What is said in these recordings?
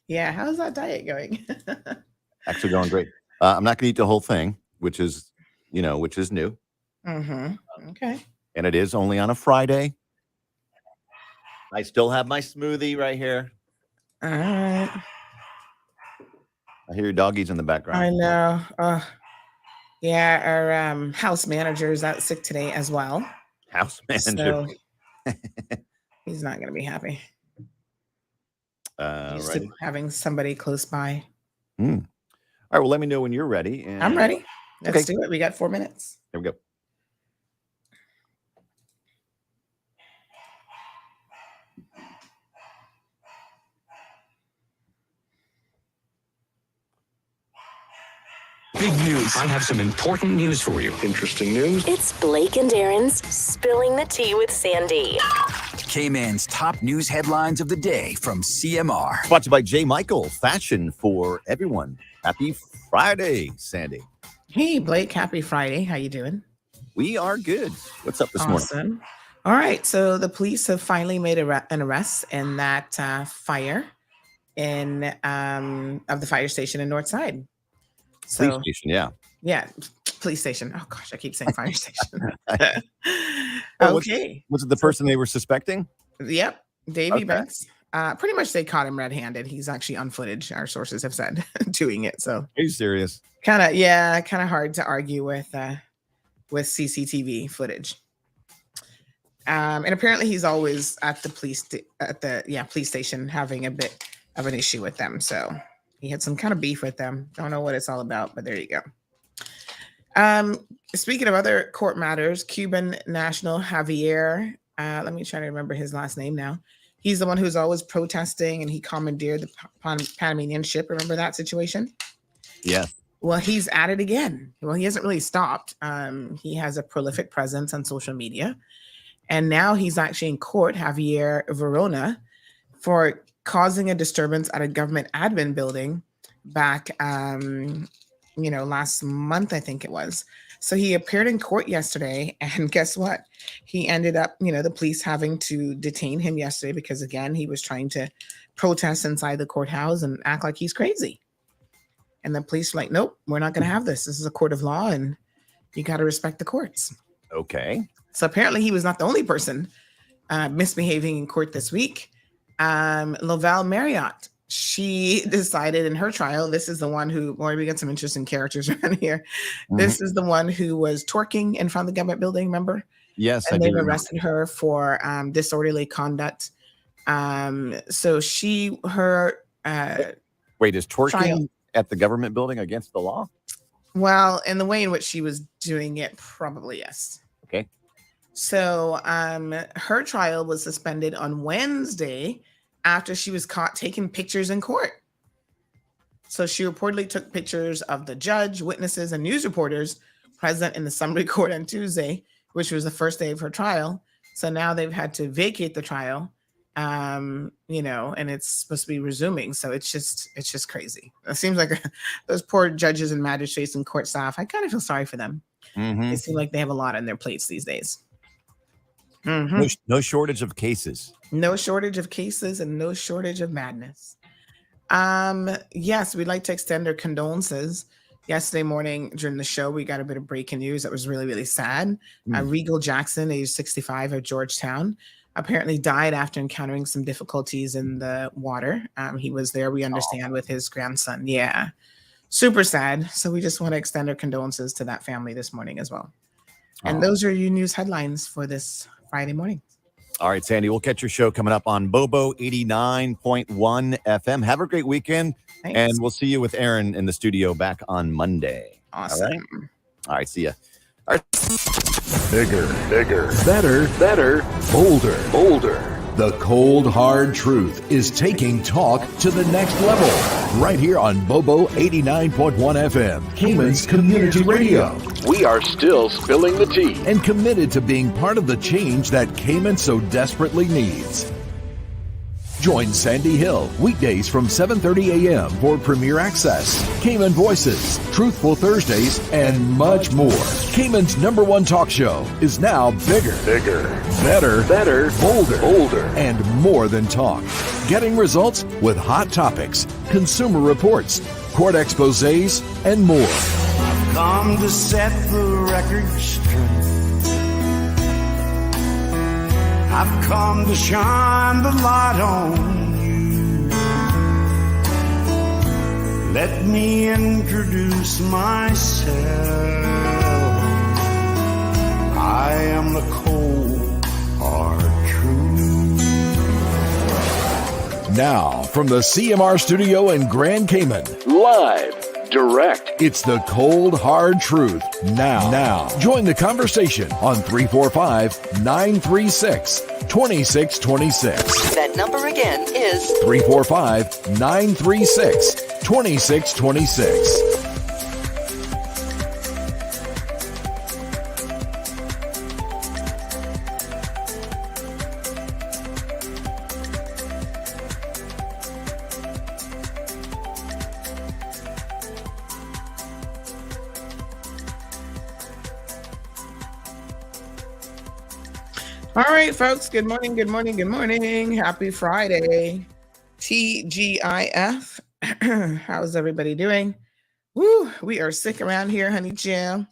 Yeah, how's that diet going? Actually going great. I'm not going to eat the whole thing, which is new. Okay. And it is only on a Friday. I still have my smoothie right here. All right. I hear your doggies in the background. I know. Yeah, our house manager is out sick today as well. House manager. So he's not going to be happy. Used to having somebody close by. All right, well, let me know when you're ready. And... I'm ready. Let's do it. We got 4 minutes. Here we go. Big news. I have some important news for you. Interesting news. It's Blake and Aaron's Spilling the Tea with Sandy. K-Man's top news headlines of the day from CMR. Sponsored by J. Michael, fashion for everyone. Happy Friday, Sandy. Hey, Blake. Happy Friday. How you doing? We are good. What's up this morning? All right. So the police have finally made an arrest in that fire of the fire station in Northside. Police station, yeah. Yeah, police station. Oh, gosh, I keep saying fire station. Okay. Was it the person they were suspecting? Yep, Davey Banks. Pretty much they caught him red-handed. He's actually on footage, our sources have said, doing it. So are you serious? Kind of hard to argue with CCTV footage. And apparently he's always at the police station having a bit of an issue with them. So he had some kind of beef with them. Don't know what it's all about, but there you go. Speaking of other court matters, Cuban national Javier, let me try to remember his last name now. He's the one who's always protesting, and he commandeered the Panamanian ship. Remember that situation? Yeah. Well, he's at it again. Well, he hasn't really stopped. He has a prolific presence on social media. And now he's actually in court, Javier Verona, for causing a disturbance at a government admin building back, last month, I think it was. So he appeared in court yesterday, and guess what? He ended up, the police having to detain him yesterday because, again, he was trying to protest inside the courthouse and act like he's crazy. And the police were like, nope, we're not going to have this. This is a court of law, and you got to respect the courts. Okay. So apparently he was not the only person misbehaving in court this week. Lovell Marriott, she decided in her trial, this is the one who, boy, we got some interesting characters around here. Mm-hmm. This is the one who was twerking in front of the government building, remember? Yes, and they've arrested her for disorderly conduct. So her wait, is twerking trial at the government building against the law? Well, in the way in which she was doing it, probably yes. Okay. So her trial was suspended on Wednesday after she was caught taking pictures in court. So she reportedly took pictures of the judge, witnesses, and news reporters present in the summary court on Tuesday, which was the first day of her trial. So now they've had to vacate the trial, and it's supposed to be resuming. So it's just crazy. It seems like those poor judges and magistrates and court staff, I kind of feel sorry for them. Mm-hmm. It seems like they have a lot on their plates these days. Mm-hmm. No shortage of cases. No shortage of cases and no shortage of madness. Yes, we'd like to extend our condolences. Yesterday morning during the show, we got a bit of breaking news that was really, really sad. Regal Jackson, age 65 of Georgetown, apparently died after encountering some difficulties in the water. He was there, we understand, with his grandson. Yeah, super sad. So we just want to extend our condolences to that family this morning as well. And those are your news headlines for this Friday morning. All right, Sandy, we'll catch your show coming up on Bobo 89.1 FM. Have a great weekend. Thanks. And we'll see you with Aaron in the studio back on Monday. Awesome. All right, see ya. All right. Bigger, better, bolder. The cold, hard truth is taking talk to the next level. Right here on Bobo 89.1 FM, Cayman's Community Radio. We are still spilling the tea and committed to being part of the change that Cayman so desperately needs. Join Sandy Hill weekdays from 7:30 a.m. for Premier Access, Cayman Voices, Truthful Thursdays, and much more. Cayman's #1 talk show is now bigger, better, bolder, and more than talk. getting results with hot topics, consumer reports, court exposés, and more. Come to set the record straight. I've come to shine the light on you. Let me introduce myself. I am the cold, hard truth. Now, from the CMR studio in Grand Cayman, live, direct, it's the cold, hard truth. Now, join the conversation on 345-936-2626. That number again is 345-936-2626. All right, folks. Good morning. Good morning. Good morning. Happy Friday. TGIF. How's everybody doing? Woo, we are sick around here, honey jam.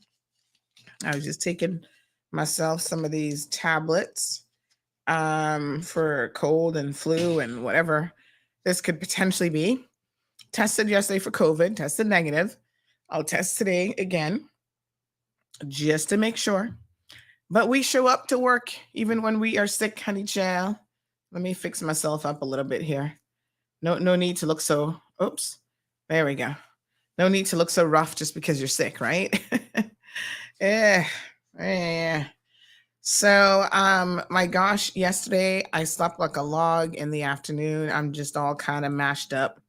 I was just taking myself some of these tablets for cold and flu and whatever this could potentially be. Tested yesterday for COVID, tested negative. I'll test today again just to make sure. But we show up to work even when we are sick, honey child. Let me fix myself up a little bit here. No need to look so, oops, there we go. No need to look so rough just because you're sick, right? Yeah. So, my gosh, yesterday I slept like a log in the afternoon. I'm just all kind of mashed up.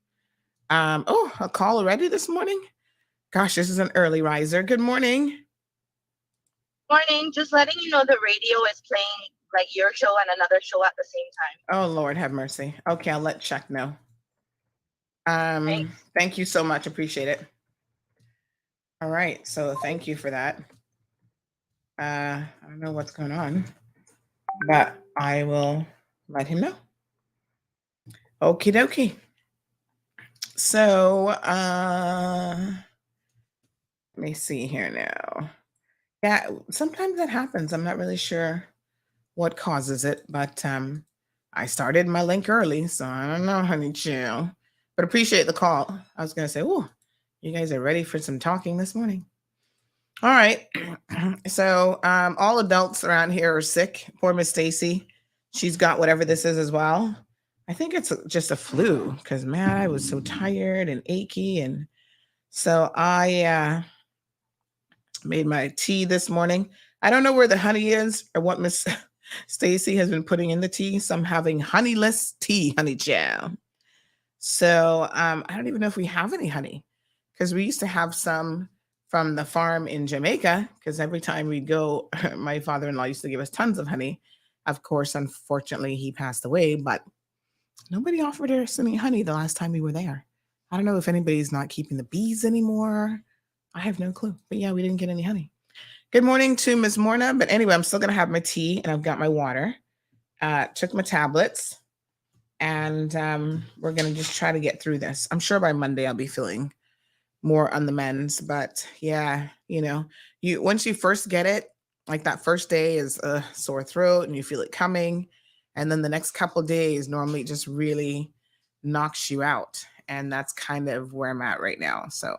Oh, a call already this morning? Gosh, this is an early riser. Good morning. Morning. Just letting you know the radio is playing like your show and another show at the same time. Oh, Lord, have mercy. Okay, I'll let Chuck know. Thank you so much. Appreciate it. All right, so thank you for that. I don't know what's going on, but I will let him know. Okie dokie. So, let me see here now. Yeah, sometimes that happens. I'm not really sure what causes it, but I started my link early, so I don't know, honey chill. But appreciate the call. I was gonna say, oh, you guys are ready for some talking this morning. All right. So all adults around here are sick. Poor Miss Stacy. She's got whatever this is as well. I think it's just a flu because man, I was so tired and achy. And so I made my tea this morning. I don't know where the honey is or what Miss Stacy has been putting in the tea. So I'm having honeyless tea, honey jam. So I don't even know if we have any honey because we used to have some from the farm in Jamaica because every time we go, my father-in-law used to give us tons of honey. Of course, unfortunately, he passed away, but nobody offered us any honey the last time we were there. I don't know if anybody's not keeping the bees anymore. I have no clue. But yeah, we didn't get any honey. Good morning to Ms. Morna. But anyway, I'm still going to have my tea and I've got my water. Took my tablets. And we're going to just try to get through this. I'm sure by Monday I'll be feeling more on the mends. But yeah, you know, once you first get it, like that first day is a sore throat and you feel it coming. And then the next couple of days normally just really knocks you out. And that's kind of where I'm at right now. So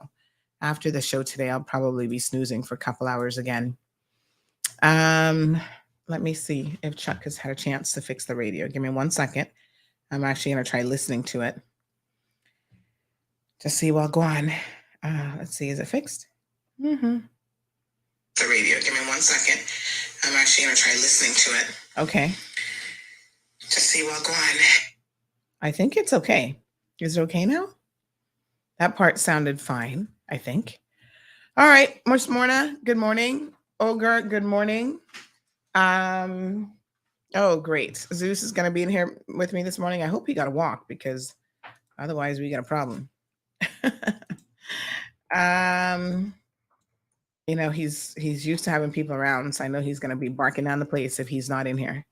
after the show today, I'll probably be snoozing for a couple hours again. Let me see if Chuck has had a chance to fix the radio. Give me 1 second. I'm actually going to try listening to it to see what'll go on. Let's see. Is it fixed? Mm-hmm. The radio. Give me 1 second. I'm actually going to try listening to it. Okay. To see what'll go on. I think it's okay. Is it okay now? That part sounded fine, I think. All right. Miss Morna, good morning. Ogre, good morning. Oh, great. Zeus is going to be in here with me this morning. I hope he got a walk because otherwise we got a problem. You know, he's used to having people around, so I know he's going to be barking down the place if he's not in here.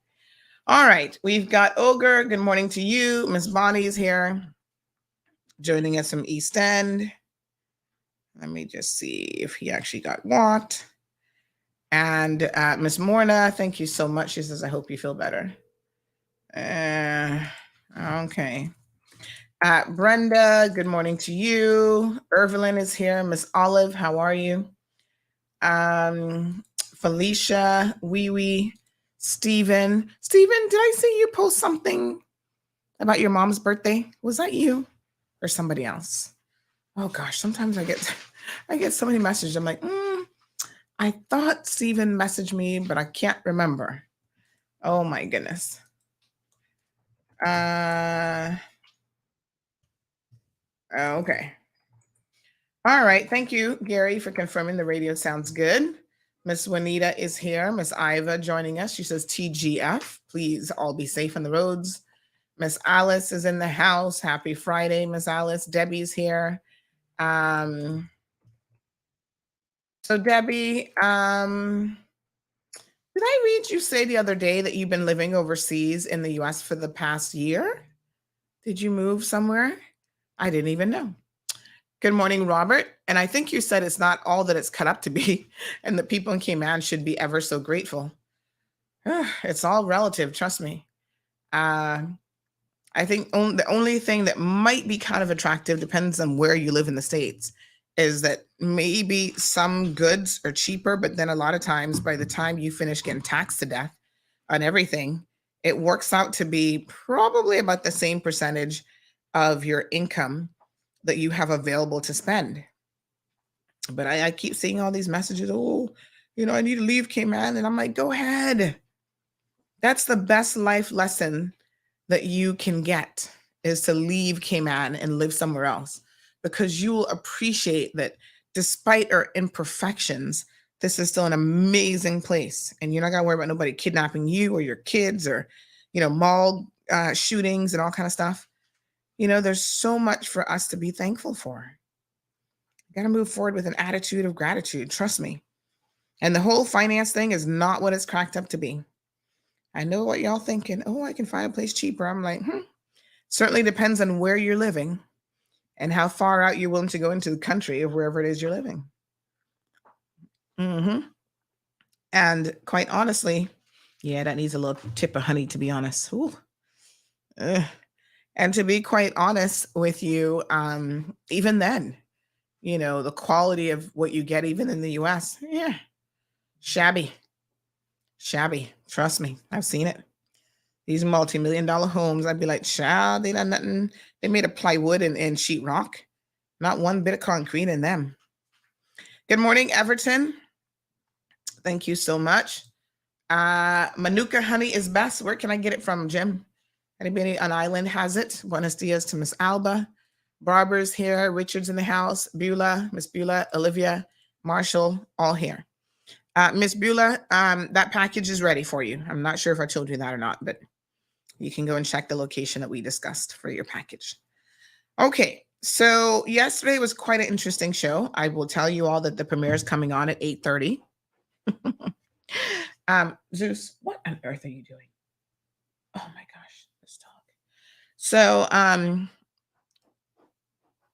All right, we've got Ogre. Good morning to you. Miss Bonnie's here, joining us from East End. Let me just see if he actually got what. And Miss Morna, thank you so much. She says, I hope you feel better. Okay. Brenda, good morning to you. Irvelyn is here. Miss Olive, how are you? Felicia, Wee Wee, Stephen. Stephen, did I see you post something about your mom's birthday? Was that you or somebody else? Oh gosh, sometimes I get so many messages. I'm like, I thought Stephen messaged me, but I can't remember. Oh my goodness. Okay. All right. Thank you, Gary, for confirming the radio sounds good. Miss Juanita is here. Miss Iva joining us. She says TGF. Please all be safe on the roads. Miss Alice is in the house. Happy Friday, Miss Alice. Debbie's here. So Debbie, did I read you say the other day that you've been living overseas in the US for the past year? Did you move somewhere? I didn't even know. Good morning, Robert. And I think you said it's not all that it's cut up to be, and the people in Cayman should be ever so grateful. It's all relative, trust me. I think the only thing that might be kind of attractive, depends on where you live in the States, is that maybe some goods are cheaper, but then a lot of times by the time you finish getting taxed to death on everything, it works out to be probably about the same percentage of your income that you have available to spend. But I keep seeing all these messages, I need to leave Cayman. And I'm like, go ahead. That's the best life lesson that you can get, is to leave Cayman and live somewhere else, because you will appreciate that despite our imperfections, this is still an amazing place. And you're not gonna worry about nobody kidnapping you or your kids or, mall shootings and all kind of stuff. There's so much for us to be thankful for. You gotta move forward with an attitude of gratitude, trust me. And the whole finance thing is not what it's cracked up to be. I know what y'all thinking. Oh, I can find a place cheaper. I'm like, certainly depends on where you're living and how far out you're willing to go into the country of wherever it is you're living. And quite honestly, yeah, that needs a little tip of honey, to be honest. And to be quite honest with you, even then, the quality of what you get even in the US, shabby. Trust me, I've seen it. These multi-million-dollar homes, I'd be like, child, they done nothing. They made of plywood and sheetrock. Not one bit of concrete in them. Good morning, Everton. Thank you so much. Manuka honey is best. Where can I get it from, Jim? Anybody on island has it? Buenos dias to Miss Alba. Barber's here. Richard's in the house. Beulah, Miss Beulah, Olivia, Marshall, all here. Miss Beulah, that package is ready for you. I'm not sure if I told you that or not, but you can go and check the location that we discussed for your package. Okay, so yesterday was quite an interesting show. I will tell you all that the premiere is coming on at 8:30. Zeus, what on earth are you doing? Oh my gosh, this dog. So,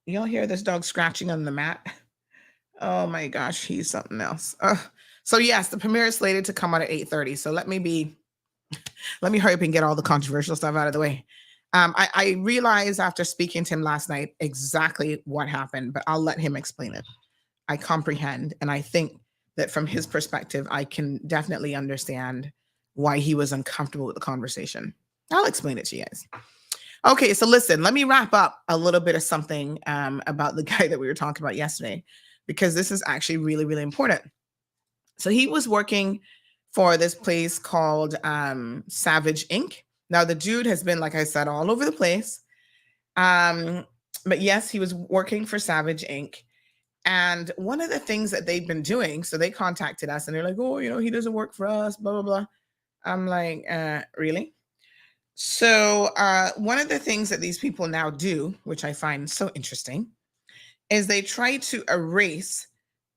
you'll hear this dog scratching on the mat. Oh my gosh, he's something else. So yes, the premiere is slated to come out at 8:30. So let me hurry up and get all the controversial stuff out of the way. I realized after speaking to him last night exactly what happened, but I'll let him explain it. I comprehend, and I think that from his perspective, I can definitely understand why he was uncomfortable with the conversation. I'll explain it to you guys. Okay, so listen, let me wrap up a little bit of something about the guy that we were talking about yesterday, because this is actually really, really important. So he was working for this place called Savage Inc. Now, the dude has been, like I said, all over the place. But yes, he was working for Savage Inc. And one of the things that they've been doing, so they contacted us and they're like, oh, he doesn't work for us, blah, blah, blah. I'm like, really? So one of the things that these people now do, which I find so interesting, is they try to erase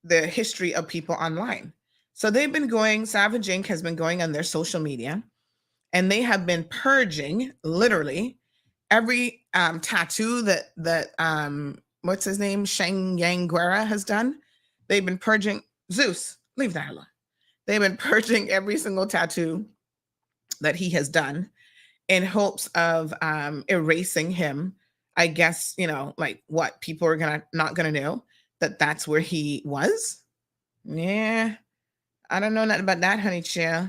the history of people online. So they've been going, Savage Inc. has been going on their social media and they have been purging literally every tattoo that what's his name, Sheng Yang Guerra has done. They've been purging Zeus. Leave that alone. They've been purging every single tattoo that he has done in hopes of erasing him. I guess, like what people are not gonna know that that's where he was. Yeah, I don't know nothing about that, honey chill.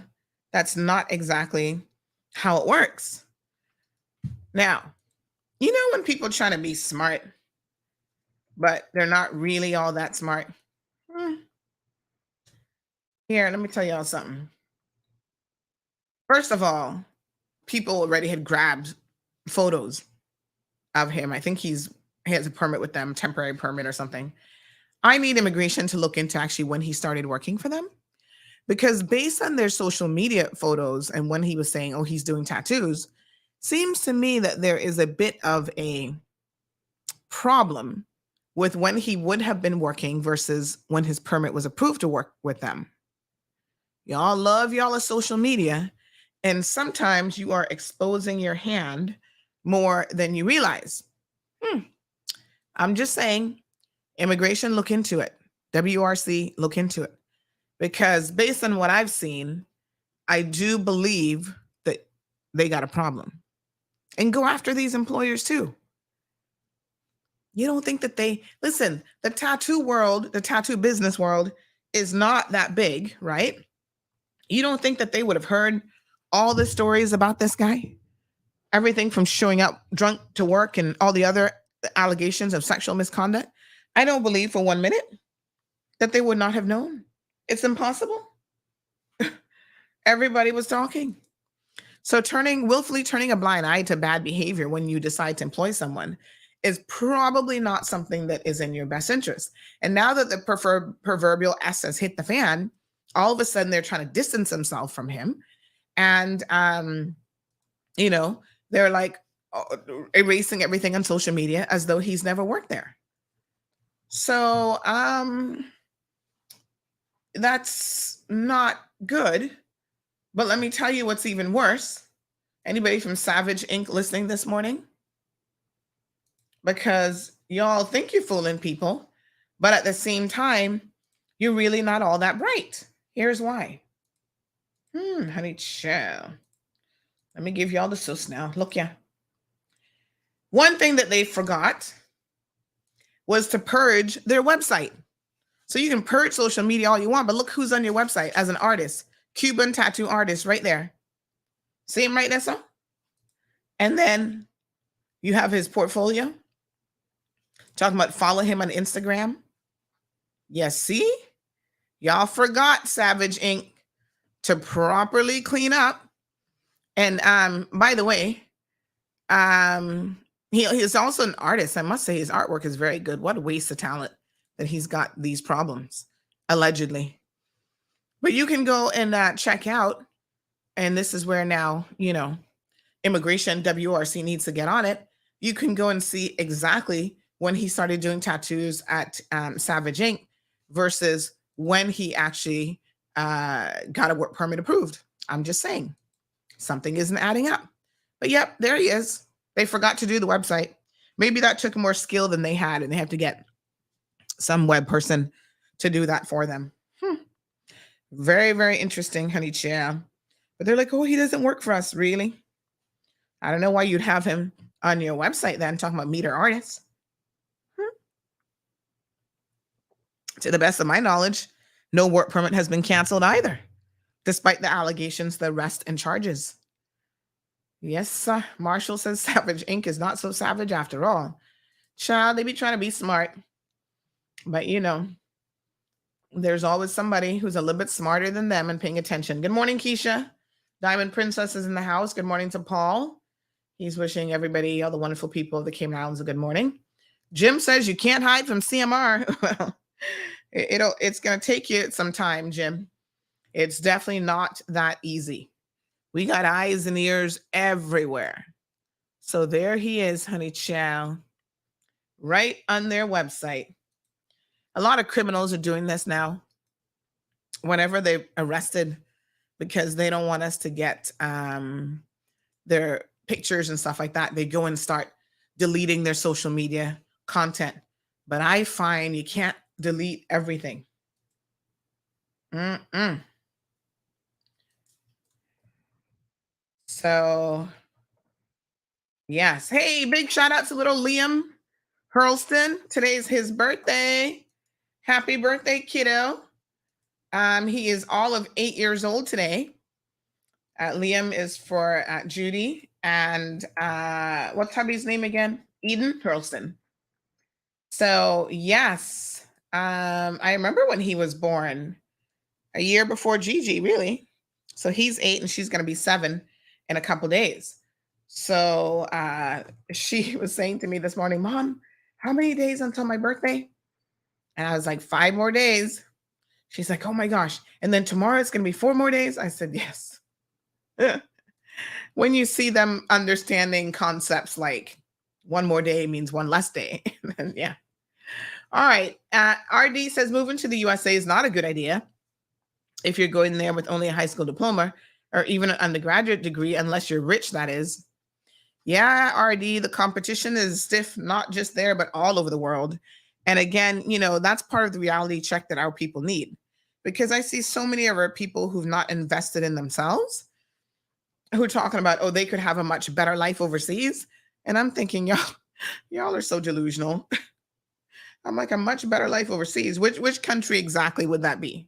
That's not exactly how it works. Now, when people try to be smart, but they're not really all that smart. Here, let me tell y'all something. First of all, people already had grabbed photos of him. I think he has a permit with them, temporary permit or something. I need immigration to look into actually when he started working for them, because based on their social media photos and when he was saying, oh, he's doing tattoos, seems to me that there is a bit of a problem with when he would have been working versus when his permit was approved to work with them. Y'all love y'all social media, and sometimes you are exposing your hand more than you realize. I'm just saying, immigration, look into it. WRC, look into it. Because based on what I've seen, I do believe that they got a problem. And go after these employers too. You don't think that listen, the tattoo world, the tattoo business world is not that big, right? You don't think that they would have heard all the stories about this guy? Everything from showing up drunk to work and all the other allegations of sexual misconduct. I don't believe for 1 minute that they would not have known. It's impossible. Everybody was talking. So willfully turning a blind eye to bad behavior when you decide to employ someone is probably not something that is in your best interest. And now that the proverbial S has hit the fan, all of a sudden they're trying to distance themselves from him. And, they're like erasing everything on social media as though he's never worked there. So that's not good. But let me tell you what's even worse. Anybody from Savage Inc. listening this morning? Because y'all think you're fooling people, but at the same time, you're really not all that bright. Here's why. Honey chill. Let me give y'all the sauce now. Look, yeah. One thing that they forgot was to purge their website. So you can purge social media all you want, but look who's on your website as an artist. Cuban tattoo artist right there. See him right there, so? And then you have his portfolio. Talking about follow him on Instagram. Yes, see? Y'all forgot, Savage Inc., to properly clean up. And by the way, he's also an artist. I must say his artwork is very good. What a waste of talent that he's got these problems, allegedly. But you can go and check out, and this is where now, immigration, WRC needs to get on it. You can go and see exactly when he started doing tattoos at Savage Inc. versus when he actually got a work permit approved. I'm just saying, something isn't adding up. But yep, there he is. They forgot to do the website. Maybe that took more skill than they had, and they have to get some web person to do that for them. Very, very interesting, honey chill. But they're like, oh, he doesn't work for us, really? I don't know why you'd have him on your website then, talking about meter artists. To the best of my knowledge, no work permit has been canceled either, despite the allegations, the arrest, and charges. Yes, Marshall says Savage Inc. is not so savage after all. Child, they be trying to be smart. But, there's always somebody who's a little bit smarter than them and paying attention. Good morning, Keisha. Diamond Princess is in the house. Good morning to Paul. He's wishing everybody, all the wonderful people of the Cayman Islands, a good morning. Jim says you can't hide from CMR. Well, it's going to take you some time, Jim. It's definitely not that easy. We got eyes and ears everywhere. So there he is, honey chow, right on their website. A lot of criminals are doing this now. Whenever they're arrested because they don't want us to get their pictures and stuff like that. They go and start deleting their social media content. But I find you can't delete everything. So, yes. Hey, big shout out to little Liam Hurlston. Today's his birthday. Happy birthday, kiddo. He is all of 8 years old today. Liam is for Judy. And what's hubby's name again? Eden Hurlston. So, yes. I remember when he was born, a year before Gigi, really. So he's 8 and she's going to be 7 in a couple days. So she was saying to me this morning, Mom, how many days until my birthday? And I was like, 5 more days. She's like, oh my gosh. And then tomorrow it's going to be 4 more days. I said, yes. When you see them understanding concepts like 1 more day means 1 less day. Yeah. All right. RD says moving to the USA is not a good idea if you're going there with only a high school diploma or even an undergraduate degree, unless you're rich, that is. Yeah, RD, the competition is stiff, not just there, but all over the world. And again, that's part of the reality check that our people need, because I see so many of our people who've not invested in themselves, who are talking about, oh, they could have a much better life overseas. And I'm thinking, y'all are so delusional. I'm like, a much better life overseas. Which country exactly would that be?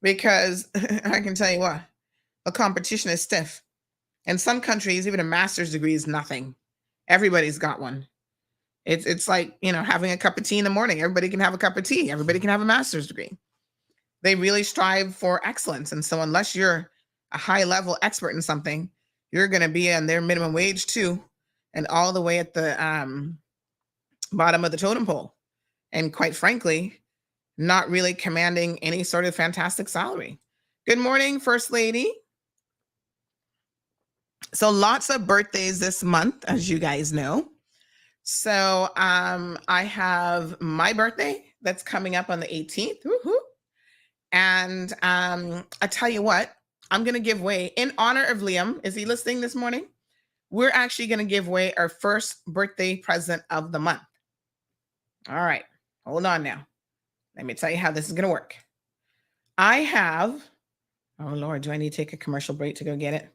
Because I can tell you what, the competition is stiff. In some countries, even a master's degree is nothing. Everybody's got one. It's like, having a cup of tea in the morning. Everybody can have a cup of tea. Everybody can have a master's degree. They really strive for excellence. And so unless you're a high level expert in something, you're going to be on their minimum wage too, and all the way at the bottom of the totem pole. And quite frankly, not really commanding any sort of fantastic salary. Good morning, First Lady. So lots of birthdays this month, as you guys know. So I have my birthday that's coming up on the 18th. Woo-hoo. And I tell you what, I'm going to give away, in honor of Liam, is he listening this morning? We're actually going to give away our first birthday present of the month. All right, hold on now. Let me tell you how this is going to work. I have, oh Lord, do I need to take a commercial break to go get it?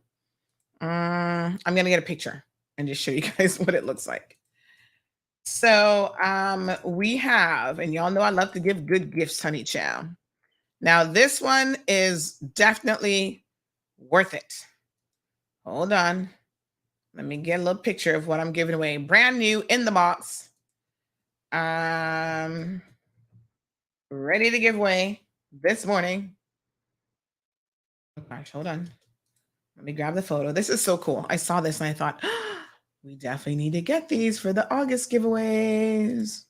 I'm going to get a picture and just show you guys what it looks like. So we have, and y'all know I love to give good gifts, honey chow. Now this one is definitely worth it. Hold on. Let me get a little picture of what I'm giving away. Brand new in the box. Ready to give away this morning. Oh gosh, hold on. Let me grab the photo. This is so cool. I saw this and I thought, we definitely need to get these for the August giveaways.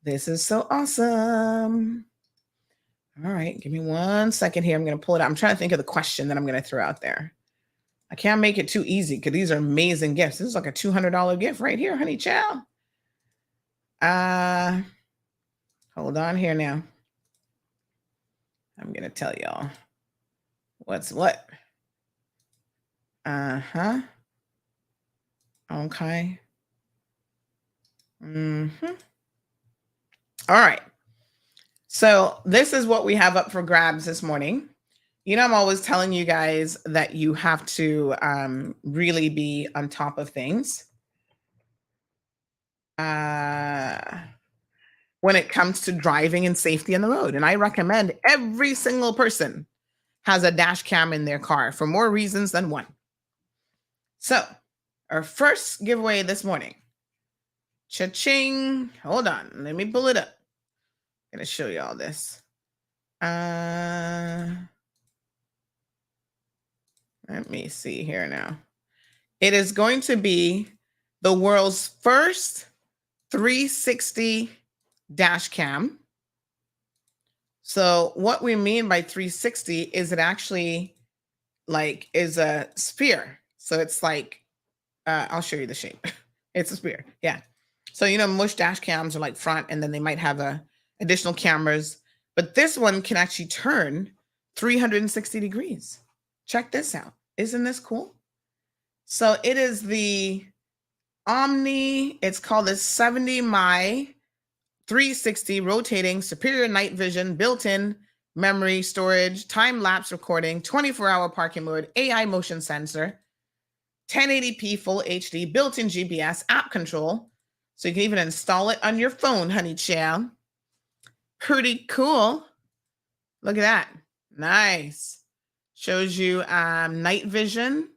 This is so awesome. All right, give me 1 second here. I'm going to pull it out. I'm trying to think of the question that I'm going to throw out there. I can't make it too easy because these are amazing gifts. This is like a $200 gift right here, honey chow. Hold on here now. I'm going to tell y'all what's what. Okay. All right. So this is what we have up for grabs this morning. I'm always telling you guys that you have to really be on top of things when it comes to driving and safety on the road. And I recommend every single person has a dash cam in their car for more reasons than one. So our first giveaway this morning. Cha-ching. Hold on. Let me pull it up. I'm going to show you all this. Let me see here now. It is going to be the world's first 360 dash cam. So what we mean by 360 is it actually is a sphere. So it's like, I'll show you the shape. It's a sphere. Yeah. So, most dash cams are like front and then they might have additional cameras, but this one can actually turn 360 degrees. Check this out. Isn't this cool? So it is the Omni. It's called the 70 My 360 rotating superior night vision, built-in memory storage, time-lapse recording, 24-hour parking mode, AI motion sensor, 1080p full HD, built-in GPS, app control. So you can even install it on your phone, honey child. Pretty cool. Look at that. Nice. Shows you night vision.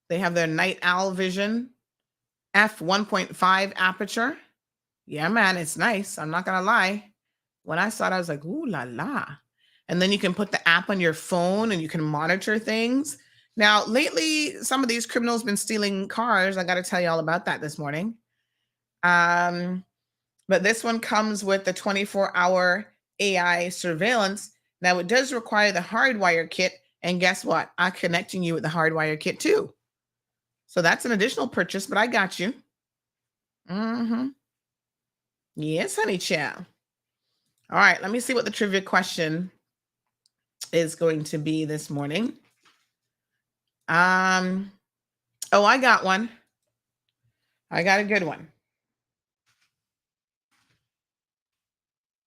They have their night owl vision, f1.5 aperture. Yeah, man, it's nice. I'm not going to lie. When I saw it, I was like, ooh la la. And then you can put the app on your phone and you can monitor things. Now, lately, some of these criminals been stealing cars. I got to tell you all about that this morning. But this one comes with the 24-hour AI surveillance. Now, it does require the hardwire kit. And guess what? I'm connecting you with the hardwire kit too. So that's an additional purchase, but I got you. Mm-hmm. Yes, honey child. All right, let me see what the trivia question is going to be this morning. Oh, I got one. I got a good one.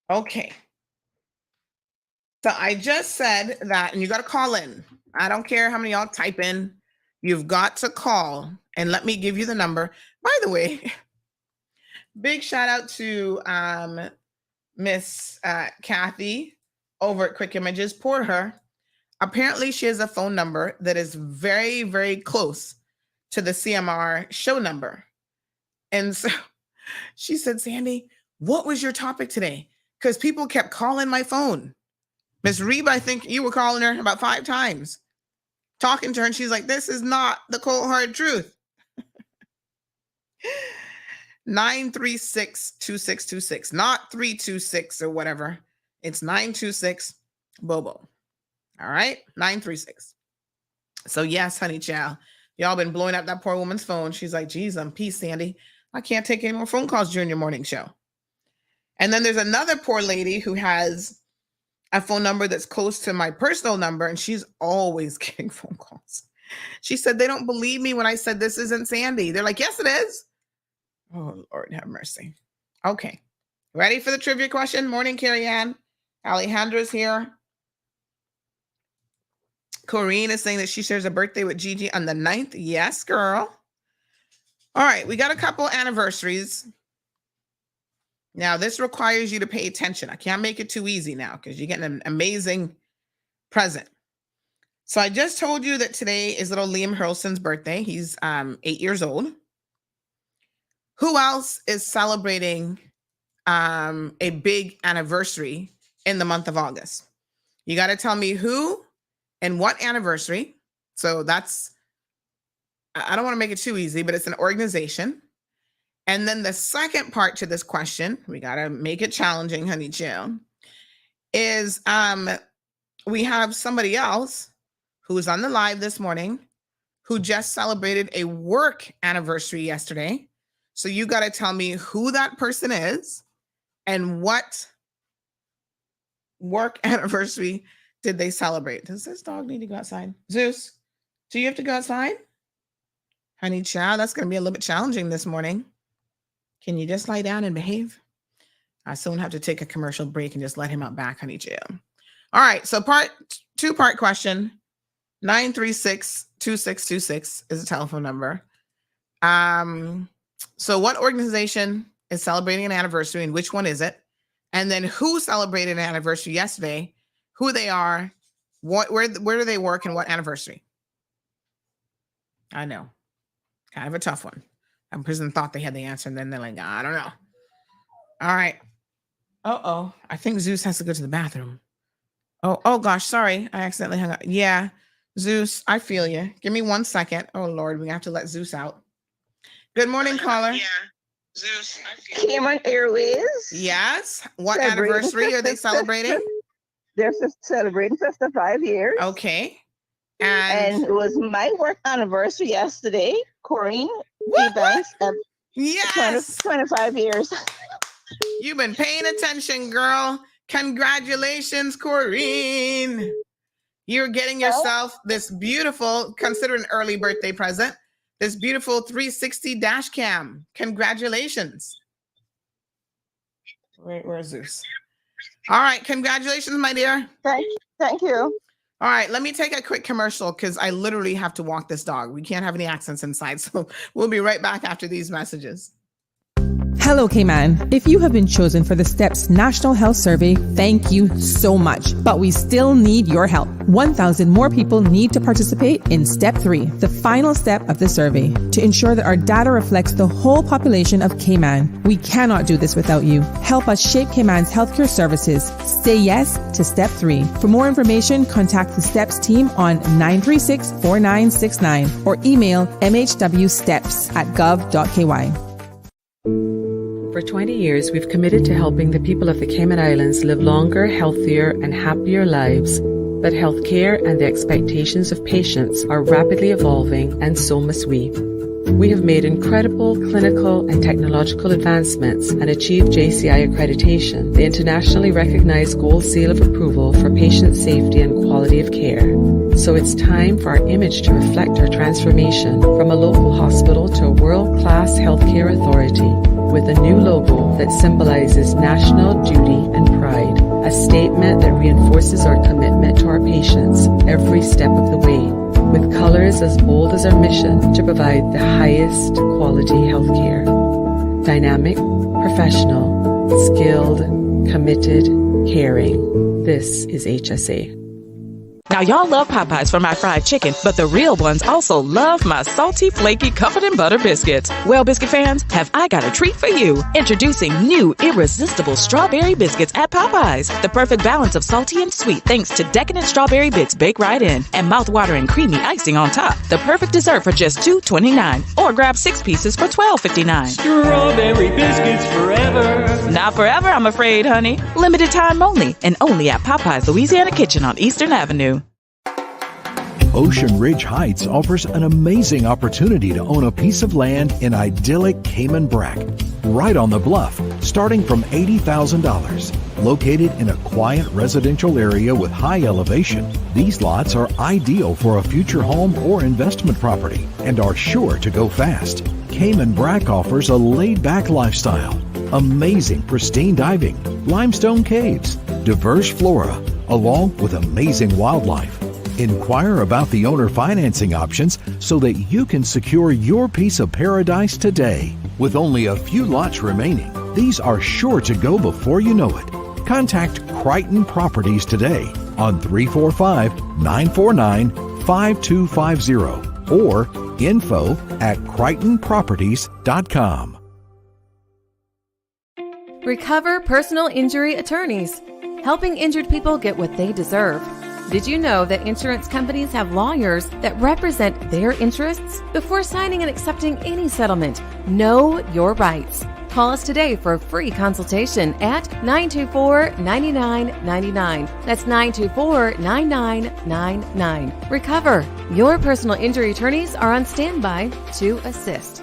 Okay. So I just said that, and you got to call in. I don't care how many y'all type in. You've got to call, and let me give you the number. By the way, big shout out to Miss Kathy over at Quick Images. Poor her. Apparently, she has a phone number that is very, very close to the CMR show number. And so she said, Sandy, what was your topic today? Because people kept calling my phone. Miss Reba, I think you were calling her about 5 times, talking to her, and she's like, this is not the cold hard truth. 936-2626, not 326 or whatever. It's 926 Bobo. All right, 936. So yes, honey child, y'all been blowing up that poor woman's phone. She's like, geez, I'm peace, Sandy. I can't take any more phone calls during your morning show. And then there's another poor lady who has a phone number that's close to my personal number, and she's always getting phone calls. She said, they don't believe me when I said this isn't Sandy. They're like, yes, it is. Oh, Lord, have mercy. Okay. Ready for the trivia question? Morning, Carrie Ann. Alejandra's here. Corrine is saying that she shares a birthday with Gigi on the 9th. Yes, girl. All right, we got a couple anniversaries. Now, this requires you to pay attention. I can't make it too easy now because you're getting an amazing present. So I just told you that today is little Liam Hurlson's birthday. He's 8 years old. Who else is celebrating a big anniversary in the month of August? You got to tell me who and what anniversary. So that's, I don't want to make it too easy, but it's an organization. And then the second part to this question, we got to make it challenging, honey chill, is we have somebody else who's on the live this morning who just celebrated a work anniversary yesterday. So you got to tell me who that person is and what work anniversary did they celebrate. Does this dog need to go outside? Zeus, do you have to go outside? Honey child, that's going to be a little bit challenging this morning. Can you just lie down and behave? I soon have to take a commercial break and just let him out back, honey child. All right, so two-part question. 936-2626 is a telephone number. So what organization is celebrating an anniversary and which one is it? And then who celebrated an anniversary yesterday, who they are, where do they work, and what anniversary? I know. Kind of a tough one. A person thought they had the answer, and then they're like, I don't know. All right. Uh-oh. I think Zeus has to go to the bathroom. Oh gosh, sorry. I accidentally hung up. Yeah, Zeus, I feel you. Give me 1 second. Oh, Lord, we have to let Zeus out. Good morning, caller. Yeah, Zeus, I feel you. Came on Airways. Yes. What anniversary are they celebrating? They're celebrating 55 years. Okay. And it was my work anniversary yesterday. Corrine Banks. Yes. 25 years. You've been paying attention, girl. Congratulations, Corrine. You're getting yourself this beautiful, consider an early birthday present, this beautiful 360 dash cam. Congratulations. Where's Zeus? All right. Congratulations, my dear. Thank you. All right, let me take a quick commercial because I literally have to walk this dog. We can't have any accents inside, so we'll be right back after these messages. Hello, Cayman. If you have been chosen for the STEPS National Health Survey, thank you so much. But we still need your help. 1,000 more people need to participate in Step 3, the final step of the survey, to ensure that our data reflects the whole population of Cayman. We cannot do this without you. Help us shape Cayman's healthcare services. Say yes to Step 3. For more information, contact the STEPS team on 936-4969 or email mhwsteps@gov.ky. For 20 years, we've committed to helping the people of the Cayman Islands live longer, healthier, and happier lives. But healthcare and the expectations of patients are rapidly evolving, and so must we. We have made incredible clinical and technological advancements and achieved JCI accreditation, the internationally recognized gold seal of approval for patient safety and quality of care. So it's time for our image to reflect our transformation from a local hospital to a world-class healthcare authority, with a new logo that symbolizes national duty and pride, a statement that reinforces our commitment to our patients every step of the way, with colors as bold as our mission to provide the highest quality healthcare. Dynamic, professional, skilled, committed, caring. This is HSA. Now, y'all love Popeyes for my fried chicken, but the real ones also love my salty, flaky, covered in butter biscuits. Well, biscuit fans, have I got a treat for you. Introducing new, irresistible strawberry biscuits at Popeyes. The perfect balance of salty and sweet thanks to decadent strawberry bits baked right in and mouth-watering creamy icing on top. The perfect dessert for just $2.29. Or grab 6 pieces for $12.59. Strawberry biscuits forever. Not forever, I'm afraid, honey. Limited time only, and only at Popeyes Louisiana Kitchen on Eastern Avenue. Ocean Ridge Heights offers an amazing opportunity to own a piece of land in idyllic Cayman Brac, right on the bluff, starting from $80,000. Located in a quiet residential area with high elevation, these lots are ideal for a future home or investment property and are sure to go fast. Cayman Brac offers a laid-back lifestyle, amazing pristine diving, limestone caves, diverse flora, along with amazing wildlife. Inquire about the owner financing options so that you can secure your piece of paradise today. With only a few lots remaining, these are sure to go before you know it. Contact Crichton Properties today on 345-949-5250 or info@crichtonproperties.com. Recover Personal Injury Attorneys, helping injured people get what they deserve. Did you know that insurance companies have lawyers that represent their interests? Before signing and accepting any settlement, know your rights. Call us today for a free consultation at 924-9999. That's 924-9999. Recover. Your personal injury attorneys are on standby to assist.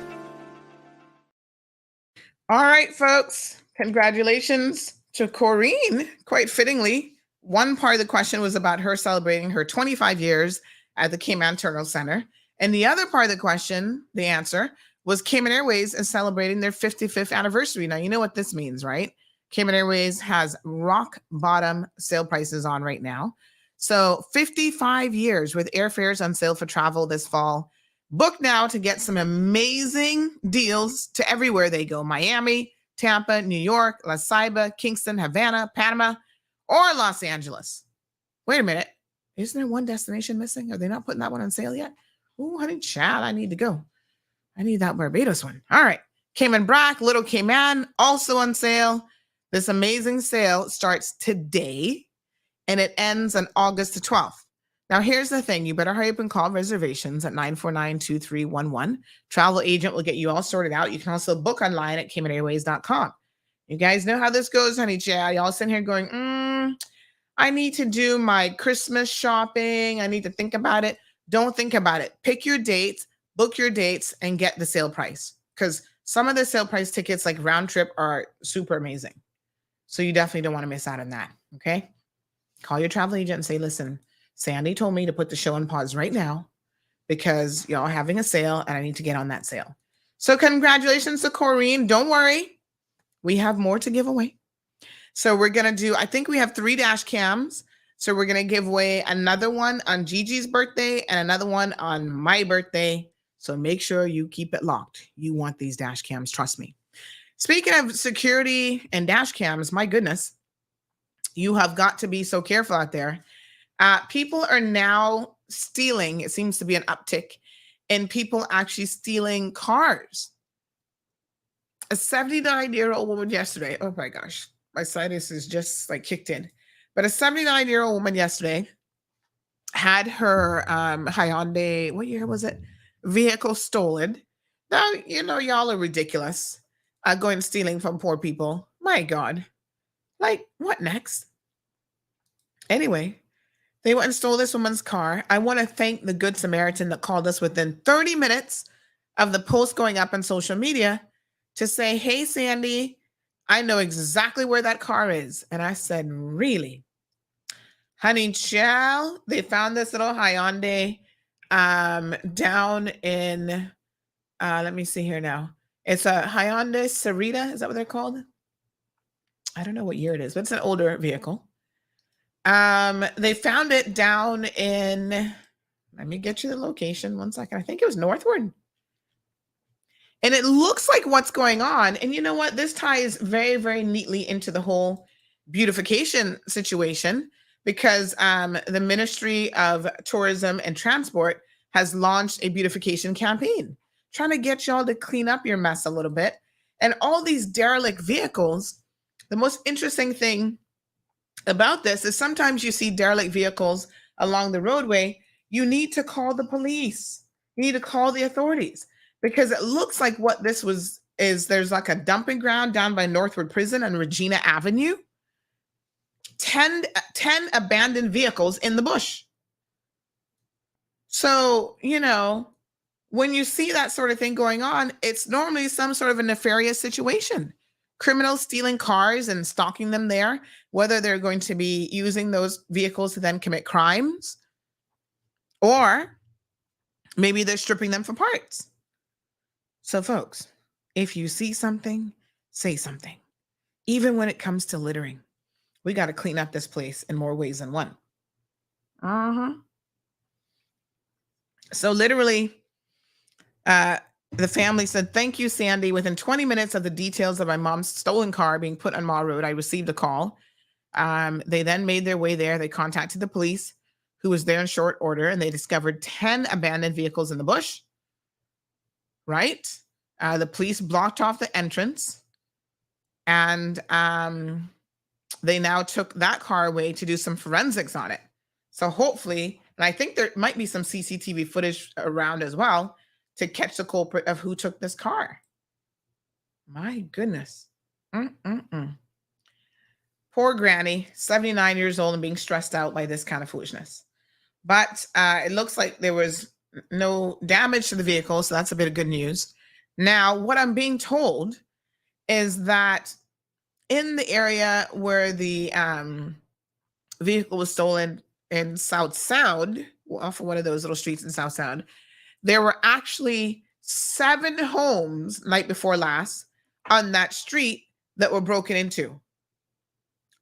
All right, folks. Congratulations to Corinne, quite fittingly. One part of the question was about her celebrating her 25 years at the Cayman Turtle Center. And the other part of the question, the answer, was Cayman Airways is celebrating their 55th anniversary. Now, you know what this means, right? Cayman Airways has rock bottom sale prices on right now. So 55 years with airfares on sale for travel this fall. Book now to get some amazing deals to everywhere they go. Miami, Tampa, New York, La Ceiba, Kingston, Havana, Panama, or Los Angeles. Wait a minute. Isn't there one destination missing? Are they not putting that one on sale yet? Oh, honey, child, I need to go. I need that Barbados one. All right. Cayman Brac, Little Cayman, also on sale. This amazing sale starts today, and it ends on August the 12th. Now, here's the thing. You better hurry up and call reservations at 949-2311. Travel agent will get you all sorted out. You can also book online at CaymanAirways.com. You guys know how this goes, honey child. Y'all sitting here going, I need to do my Christmas shopping. I need to think about it. Don't think about it. Pick your dates, book your dates, and get the sale price. Because some of the sale price tickets, like round trip, are super amazing. So you definitely don't want to miss out on that. Okay? Call your travel agent and say, listen, Sandy told me to put the show on pause right now because y'all are having a sale and I need to get on that sale. So congratulations to Corrine. Don't worry. We have more to give away. So we're going to do, I think we have 3 dash cams. So we're going to give away another one on Gigi's birthday and another one on my birthday. So make sure you keep it locked. You want these dash cams, trust me. Speaking of security and dash cams, my goodness, you have got to be so careful out there. People are now stealing. It seems to be an uptick in people actually stealing cars. A 79-year-old woman yesterday, oh my gosh, my sinus is just like kicked in. But a 79-year-old woman yesterday had her Hyundai, what year was it? Vehicle stolen. Now, you know, y'all are ridiculous. Going stealing from poor people. My God. Like, what next? Anyway, they went and stole this woman's car. I want to thank the Good Samaritan that called us within 30 minutes of the post going up on social media to say, hey, Sandy, I know exactly where that car is. And I said, really? Honey, child, they found this little Hyundai down in, let me see here now. It's a Hyundai Sarita. Is that what they're called? I don't know what year it is, but it's an older vehicle. They found it down in, let me get you the location 1 second. I think it was Northward. And it looks like what's going on. And you know what? This ties very, very neatly into the whole beautification situation because the Ministry of Tourism and Transport has launched a beautification campaign, trying to get y'all to clean up your mess a little bit. And all these derelict vehicles, the most interesting thing about this is sometimes you see derelict vehicles along the roadway. You need to call the police. You need to call the authorities because it looks like what this was is there's like a dumping ground down by Northwood Prison on Regina Avenue. 10 abandoned vehicles in the bush. So, you know, when you see that sort of thing going on, it's normally some sort of a nefarious situation. Criminals stealing cars and stalking them there, whether they're going to be using those vehicles to then commit crimes, or maybe they're stripping them for parts. So folks, if you see something, say something. Even when it comes to littering, we got to clean up this place in more ways than one. So literally, the family said, thank you, Sandy. Within 20 minutes of the details of my mom's stolen car being put on Mall Road, I received a call. They then made their way there. They contacted the police, who was there in short order, and they discovered 10 abandoned vehicles in the bush. Right? The police blocked off the entrance, and they now took that car away to do some forensics on it. So hopefully, and I think there might be some CCTV footage around as well, to catch the culprit of who took this car. My goodness. Poor granny, 79 years old and being stressed out by this kind of foolishness. But it looks like there was no damage to the vehicle, so that's a bit of good news. Now, what I'm being told is that in the area where the vehicle was stolen in South Sound, off of one of those little streets in South Sound, there were actually 7 homes night before last on that street that were broken into.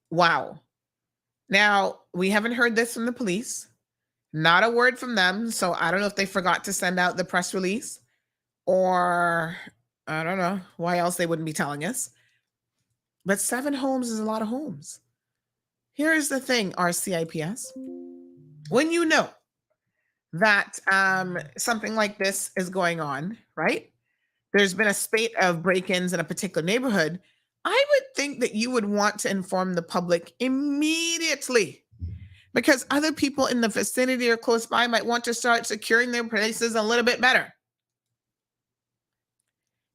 Wow. Now, we haven't heard this from the police. Not a word from them. So I don't know if they forgot to send out the press release, or I don't know why else they wouldn't be telling us. But 7 homes is a lot of homes. Here's the thing, RCIPS. When you know that something like this is going on, right? There's been a spate of break-ins in a particular neighborhood. I would think that you would want to inform the public immediately, because other people in the vicinity or close by might want to start securing their places a little bit better.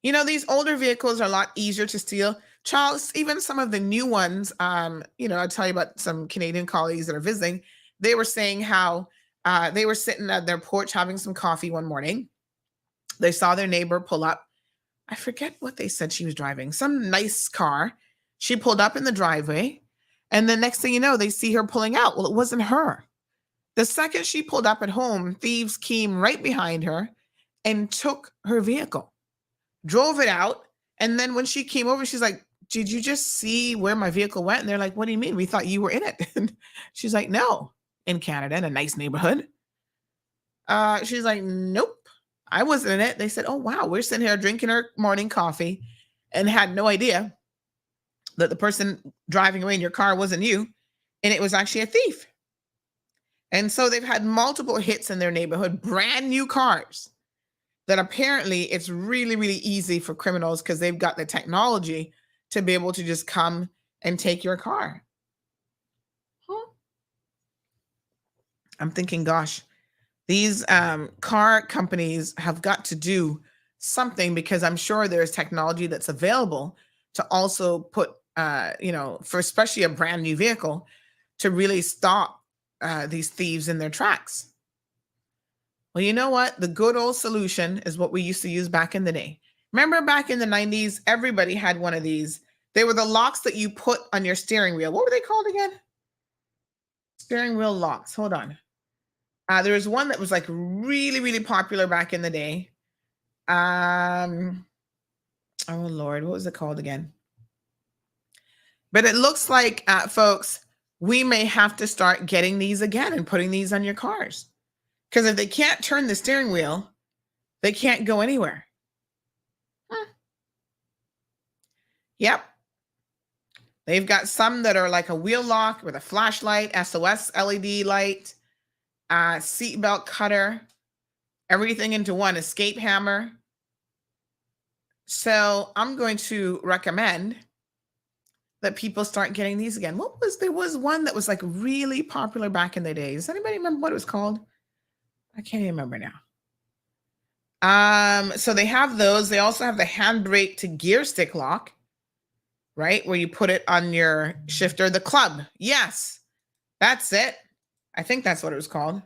You know, these older vehicles are a lot easier to steal. Charles, even some of the new ones, you know, I'll tell you about some Canadian colleagues that are visiting. They were saying how they were sitting at their porch having some coffee one morning. They saw their neighbor pull up. I forget what they said she was driving. Some nice car. She pulled up in the driveway. And the next thing you know, they see her pulling out. Well, it wasn't her. The second she pulled up at home, thieves came right behind her and took her vehicle, drove it out. And then when she came over, she's like, did you just see where my vehicle went? And they're like, what do you mean? We thought you were in it. And she's like, no, in Canada, in a nice neighborhood. She's like, nope, I wasn't in it. They said, oh, wow, we're sitting here drinking our morning coffee and had no idea that the person driving away in your car wasn't you. And it was actually a thief. And so they've had multiple hits in their neighborhood, brand new cars that apparently it's really, really easy for criminals because they've got the technology to be able to just come and take your car. I'm thinking, gosh, these car companies have got to do something because I'm sure there's technology that's available to also put, for especially a brand new vehicle to really stop these thieves in their tracks. Well, you know what? The good old solution is what we used to use back in the day. Remember back in the 90s, everybody had one of these. They were the locks that you put on your steering wheel. What were they called again? Steering wheel locks. Hold on. There was one that was like really, really popular back in the day. Oh Lord, what was it called again? But it looks like, folks, we may have to start getting these again and putting these on your cars. Because if they can't turn the steering wheel, they can't go anywhere. Yep. They've got some that are like a wheel lock with a flashlight, SOS LED light, seatbelt cutter, everything into one, escape hammer. So I'm going to recommend that people start getting these again. There was one that was like really popular back in the day. Does anybody remember what it was called? I can't even remember now. So they have those. They also have the handbrake to gear stick lock, right? Where you put it on your shifter, the club. Yes, that's it. I think that's what it was called.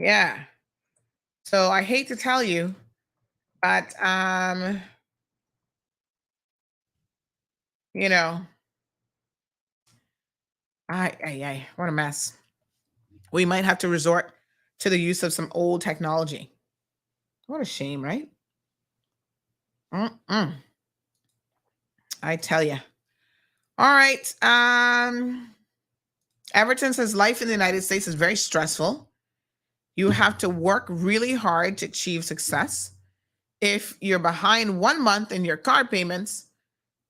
Yeah. So I hate to tell you, but, what a mess. We might have to resort to the use of some old technology. What a shame, right? I tell you. All right. Everton says life in the United States is very stressful. You have to work really hard to achieve success. If you're behind 1 month in your car payments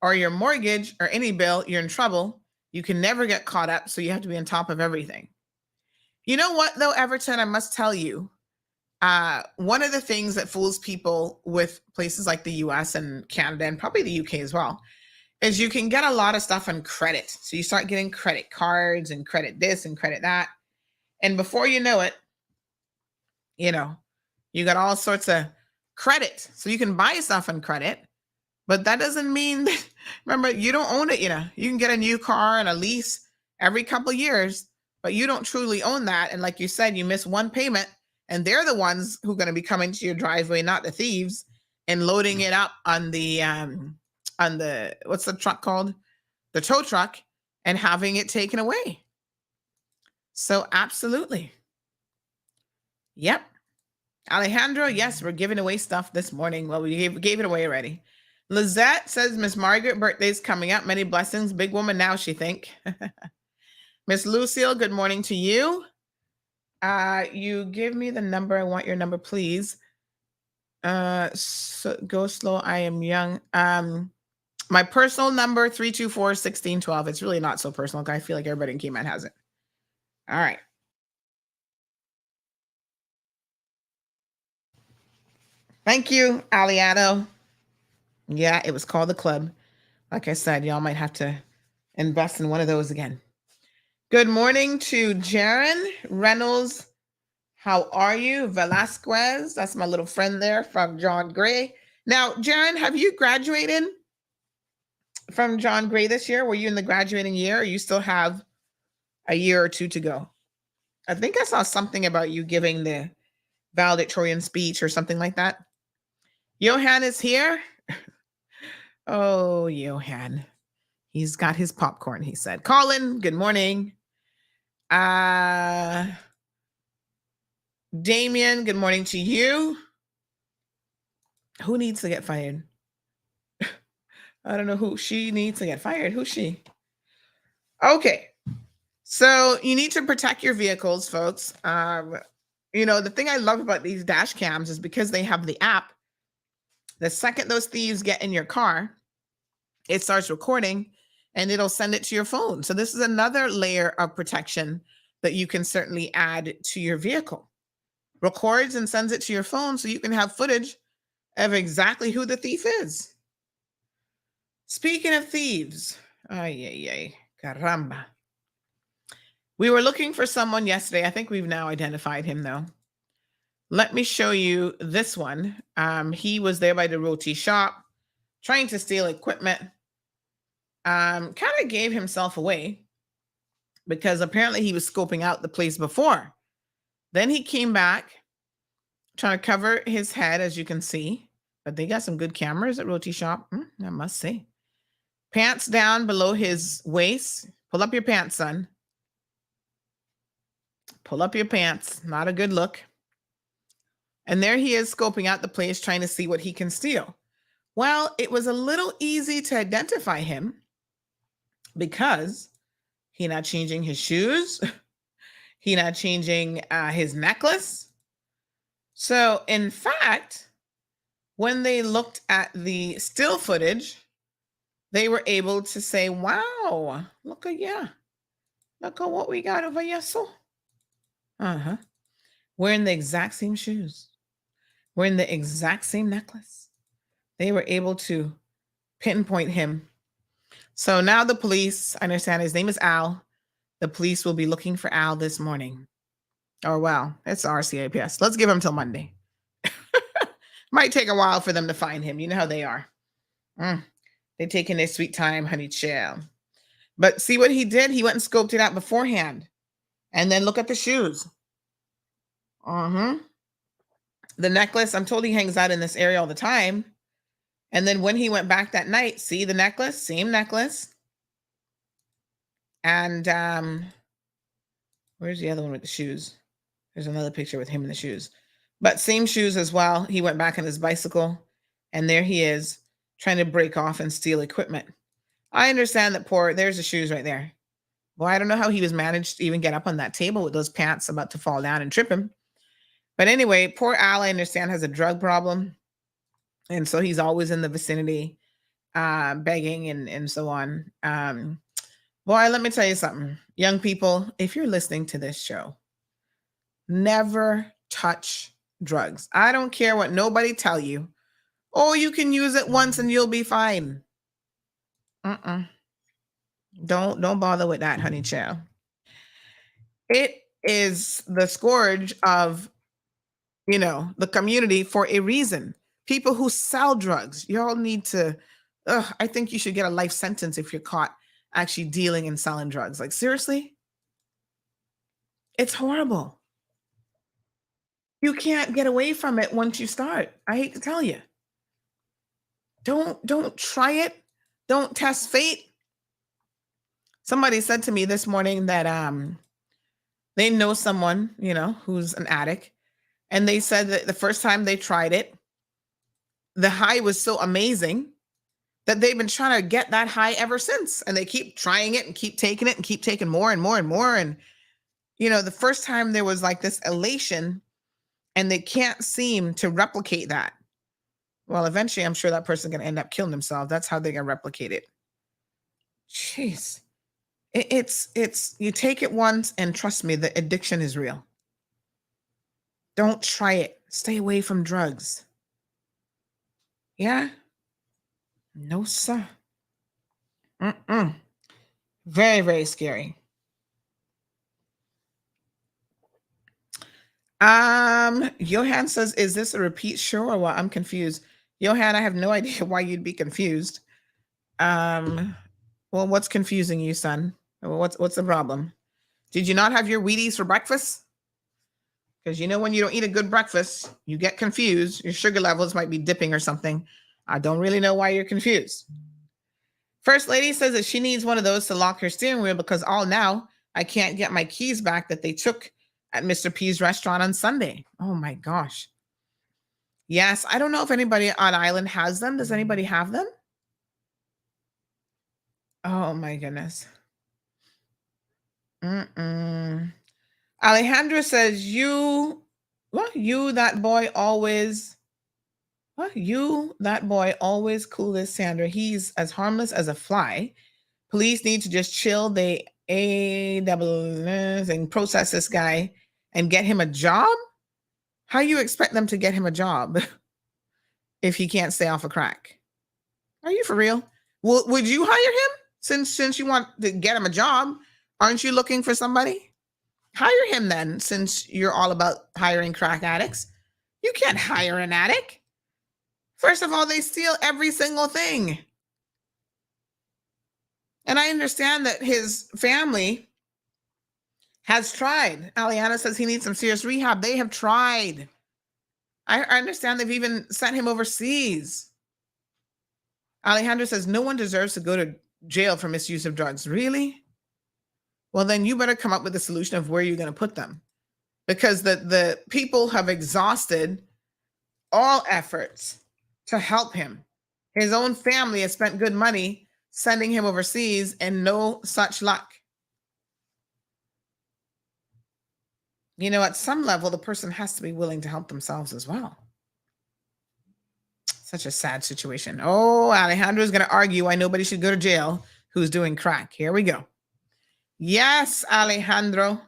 or your mortgage or any bill, you're in trouble. You can never get caught up, so you have to be on top of everything. You know what, though, Everton, I must tell you, one of the things that fools people with places like the US and Canada and probably the UK as well is you can get a lot of stuff on credit. So you start getting credit cards and credit this and credit that. And before you know it, you got all sorts of credit. So you can buy stuff on credit, but that doesn't mean, remember, you don't own it. You can get a new car and a lease every couple of years, but you don't truly own that. And like you said, you miss one payment and they're the ones who are going to be coming to your driveway, not the thieves, and loading it up on the, what's the truck called? The tow truck, and having it taken away. So absolutely. Yep. Alejandro, yes, we're giving away stuff this morning. Well, we gave it away already. Lizette says, Miss Margaret, birthday's coming up. Many blessings. Big woman now, she think. Miss Lucille, good morning to you. You give me the number. I want your number, please. So go slow. I am young. My personal number, 324-1612. It's really not so personal. I feel like everybody in Cayman has it. All right. Thank you, Aliano. Yeah, it was called the club. Like I said, y'all might have to invest in one of those again. Good morning to Jaron Reynolds. How are you? Velasquez. That's my little friend there from John Gray. Now, Jaron, have you graduated from John Gray this year? Were you in the graduating year, or you still have a year or two to go? I think I saw something about you giving the valedictorian speech or something like that. Johan is here. Oh, Johan. He's got his popcorn, he said. Colin, good morning. Damien, good morning to you. Who needs to get fired? I don't know who. She needs to get fired. Who's she? Okay. So you need to protect your vehicles, folks. The thing I love about these dash cams is because they have the app. The second those thieves get in your car, it starts recording and it'll send it to your phone. So this is another layer of protection that you can certainly add to your vehicle. Records and sends it to your phone so you can have footage of exactly who the thief is. Speaking of thieves, caramba. We were looking for someone yesterday. I think we've now identified him though. Let me show you this one. He was there by the roti shop trying to steal equipment. Kind of gave himself away because apparently he was scoping out the place before. Then he came back trying to cover his head, as you can see. But they got some good cameras at roti shop, I must say. Pants down below his waist. Pull up your pants, son. Pull up your pants. Not a good look. And there he is scoping out the place, trying to see what he can steal. Well, it was a little easy to identify him because he not changing his shoes. He not changing his necklace. So, in fact, when they looked at the still footage, they were able to say, wow, look at yeah. Look at what we got over here. So, wearing the exact same shoes. Wearing the exact same necklace. They were able to pinpoint him. So now the police, I understand his name is Al. The police will be looking for Al this morning. Oh, well, it's RCAPS. Let's give him till Monday. Might take a while for them to find him. You know how they are. They're taking their sweet time, honey child. But see what he did? He went and scoped it out beforehand. And then look at the shoes. The necklace, I'm told he hangs out in this area all the time. And then when he went back that night, see the necklace, same necklace. And where's the other one with the shoes? There's another picture with him in the shoes. But same shoes as well. He went back on his bicycle. And there he is trying to break off and steal equipment. I understand that there's the shoes right there. Well, I don't know how he was managed to even get up on that table with those pants about to fall down and trip him. But anyway, poor Al, I understand, has a drug problem. And so he's always in the vicinity, begging and so on. Boy, let me tell you something. Young people, if you're listening to this show, never touch drugs. I don't care what nobody tell you. Oh, you can use it once and you'll be fine. Don't bother with that, honey child. It is the scourge of, the community for a reason. People who sell drugs, y'all need to, I think you should get a life sentence if you're caught actually dealing and selling drugs. Like, seriously? It's horrible. You can't get away from it once you start. I hate to tell you. Don't try it. Don't test fate. Somebody said to me this morning that they know someone, who's an addict. And they said that the first time they tried it, the high was so amazing that they've been trying to get that high ever since. And they keep trying it and keep taking it and keep taking more and more and more. And, the first time there was like this elation and they can't seem to replicate that. Well, eventually I'm sure that person's going to end up killing themselves. That's how they're going to replicate it. Jeez. It's you take it once and trust me, the addiction is real. Don't try it. Stay away from drugs. Yeah? No, sir. Very, very scary. Johan says, is this a repeat show or what? I'm confused. Johan, I have no idea why you'd be confused. Well, what's confusing you, son? What's the problem? Did you not have your Wheaties for breakfast? Because when you don't eat a good breakfast, you get confused. Your sugar levels might be dipping or something. I don't really know why you're confused. First Lady says that she needs one of those to lock her steering wheel because now I can't get my keys back that they took at Mr. P's restaurant on Sunday. Oh my gosh. Yes, I don't know if anybody on island has them. Does anybody have them? Oh my goodness. Alejandra says, you that boy always cool as Sandra. He's as harmless as a fly. Police need to just chill the AWS and process this guy and get him a job. How you expect them to get him a job if he can't stay off of crack? Are you for real? Would you hire him since you want to get him a job? Aren't you looking for somebody? Hire him then, since you're all about hiring crack addicts. You can't hire an addict. First of all, they steal every single thing. And I understand that his family has tried. Aliana says he needs some serious rehab. They have tried. I understand they've even sent him overseas. Alejandro says no one deserves to go to jail for misuse of drugs. Really? Well, then you better come up with a solution of where you're going to put them. Because the people have exhausted all efforts to help him. His own family has spent good money sending him overseas and no such luck. You know, at some level, the person has to be willing to help themselves as well. Such a sad situation. Oh, Alejandro's going to argue why nobody should go to jail who's doing crack. Here we go. Yes, Alejandro.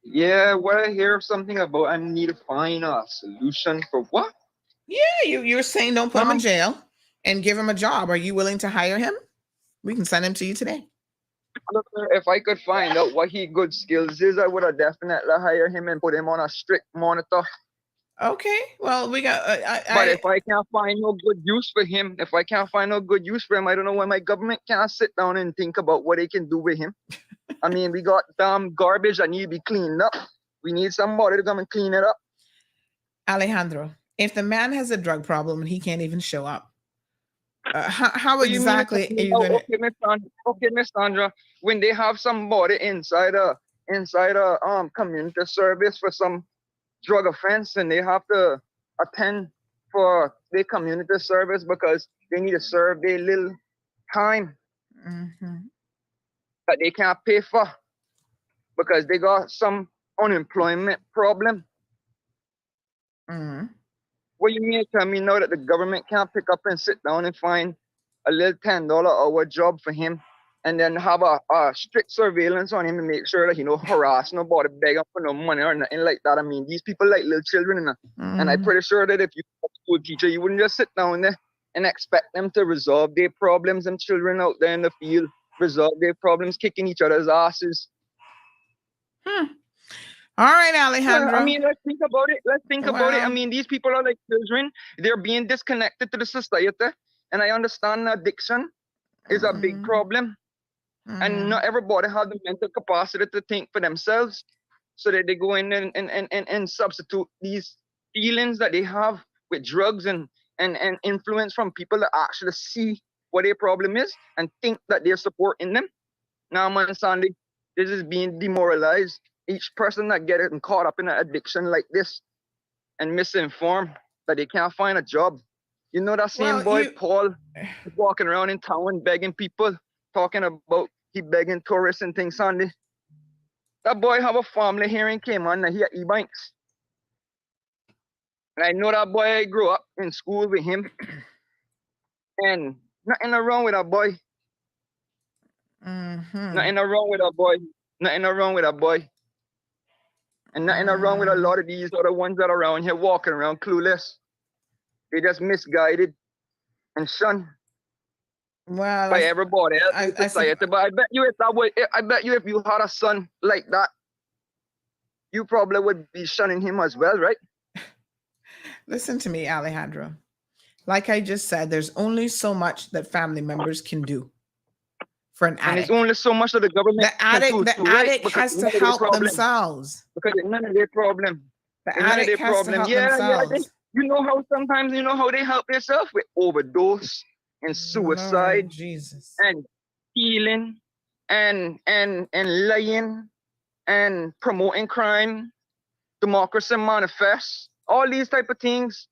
Yeah, what I hear something about I need to find a solution for what? Yeah, you're saying don't put him in jail and give him a job. Are you willing to hire him? We can send him to you today. If I could find out what his good skills is, I would have definitely hired him and put him on a strict monitor. Okay, well, we got. But if I can't find no good use for him, I don't know why my government can't sit down and think about what they can do with him. I mean, we got garbage that need to be cleaned up. We need somebody to come and clean it up. Alejandro, if the man has a drug problem and he can't even show up, how exactly are you going to? Okay, Miss Sandra, when they have somebody inside a community service for some drug offense and they have to attend for their community service because they need to serve their little time that they can't pay for because they got some unemployment problem. What you mean to tell me now that the government can't pick up and sit down and find a little $10 hour job for him and then have a strict surveillance on him and make sure that he don't harass nobody, beg him for no money or nothing like that? I mean, these people like little children, and I'm pretty sure that if you were a school teacher, you wouldn't just sit down there and expect them to resolve their problems. And children out there in the field resolve their problems kicking each other's asses. All right, Alejandro. I mean, let's think about it. I mean, these people are like children. They're being disconnected to the society. And I understand addiction is a big problem. And not everybody has the mental capacity to think for themselves. So that they go in and substitute these feelings that they have with drugs and influence from people that actually see what their problem is and think that they're supporting them. Now, man, Sandy, this is being demoralized. Each person that gets caught up in an addiction like this and misinformed that they can't find a job. You know that same boy, Paul, walking around in town begging people, talking about he begging tourists and things, Sandy. That boy have a family here in Cayman and he at E-Banks. And I know that boy, I grew up in school with him. And nothing wrong with that boy. Nothing wrong with that boy. Nothing wrong with that boy. And nothing wrong with a lot of these other ones that are around here walking around clueless. They just misguided and shunned by everybody else in society. But I bet you if you had a son like that, you probably would be shunning him as well, right? Listen to me, Alejandro. Like I just said, there's only so much that family members can do for an addict. And it's only so much that the government addict has to help themselves. Because it's none of their problem. The addict has to help themselves. You know how sometimes they help themselves with overdose and suicide, Jesus, and stealing and lying and promoting crime, democracy manifest, all these type of things.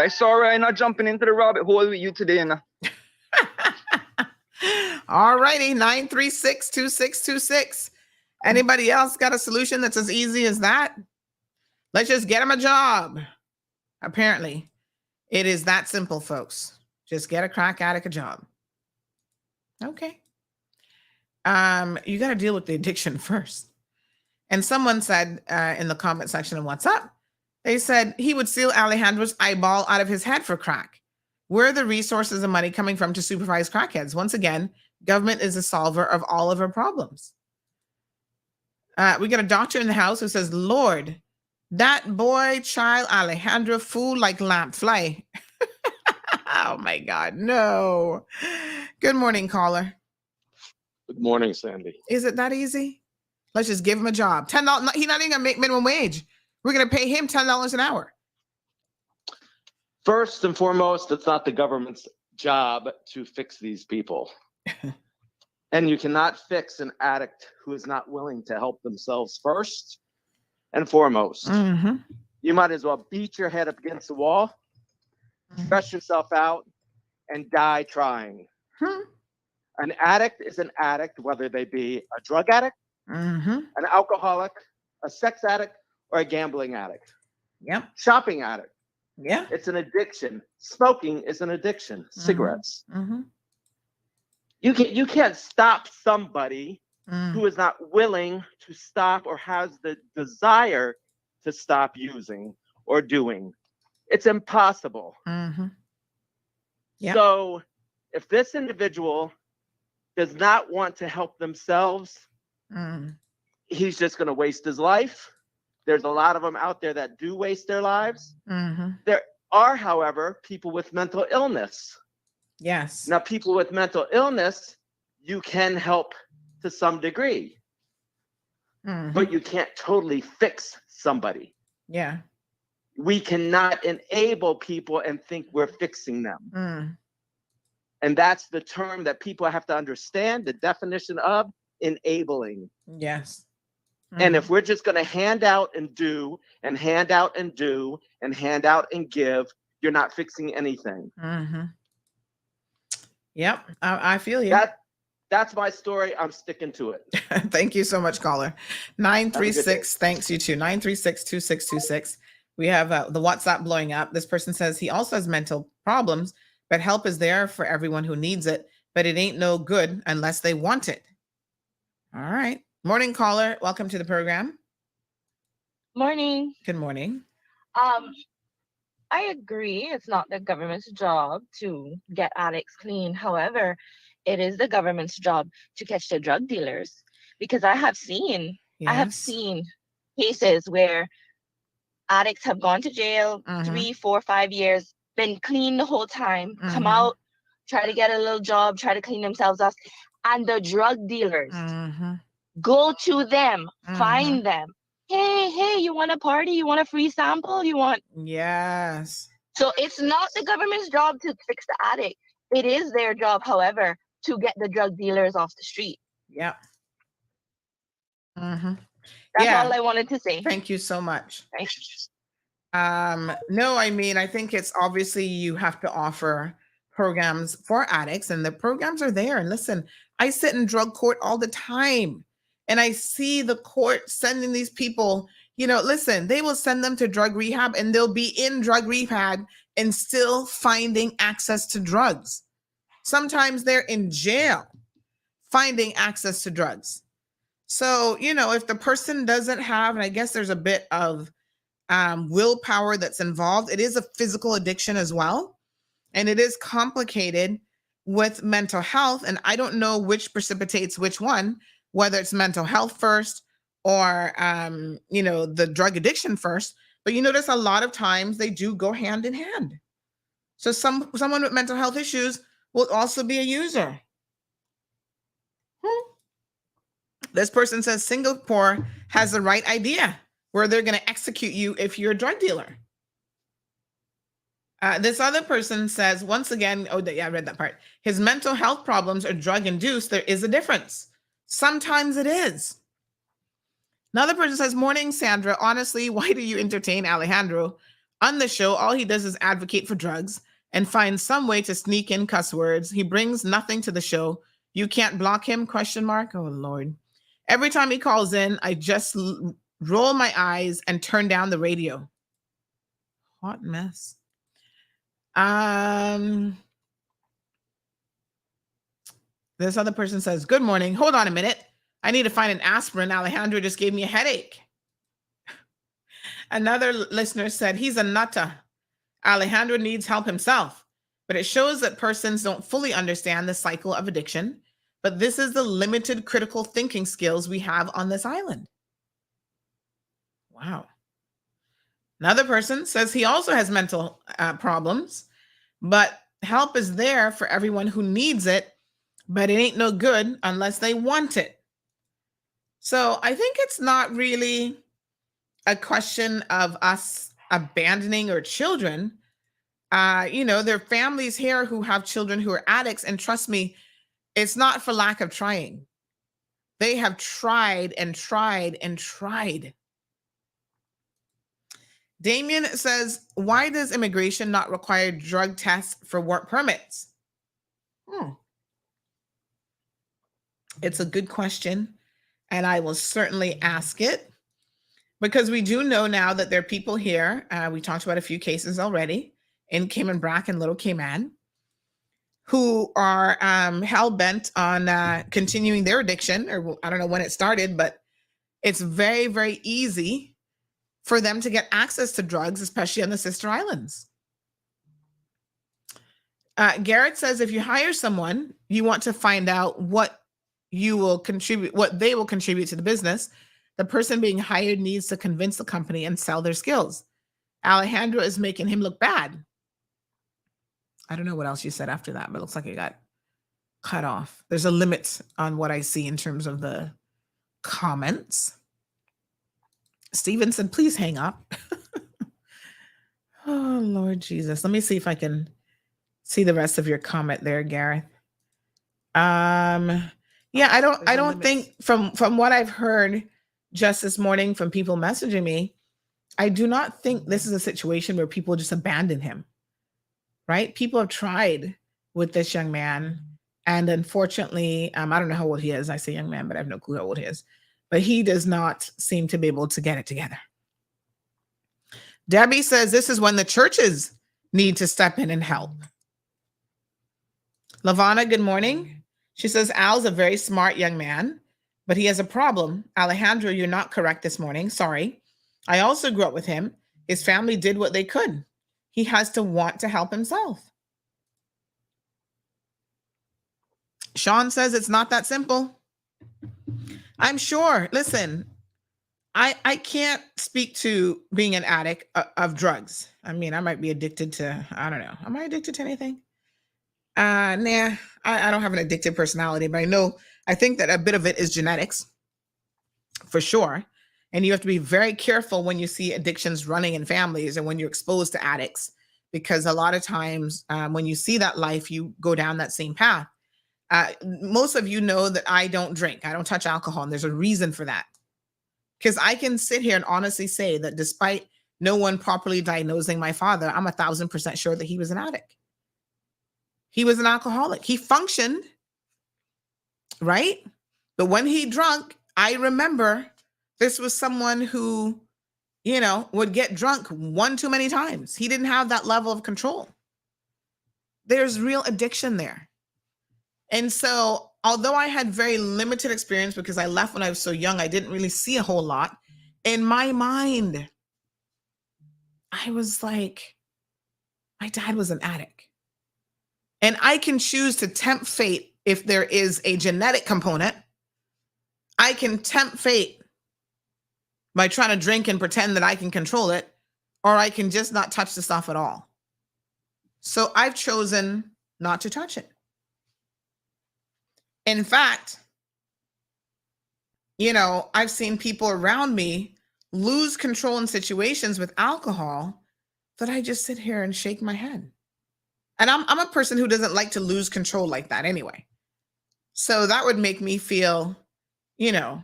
Sorry, I'm not jumping into the rabbit hole with you today. Nah. All righty, 936-2626. Anybody else got a solution that's as easy as that? Let's just get them a job. Apparently, it is that simple, folks. Just get a crack addict a job. Okay. You got to deal with the addiction first. And someone said in the comment section of What's Up, they said he would steal Alejandro's eyeball out of his head for crack. Where are the resources and money coming from to supervise crackheads? Once again, government is the solver of all of our problems. We got a doctor in the house who says, Lord, that boy child Alejandro fool like lamp fly. Oh my God, no. Good morning, caller. Good morning, Sandy. Is it that easy? Let's just give him a job. $10. He's not even gonna make minimum wage. We're gonna pay him $10 an hour. First and foremost, it's not the government's job to fix these people. And you cannot fix an addict who is not willing to help themselves first and foremost. You might as well beat your head up against the wall, stress yourself out, and die trying. An addict is an addict, whether they be a drug addict, an alcoholic, a sex addict, or a gambling addict. Yep. Shopping addict. Yeah. It's an addiction. Smoking is an addiction. Cigarettes. You can't stop somebody who is not willing to stop or has the desire to stop using or doing. It's impossible. So if this individual does not want to help themselves, he's just going to waste his life. There's a lot of them out there that do waste their lives. There are, however, people with mental illness. Yes. Now, people with mental illness, you can help to some degree, but you can't totally fix somebody. Yeah. We cannot enable people and think we're fixing them. And that's the term that people have to understand, the definition of enabling. Yes. And if we're just going to hand out and do and hand out and do and hand out and give, you're not fixing anything. Yep. I feel you. That's my story. I'm sticking to it. Thank you so much, caller. 936. Thanks, you too. 936-2626. We have the WhatsApp blowing up. This person says he also has mental problems, but help is there for everyone who needs it, but it ain't no good unless they want it. All right. Morning, caller. Welcome to the program. Morning. Good morning. I agree. It's not the government's job to get addicts clean. However, it is the government's job to catch the drug dealers, because I have seen cases where addicts have gone to jail 3, 4, 5 years, been clean the whole time, come out, try to get a little job, try to clean themselves up, and the drug dealers go to them, find them. Hey, you want a party? You want a free sample? You want? Yes. So it's not the government's job to fix the addict. It is their job, however, to get the drug dealers off the street. Yep. That's all I wanted to say. Thank you so much. Thanks. No, I mean, I think it's obviously you have to offer programs for addicts, and the programs are there. And listen, I sit in drug court all the time, and I see the court sending these people, listen, they will send them to drug rehab, and they'll be in drug rehab and still finding access to drugs. Sometimes they're in jail finding access to drugs. So, if the person doesn't have, and I guess there's a bit of willpower that's involved, it is a physical addiction as well. And it is complicated with mental health. And I don't know which precipitates which one, whether it's mental health first or, the drug addiction first. But you notice a lot of times they do go hand in hand. So someone with mental health issues will also be a user. This person says Singapore has the right idea where they're going to execute you if you're a drug dealer. This other person says, once again, I read that part. His mental health problems are drug induced. There is a difference. Sometimes it is. Another person says, morning, Sandra. Honestly, why do you entertain Alejandro? On the show, all he does is advocate for drugs and find some way to sneak in cuss words. He brings nothing to the show. You can't block him, ? Oh, Lord. Every time he calls in, I just roll my eyes and turn down the radio. Hot mess. This other person says, good morning. Hold on a minute. I need to find an aspirin. Alejandro just gave me a headache. Another listener said, he's a nutter. Alejandro needs help himself. But it shows that persons don't fully understand the cycle of addiction. But this is the limited critical thinking skills we have on this island. Wow. Another person says he also has mental problems, but help is there for everyone who needs it, but it ain't no good unless they want it. So I think it's not really a question of us abandoning our children. There are families here who have children who are addicts, and trust me, it's not for lack of trying. They have tried and tried and tried. Damien says, why does immigration not require drug tests for work permits? It's a good question, and I will certainly ask it, because we do know now that there are people here, we talked about a few cases already, in Cayman Brac and Little Cayman, who are hell-bent on continuing their addiction, or I don't know when it started, but it's very, very easy for them to get access to drugs, especially on the sister islands. Garrett says, if you hire someone, you want to find out what they will contribute to the business. The person being hired needs to convince the company and sell their skills. Alejandro is making him look bad. I don't know what else you said after that, but it looks like it got cut off. There's a limit on what I see in terms of the comments. Steven said, please hang up. Oh, Lord Jesus. Let me see if I can see the rest of your comment there, Gareth. Yeah, I don't think from what I've heard just this morning from people messaging me, I do not think this is a situation where people just abandon him, right? People have tried with this young man, and unfortunately, I don't know how old he is. I say young man, but I have no clue how old he is. But he does not seem to be able to get it together. Debbie says this is when the churches need to step in and help. Lavana, good morning. She says, Al's a very smart young man, but he has a problem. Alejandro, you're not correct this morning. Sorry. I also grew up with him. His family did what they could. He has to want to help himself. Sean says it's not that simple. I'm sure. Listen, I can't speak to being an addict of drugs. I mean, I might be addicted to, I don't know. Am I addicted to anything? Nah, I don't have an addictive personality, but I think that a bit of it is genetics, for sure. And you have to be very careful when you see addictions running in families and when you're exposed to addicts, because a lot of times when you see that life, you go down that same path. Most of you know that I don't drink. I don't touch alcohol. And there's a reason for that. Because I can sit here and honestly say that despite no one properly diagnosing my father, I'm 1,000% sure that he was an addict. He was an alcoholic. He functioned, right? But when he drank, I remember this was someone who, would get drunk one too many times. He didn't have that level of control. There's real addiction there. And so, although I had very limited experience because I left when I was so young, I didn't really see a whole lot. In my mind, I was like, my dad was an addict. And I can choose to tempt fate if there is a genetic component. I can tempt fate by trying to drink and pretend that I can control it, or I can just not touch the stuff at all. So I've chosen not to touch it. In fact, I've seen people around me lose control in situations with alcohol that I just sit here and shake my head. And I'm a person who doesn't like to lose control like that anyway. So that would make me feel you know,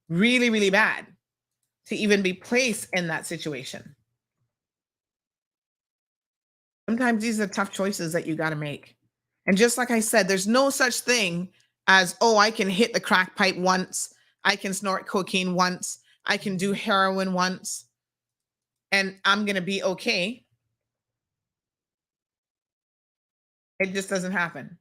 really, really bad to even be placed in that situation. Sometimes these are tough choices that you got to make. And just like I said, there's no such thing as, oh, I can hit the crack pipe once, I can snort cocaine once, I can do heroin once, and I'm going to be okay. It just doesn't happen.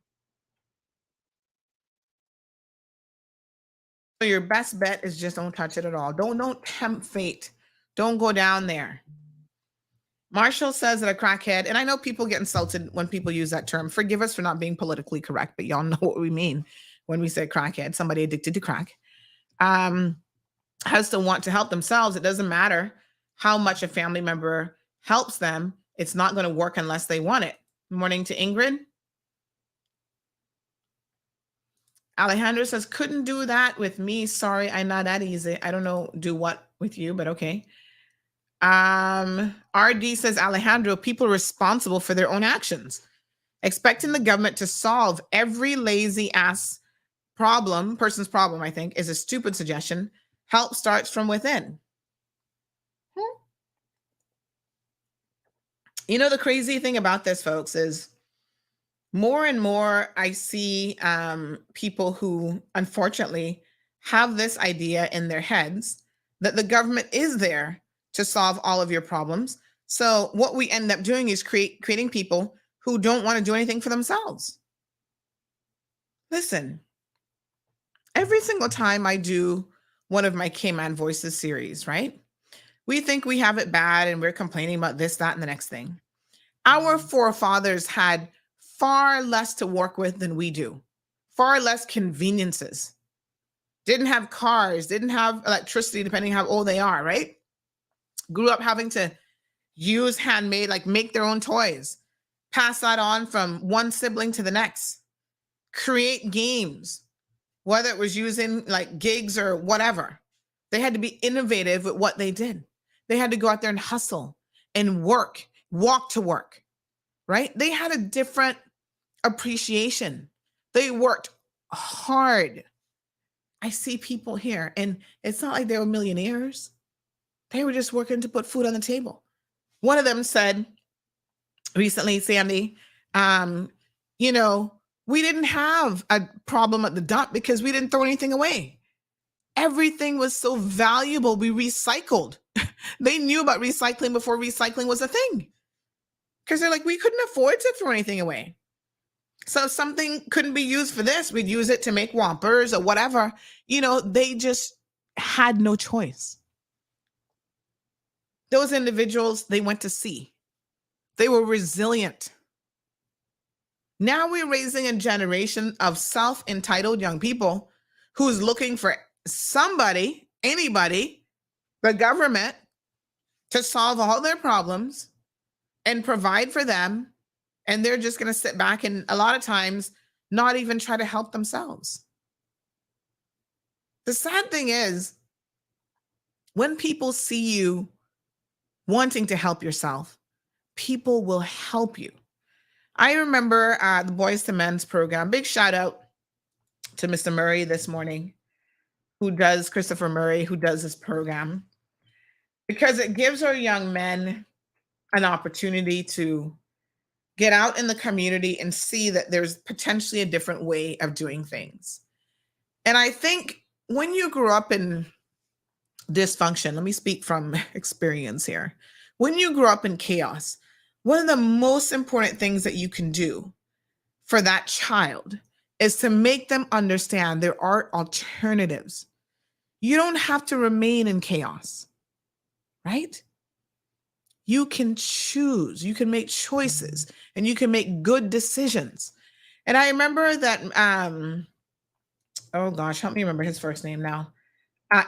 So your best bet is just don't touch it at all. Don't tempt fate. Don't go down there. Marshall says that a crackhead, and I know people get insulted when people use that term. Forgive us for not being politically correct, but y'all know what we mean when we say crackhead, somebody addicted to crack, has to want to help themselves. It doesn't matter how much a family member helps them. It's not going to work unless they want it. Morning to Ingrid. Alejandro says, couldn't do that with me. Sorry, I'm not that easy. I don't know, do what with you, but okay. RD says, Alejandro, people are responsible for their own actions. Expecting the government to solve every lazy ass person's problem, I think, is a stupid suggestion. Help starts from within. You know, the crazy thing about this, folks, is more and more I see people who unfortunately have this idea in their heads that the government is there to solve all of your problems. So what we end up doing is creating people who don't want to do anything for themselves. Listen, every single time I do one of my Cayman Voices series, right? We think we have it bad and we're complaining about this, that, and the next thing. Our forefathers had far less to work with than we do, far less conveniences. Didn't have cars, didn't have electricity, depending how old they are, right? Grew up having to use handmade, like make their own toys, pass that on from one sibling to the next, create games, whether it was using like gigs or whatever. They had to be innovative with what they did. They had to go out there and hustle and work, walk to work, right? They had a different appreciation. They worked hard. I see people here, and it's not like they were millionaires. They were just working to put food on the table. One of them said recently, Sandy, you know, we didn't have a problem at the dump because we didn't throw anything away. Everything was so valuable, we recycled. They knew about recycling before recycling was a thing. Because they're like, we couldn't afford to throw anything away. So if something couldn't be used for this, we'd use it to make Whoppers or whatever. You know, they just had no choice. Those individuals, they went to sea. They were resilient. Now we're raising a generation of self-entitled young people who's looking for somebody, anybody, the government, to solve all their problems and provide for them. And they're just going to sit back and a lot of times not even try to help themselves. The sad thing is, when people see you wanting to help yourself, people will help you. I remember the Boys to Men's program. Big shout out to Mr. Murray this morning, Christopher Murray, who does this program, because it gives our young men an opportunity to get out in the community and see that there's potentially a different way of doing things. And I think when you grew up in dysfunction, let me speak from experience here. When you grew up in chaos, one of the most important things that you can do for that child is to make them understand there are alternatives. You don't have to remain in chaos, right? You can choose, you can make choices, and you can make good decisions. And I remember that, oh gosh, help me remember his first name now.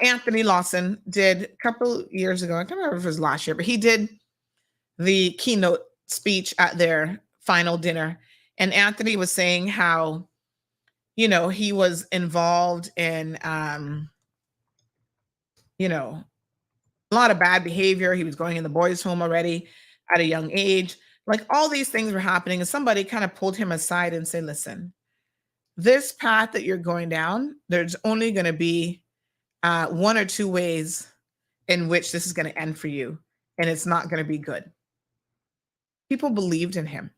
Anthony Lawson did a couple years ago, I can't remember if it was last year, but he did the keynote speech at their final dinner. And Anthony was saying how, you know, he was involved in, you know, a lot of bad behavior. He was going in the boys' home already at a young age. Like all these things were happening. And somebody kind of pulled him aside and said, listen, this path that you're going down, there's only going to be one or two ways in which this is going to end for you, and it's not going to be good. People believed in him.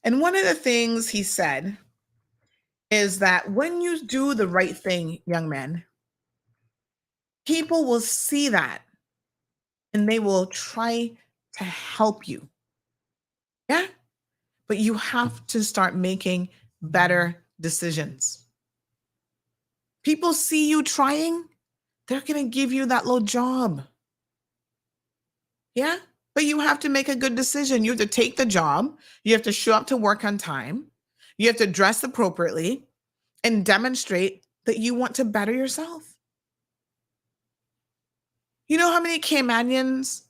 And one of the things he said is that when you do the right thing, young men, people will see that and they will try to help you. Yeah. But you have to start making better decisions. People see you trying, they're going to give you that little job. Yeah. But you have to make a good decision. You have to take the job. You have to show up to work on time. You have to dress appropriately and demonstrate that you want to better yourself. You know how many Caymanians?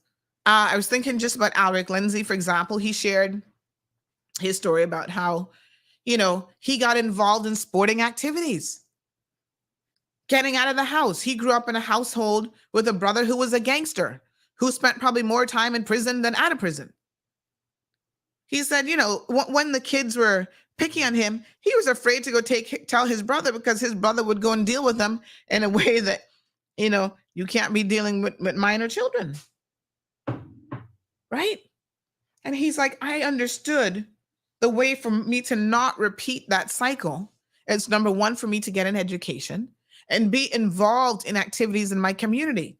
I was thinking just about Alric Lindsay, for example. He shared his story about how, he got involved in sporting activities, getting out of the house. He grew up in a household with a brother who was a gangster, who spent probably more time in prison than out of prison. He said, when the kids were picking on him, he was afraid to go tell his brother, because his brother would go and deal with them in a way that, you can't be dealing with minor children. Right? And he's like, I understood the way for me to not repeat that cycle. It's number one, for me to get an education and be involved in activities in my community.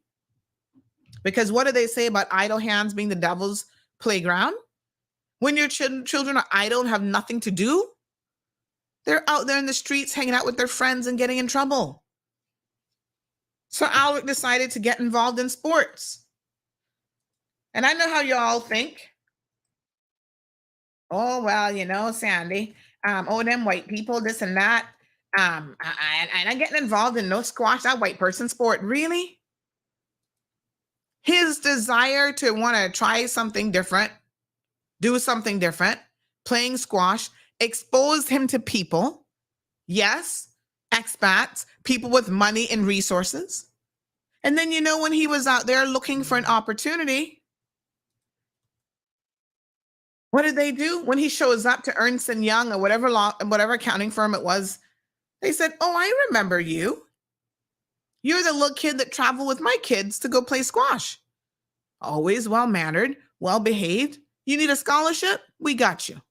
Because what do they say about idle hands being the devil's playground? When your children are idle and have nothing to do, they're out there in the streets hanging out with their friends and getting in trouble. So Alric decided to get involved in sports. And I know how y'all think. Oh, well, Sandy, them white people, this and that. I'm not getting involved in no squash, that white person sport. Really? His desire to want to try something different, do something different, playing squash, exposed him to people. Yes, expats, people with money and resources. And then, when he was out there looking for an opportunity, what did they do? When he shows up to Ernst & Young or whatever accounting firm it was, they said, oh, I remember you. You're the little kid that traveled with my kids to go play squash. Always well-mannered, well-behaved. You need a scholarship? We got you.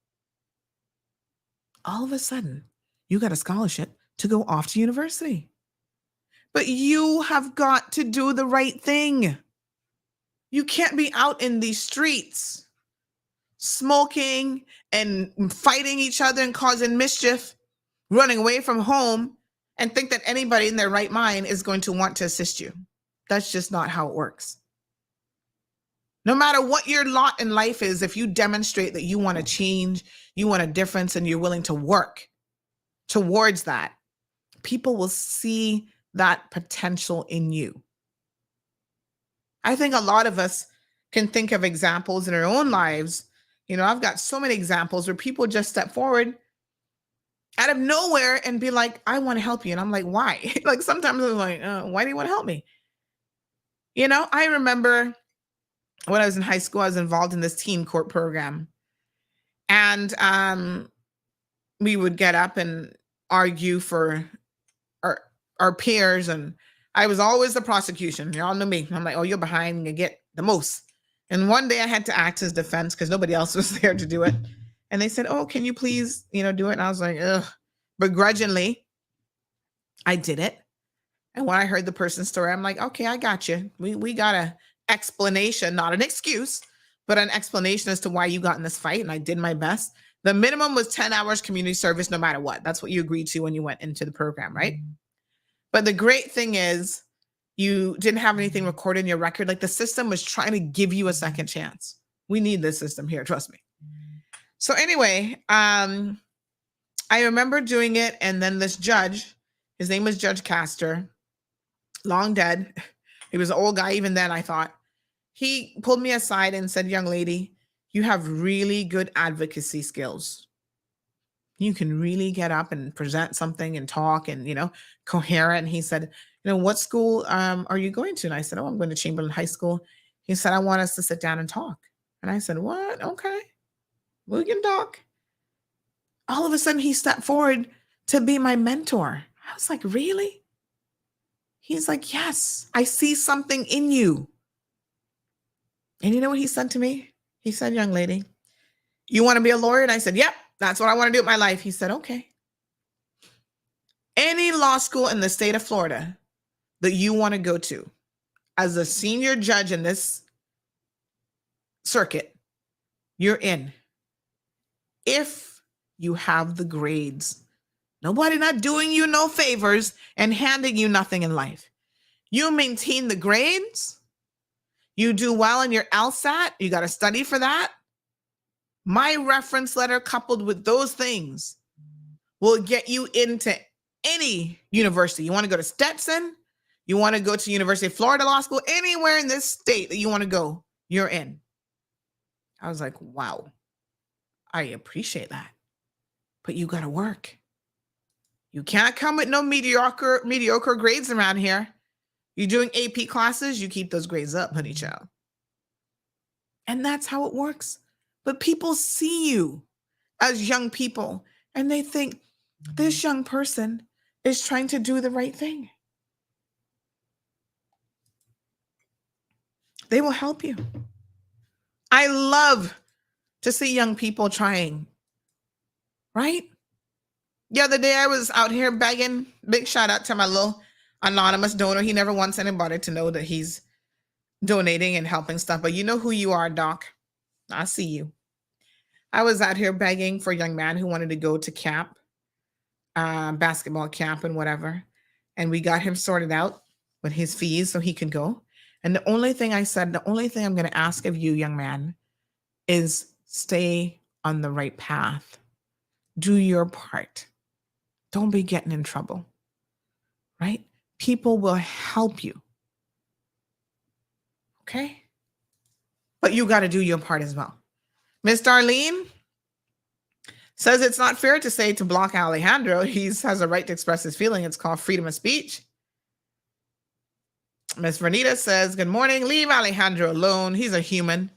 All of a sudden, you got a scholarship to go off to university. But you have got to do the right thing. You can't be out in these streets smoking and fighting each other and causing mischief, running away from home, and think that anybody in their right mind is going to want to assist you. That's just not how it works. No matter what your lot in life is, if you demonstrate that you want to change, you want a difference, and you're willing to work towards that, people will see that potential in you. I think a lot of us can think of examples in our own lives. I've got so many examples where people just step forward out of nowhere and be like, I want to help you. And I'm like, why? Like sometimes I'm like, why do you want to help me? I remember when I was in high school, I was involved in this teen court program. And we would get up and argue for our peers. And I was always the prosecution. You all know me. I'm like, oh, you're behind, you get the most. And one day I had to act as defense because nobody else was there to do it. And they said, oh, can you please, do it? And I was like, ugh. Begrudgingly, I did it. And when I heard the person's story, I'm like, okay, I got you. We got an explanation, not an excuse, but an explanation as to why you got in this fight. And I did my best. The minimum was 10 hours community service, no matter what. That's what you agreed to when you went into the program, right? But the great thing is you didn't have anything recorded in your record. Like the system was trying to give you a second chance. We need this system here, trust me. So anyway, I remember doing it. And then this judge, his name was Judge Castor, long dead. He was an old guy even then, I thought. He pulled me aside and said, young lady, you have really good advocacy skills. You can really get up and present something and talk and, coherent. And he said, what school are you going to? And I said, oh, I'm going to Chamberlain High School. He said, I want us to sit down and talk. And I said, what? Okay, we can talk. All of a sudden he stepped forward to be my mentor. I was like, really? He's like, yes, I see something in you. And you know what he said to me? He said, young lady, you want to be a lawyer? And I said, yep, that's what I want to do with my life. He said, okay. Any law school in the state of Florida that you want to go to as a senior judge in this circuit, you're in. If you have the grades. Nobody not doing you no favors and handing you nothing in life. You maintain the grades. You do well in your LSAT. You got to study for that. My reference letter coupled with those things will get you into any university. You want to go to Stetson? You want to go to University of Florida Law School? Anywhere in this state that you want to go, you're in. I was like, wow, I appreciate that. But you got to work. You can't come with no mediocre grades around here. You're doing AP classes, you keep those grades up, honey child. And that's how it works. But people see you as young people and they think this young person is trying to do the right thing. They will help you. I love to see young people trying, right? The other day I was out here begging. Big shout out to my little anonymous donor. He never wants anybody to know that he's donating and helping stuff. But you know who you are, Doc. I see you. I was out here begging for a young man who wanted to go to camp, basketball camp and whatever. And we got him sorted out with his fees so he could go. And the only thing I said, the only thing I'm going to ask of you, young man, is stay on the right path. Do your part. Don't be getting in trouble, right? People will help you. Okay? But you got to do your part as well. Miss Darlene says it's not fair to say to block Alejandro. He has a right to express his feeling. It's called freedom of speech. Miss Vernita says, good morning. Leave Alejandro alone. He's a human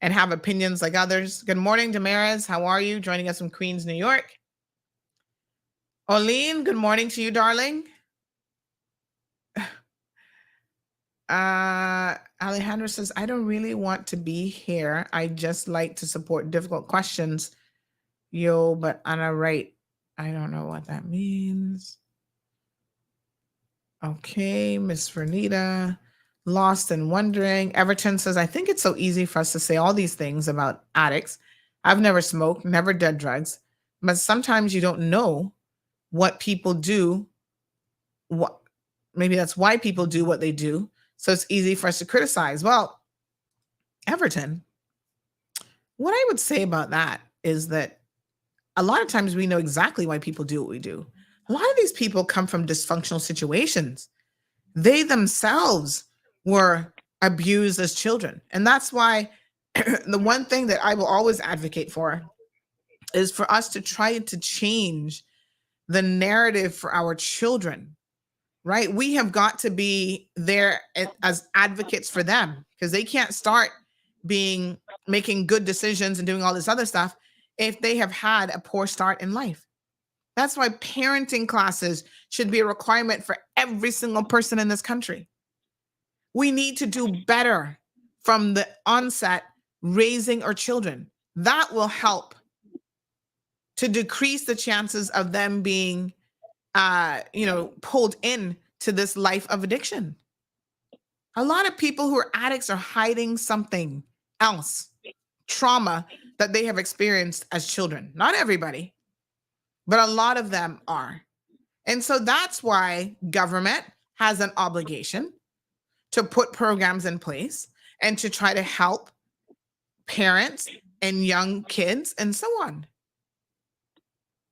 and have opinions like others. Good morning, Damaris. How are you? Joining us from Queens, New York. Oline, good morning to you, darling. Alejandro says, I don't really want to be here. I just like to support difficult questions. Yo, but Anna, right. I don't know what that means. Okay, Miss Vernita, lost and wondering. Everton says, I think it's so easy for us to say all these things about addicts. I've never smoked, never did drugs, but sometimes you don't know what people do. What maybe that's why people do what they do. So it's easy for us to criticize. Well, Everton, what I would say about that is that a lot of times we know exactly why people do what we do. A lot of these people come from dysfunctional situations. They themselves were abused as children. And that's why the one thing that I will always advocate for is for us to try to change the narrative for our children, right? We have got to be there as advocates for them because they can't start making good decisions and doing all this other stuff if they have had a poor start in life. That's why parenting classes should be a requirement for every single person in this country. We need to do better from the onset raising our children. That will help to decrease the chances of them being, pulled in to this life of addiction. A lot of people who are addicts are hiding something else, trauma that they have experienced as children. Not everybody, but a lot of them are. And so that's why government has an obligation to put programs in place and to try to help parents and young kids and so on.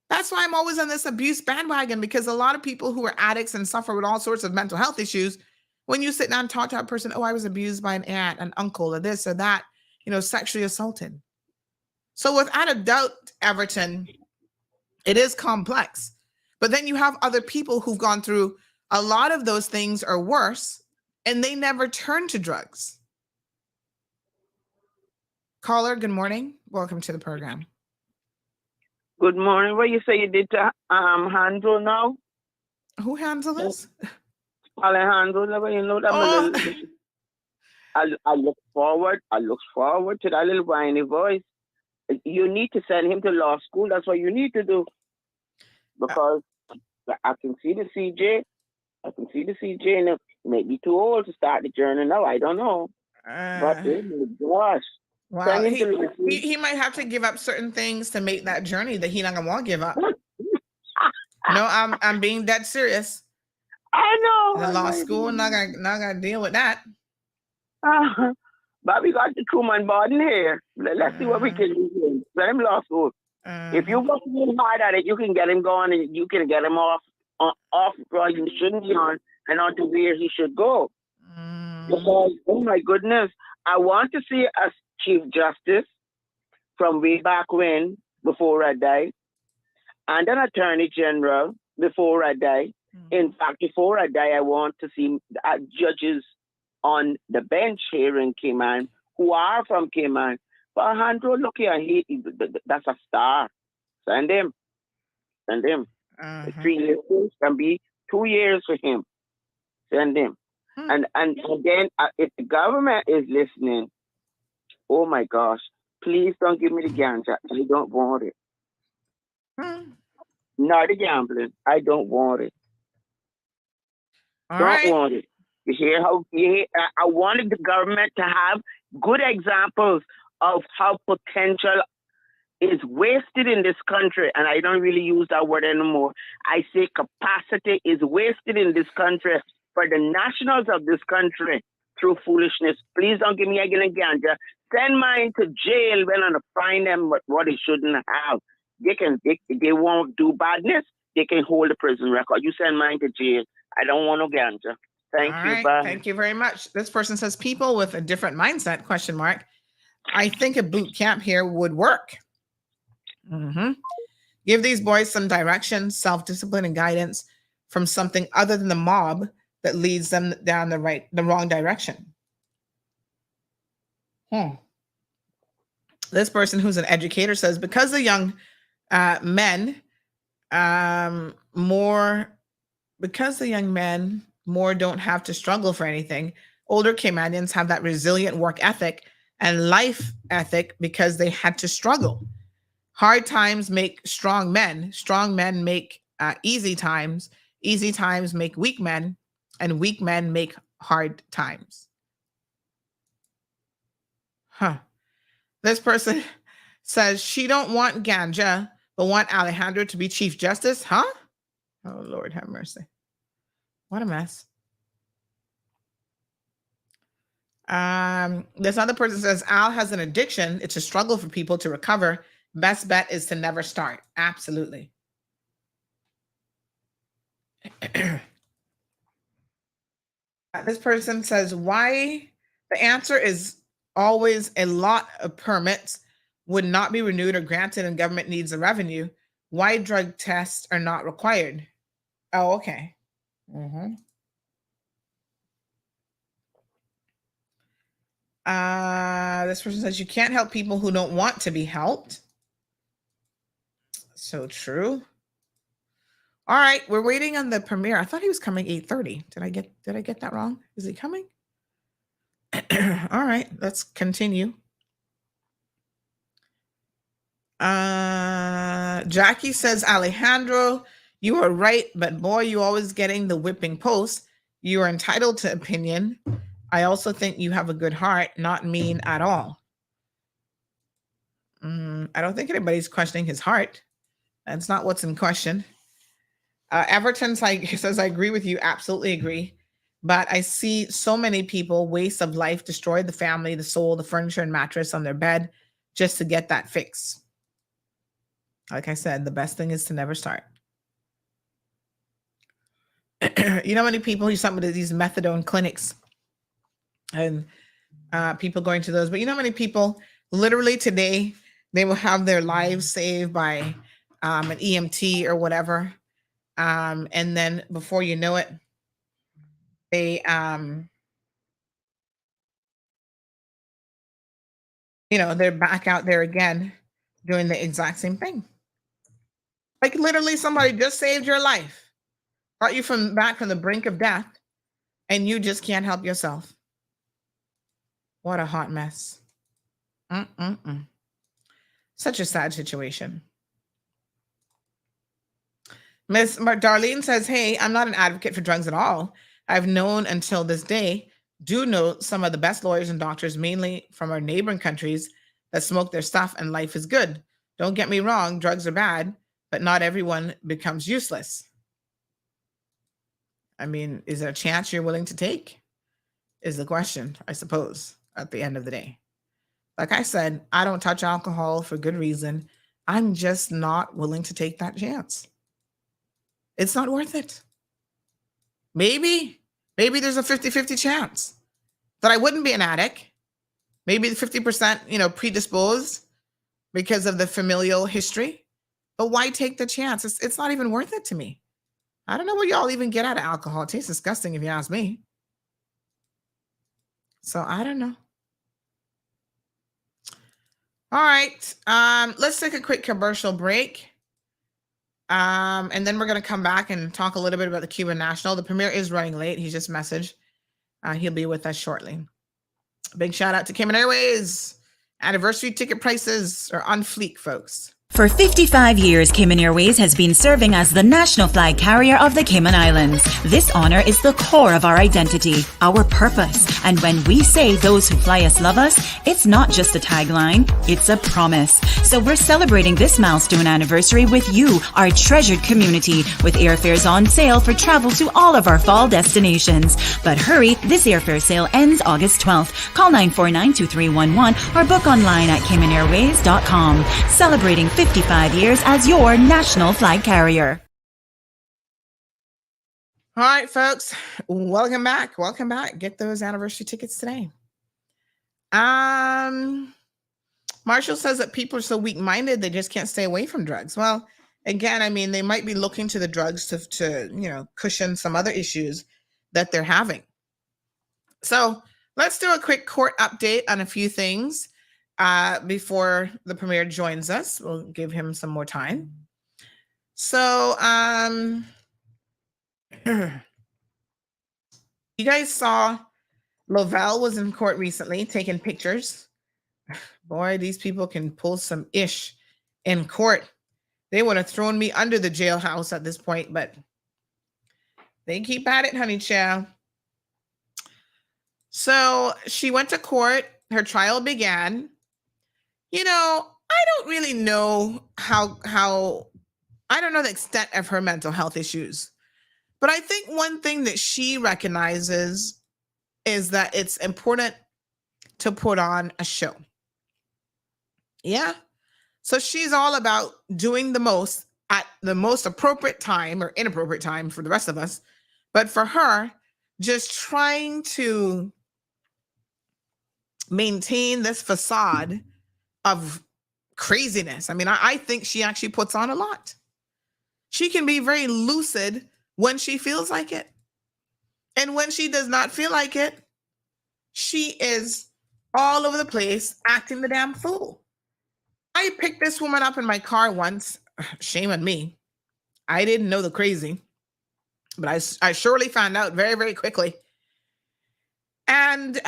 That's why I'm always on this abuse bandwagon, because a lot of people who are addicts and suffer with all sorts of mental health issues, when you sit down and talk to a person, oh, I was abused by an aunt, an uncle, or this or that, sexually assaulted. So without a doubt, Everton, it is complex. But then you have other people who've gone through a lot of those things or worse, and they never turn to drugs. Caller, good morning. Welcome to the program. Good morning. What you say you did to Handle now? Who handles this? Alejandro, never you know that my Oh, little. I look forward. I look forward to that little whiny voice. You need to send him to law school. That's what you need to do because I can see the CJ. I can see the CJ, and it may be too old to start the journey now. I don't know, but oh my gosh, wow. send him to law school. He might have to give up certain things to make that journey that he not gonna want to give up. No, I'm being dead serious. I know. The law school not gonna deal with that. But we got the Truman Borden here. Let's see what we can do. Let him law school. If you work really hard at it, you can get him going and you can get him off where he shouldn't be on and onto where he should go. Because, oh my goodness, I want to see a Chief Justice from way back when, before I die, and an Attorney General before I die. In fact, before I die, I want to see judges on the bench here in Cayman who are from Cayman. But Alejandro, look here, that's a star. Send him. 3 years can be 2 years for him. Send him. And then if the government is listening, oh my gosh, please don't give me the ganja. I don't want it. Not the gambling. I don't want it. Want it. You hear how? I wanted the government to have good examples of how potential is wasted in this country, and I don't really use that word anymore. I say capacity is wasted in this country for the nationals of this country through foolishness. Please don't give me again and ganja. Send mine to jail when I find them what they shouldn't have. They won't do badness. They can hold a prison record. You send mine to jail. I don't want no ganja. Thank you. Bye. Thank you very much. This person says people with a different mindset, question mark. I think a boot camp here would work. Give these boys some direction, self-discipline, and guidance from something other than the mob that leads them down the wrong direction. This person who's an educator says because the young men more don't have to struggle for anything. Older Caymanians have that resilient work ethic and life ethic because they had to struggle. Hard times make strong men. Strong men make easy times. Easy times make weak men, and weak men make hard times. This person says she don't want ganja, but want Alejandro to be Chief Justice. Oh, Lord have mercy. What a mess. This other person says Al has an addiction. It's a struggle for people to recover. Best bet is to never start. Absolutely. This person says why the answer is always a lot of permits would not be renewed or granted and government needs the revenue. Why drug tests are not required? Oh, okay. This person says you can't help people who don't want to be helped. So true. All right, we're waiting on the premiere. I thought he was coming 8:30. Did I get that wrong? Is he coming? All right, let's continue. Jackie says, Alejandro, you are right, but boy, you always getting the whipping post. You are entitled to opinion. I also think you have a good heart, not mean at all. I don't think anybody's questioning his heart. That's not what's in question. Everton says, I agree with you. Absolutely agree. But I see so many people, waste of life, destroy the family, the soul, the furniture and mattress on their bed just to get that fix. Like I said, the best thing is to never start. You know how many people use some of these methadone clinics and people going to those, but you know how many people literally today, they will have their lives saved by an EMT or whatever. And then before you know it, they, they're back out there again doing the exact same thing. Like literally somebody just saved your life, brought you back from the brink of death, and you just can't help yourself. What a hot mess. Such a sad situation. Miss Darlene says, hey, I'm not an advocate for drugs at all. I've known until this day, do know some of the best lawyers and doctors, mainly from our neighboring countries, that smoke their stuff and life is good. Don't get me wrong, drugs are bad, but not everyone becomes useless. I mean, is there a chance you're willing to take? Is the question, I suppose, at the end of the day. Like I said, I don't touch alcohol for good reason. I'm just not willing to take that chance. It's not worth it. Maybe there's a 50-50 chance that I wouldn't be an addict. Maybe the 50%, predisposed because of the familial history. But why take the chance? It's not even worth it to me. I don't know what y'all even get out of alcohol. It tastes disgusting if you ask me. So I don't know. All right. Let's take a quick commercial break. And then we're going to come back and talk a little bit about the Cuban National. The premier is running late. He just messaged. He'll be with us shortly. Big shout out to Cayman Airways. Anniversary ticket prices are on fleek, folks. For 55 years, Cayman Airways has been serving as the national flag carrier of the Cayman Islands. This honor is the core of our identity, our purpose. And when we say those who fly us love us, it's not just a tagline, it's a promise. So we're celebrating this milestone anniversary with you, our treasured community, with airfares on sale for travel to all of our fall destinations. But hurry, this airfare sale ends August 12th. Call 949-2311 or book online at CaymanAirways.com. Celebrating 55 years as your national flag carrier. All right, folks. Welcome back. Welcome back. Get those anniversary tickets today. Marshall says that people are so weak-minded they just can't stay away from drugs. Well, again, I mean, they might be looking to the drugs to cushion some other issues that they're having. So let's do a quick court update on a few things before the premier joins us. We'll give him some more time. So, you guys saw Lovell was in court recently taking pictures. Boy, these people can pull some ish in court. They would have thrown me under the jailhouse at this point, but they keep at it, honey child. So she went to court. Her trial began. I don't really know how I don't know the extent of her mental health issues. But I think one thing that she recognizes is that it's important to put on a show. Yeah. So she's all about doing the most at the most appropriate time or inappropriate time for the rest of us. But for her, just trying to maintain this facade of craziness. I mean, I think she actually puts on a lot. She can be very lucid when she feels like it. And when she does not feel like it, she is all over the place acting the damn fool. I picked this woman up in my car once. Shame on me. I didn't know the crazy, but I surely found out very, very quickly. And,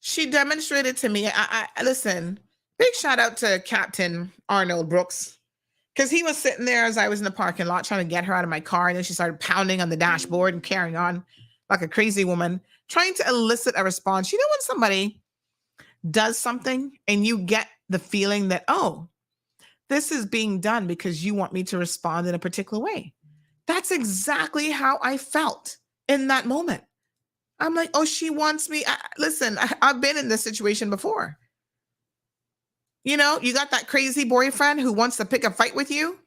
she demonstrated to me, I listen, big shout out to Captain Arnold Brooks, because he was sitting there as I was in the parking lot trying to get her out of my car. And then she started pounding on the dashboard and carrying on like a crazy woman, trying to elicit a response. You know, when somebody does something and you get the feeling that, oh, this is being done because you want me to respond in a particular way. That's exactly how I felt in that moment. I'm like, oh, she wants me. Listen, I've been in this situation before. You got that crazy boyfriend who wants to pick a fight with you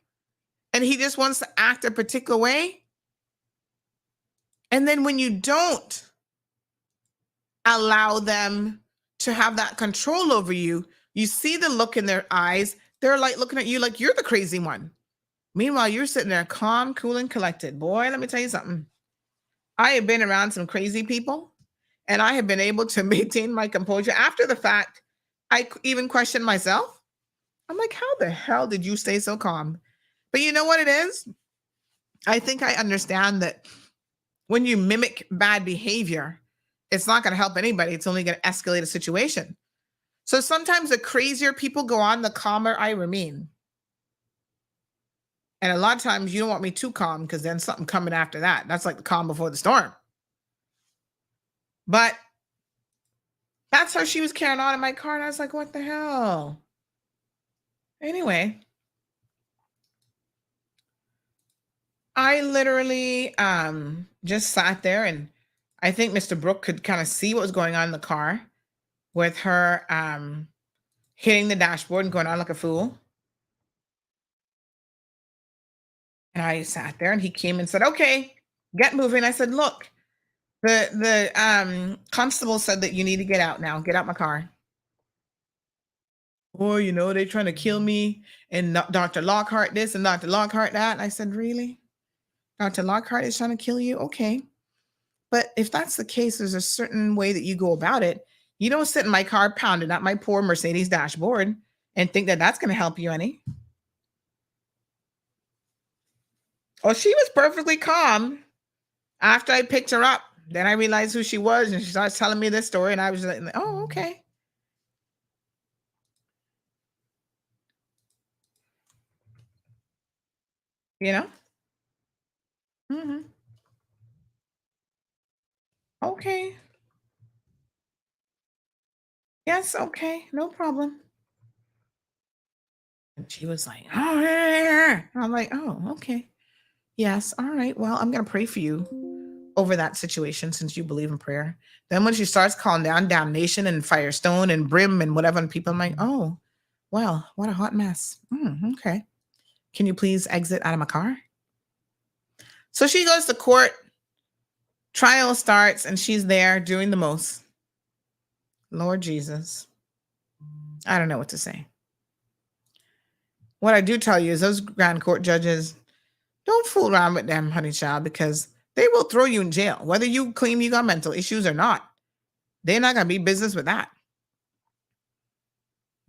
and he just wants to act a particular way. And then when you don't allow them to have that control over you, you see the look in their eyes. They're like looking at you like you're the crazy one. Meanwhile, you're sitting there calm, cool, and collected. Boy, let me tell you something. I have been around some crazy people, and I have been able to maintain my composure. After the fact, I even questioned myself. I'm like, how the hell did you stay so calm? But you know what it is? I think I understand that when you mimic bad behavior, it's not going to help anybody. It's only going to escalate a situation. So sometimes the crazier people go on, the calmer I remain. And a lot of times you don't want me too calm because then something coming after that. That's like the calm before the storm. But that's how she was carrying on in my car. And I was like, what the hell? Anyway, I literally just sat there, and I think Mr. Brooke could kind of see what was going on in the car with her hitting the dashboard and going on like a fool. And I sat there, and he came and said, okay, get moving. I said, look, the constable said that you need to get out now. Get out my car. Oh, you know, they're trying to kill me. And Dr. Lockhart this and Dr. Lockhart that. And I said, really? Dr. Lockhart is trying to kill you? Okay. But if that's the case, there's a certain way that you go about it. You don't sit in my car pounding at my poor Mercedes dashboard and think that that's going to help you any. Oh, she was perfectly calm after I picked her up. Then I realized who she was, and she started telling me this story, and I was like, oh, okay. You know? Mm-hmm. Okay. Yes, okay. No problem. And she was like, oh, yeah. I'm like, oh, okay. Yes. All right. Well, I'm going to pray for you over that situation since you believe in prayer. Then when she starts calling down damnation and firestone and brim and whatever on people, I'm like, oh, well, what a hot mess. Okay. Can you please exit out of my car? So she goes to court. Trial starts, and she's there doing the most. Lord Jesus. I don't know what to say. What I do tell you is those grand court judges, don't fool around with them, honey child, because they will throw you in jail, whether you claim you got mental issues or not. They're not going to be business with that.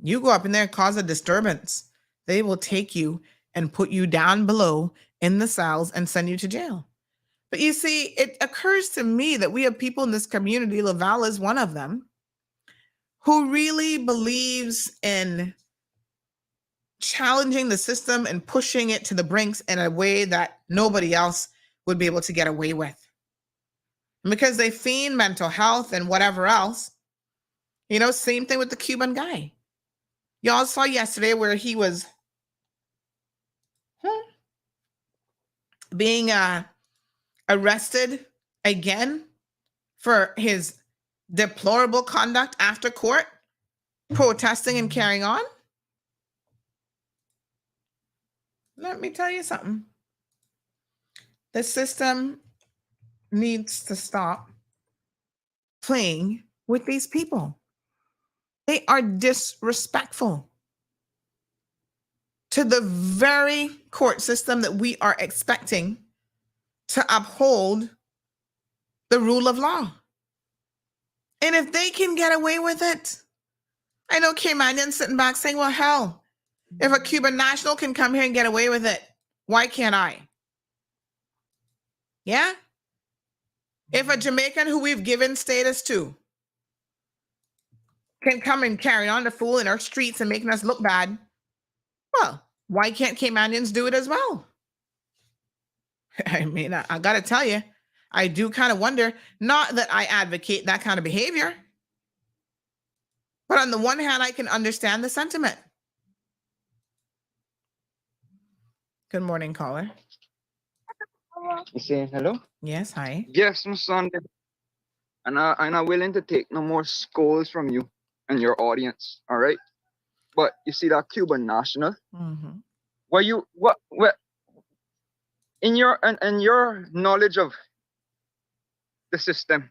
You go up in there and cause a disturbance, they will take you and put you down below in the cells and send you to jail. But you see, it occurs to me that we have people in this community, Laval is one of them, who really believes in challenging the system and pushing it to the brinks in a way that nobody else would be able to get away with. And because they fiend mental health and whatever else, you know, same thing with the Cuban guy. Y'all saw yesterday where he was being arrested again for his deplorable conduct after court, protesting and carrying on. Let me tell you something. The system needs to stop playing with these people. They are disrespectful to the very court system that we are expecting to uphold the rule of law. And if they can get away with it, I know Caymanians sitting back saying, well, hell, if a Cuban national can come here and get away with it, why can't I? Yeah? If a Jamaican who we've given status to can come and carry on the fool in our streets and making us look bad, well, why can't Caymanians do it as well? I mean, I got to tell you, I do kind of wonder, not that I advocate that kind of behavior, but on the one hand, I can understand the sentiment. Good morning, caller. You saying hello? Yes, hi. Yes, my son. And I'm not willing to take no more scolds from you and your audience. All right. But you see that Cuban national? Mm-hmm. What in your knowledge of the system,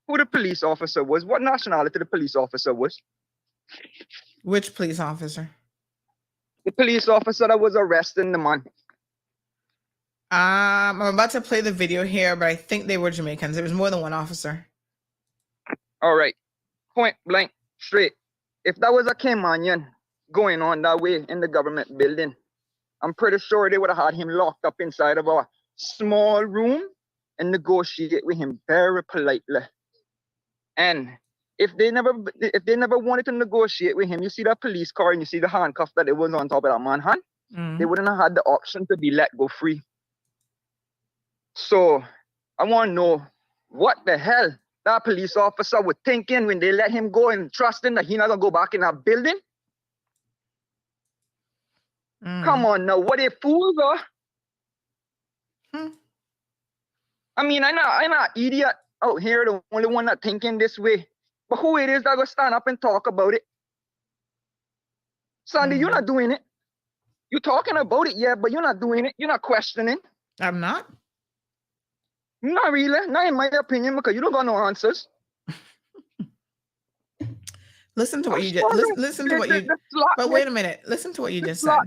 who the police officer was, what nationality the police officer was? Which police officer? The police officer that was arresting the man. I'm about to play the video here, but I think they were Jamaicans. There was more than one officer. All right. Point blank, straight. If that was a Caymanian, going on that way in the government building. I'm pretty sure they would have had him locked up inside of a small room and negotiate with him very politely. And if they never wanted to negotiate with him, you see that police car and you see the handcuff that it was on top of that man's hand, they wouldn't have had the option to be let go free. So I want to know what the hell that police officer was thinking when they let him go and trusting that he's not gonna go back in that building. Come on now, what they fools are? I mean, I'm not idiot out here, the only one that thinking this way. But who it is that gonna stand up and talk about it? Sandy, you're not doing it. You're talking about it, yeah, but you're not doing it. You're not questioning. I'm not. Not really. Not in my opinion, because you don't got no answers. Listen to what you just listen to what you. But wait a minute. Listen to what you just said.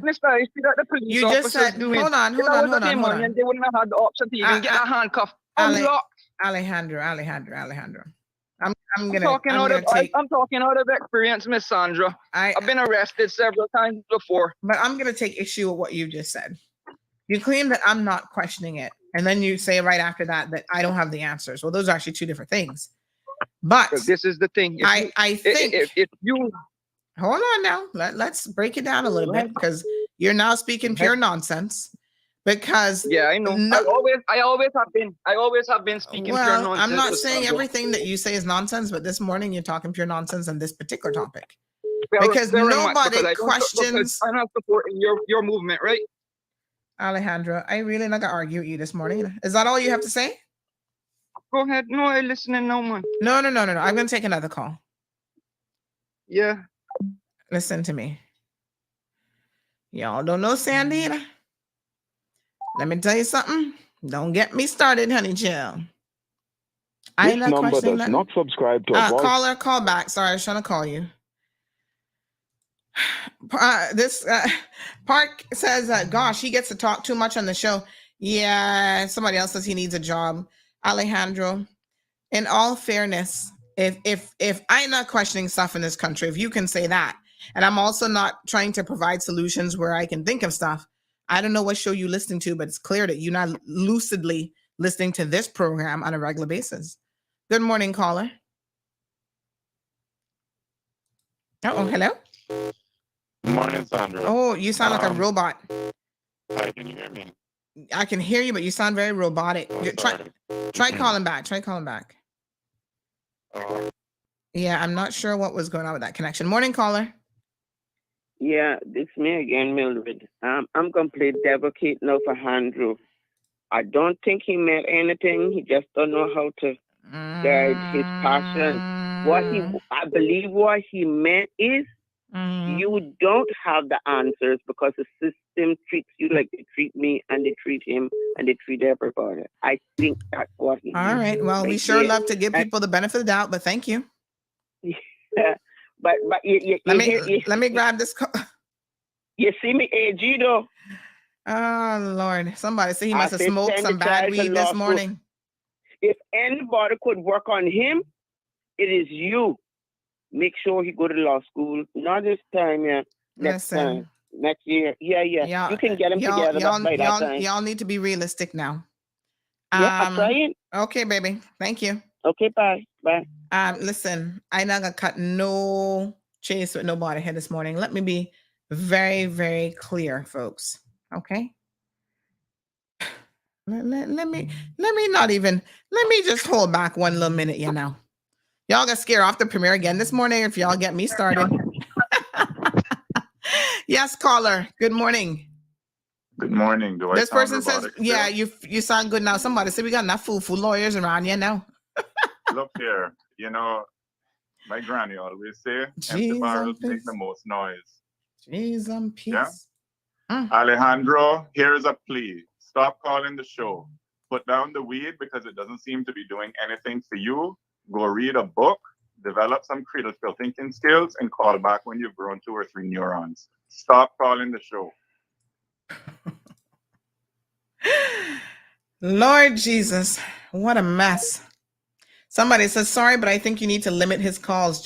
You just said. Hold on. They wouldn't have had the option to even get a handcuff unlocked. Alejandro. I'm talking out of experience, Miss Sandra. I've been arrested several times before. But I'm gonna take issue with what you just said. You claim that I'm not questioning it, and then you say right after that I don't have the answers. Well, those are actually two different things. But this is the thing. I think if you hold on now, let's break it down a little bit, because you're now speaking pure nonsense. Because I know. I always have been speaking pure nonsense. I'm not saying everything that you say is nonsense, but this morning you're talking pure nonsense on this particular topic. Because nobody questions. I'm not supporting your movement, right? Alejandro, I really not gonna argue with you this morning. Is that all you have to say? Go ahead. No, I'm listening, no man. No. I'm gonna take another call. Yeah. Listen to me. Y'all don't know Sandy. Let me tell you something. Don't get me started, honey chill. This number does not subscribe to a voice. Caller, call back. Sorry, I was trying to call you. Park says, gosh, he gets to talk too much on the show. Yeah, somebody else says he needs a job. Alejandro, in all fairness, if I'm not questioning stuff in this country, if you can say that, and I'm also not trying to provide solutions where I can think of stuff, I don't know what show you're listening to, but it's clear that you're not lucidly listening to this program on a regular basis. Good morning, caller. Oh, hello? Good morning, Sandra. Oh, you sound like a robot. Hi, can you hear me? I can hear you, but you sound very robotic. Try calling back. Yeah, I'm not sure what was going on with that connection. Morning, caller. Yeah, it's me again, Mildred. I'm complete advocate now for Andrew. I don't think he meant anything. He just don't know how to guide his passion. I believe what he meant is you don't have the answers because the system treats you like they treat me and they treat him and they treat everybody. I think that's what he meant. All right. Well, we sure love to give people the benefit of the doubt, but thank you. Yeah. But let me grab this call. You see me, AG though. Oh Lord! Somebody said he must have smoked some bad weed this morning. If anybody could work on him, it is you. Make sure he go to law school. Not this time, yeah. Next time. Next year. Yeah. You can get him together by that time. Y'all need to be realistic now. Yeah, I'm trying. Okay, baby. Thank you. Okay, bye. Bye. Listen, I'm not gonna cut no chase with nobody here this morning. Let me be very, very clear, folks. Okay. Let me just hold back one little minute, you know. Y'all got scared off the premiere again this morning if y'all get me started. Yes, caller. Good morning. Good morning. This person says, yeah, you sound good now. Somebody said we got enough fool lawyers around here now. Look here, you know, my granny always say, empty barrels make the most noise. Jeez, I'm peace. Yeah? Alejandro, here is a plea. Stop calling the show. Put down the weed because it doesn't seem to be doing anything for you. Go read a book, develop some critical thinking skills, and call back when you've grown 2 or 3 neurons. Stop calling the show. Lord Jesus, what a mess. Somebody says, sorry, but I think you need to limit his calls.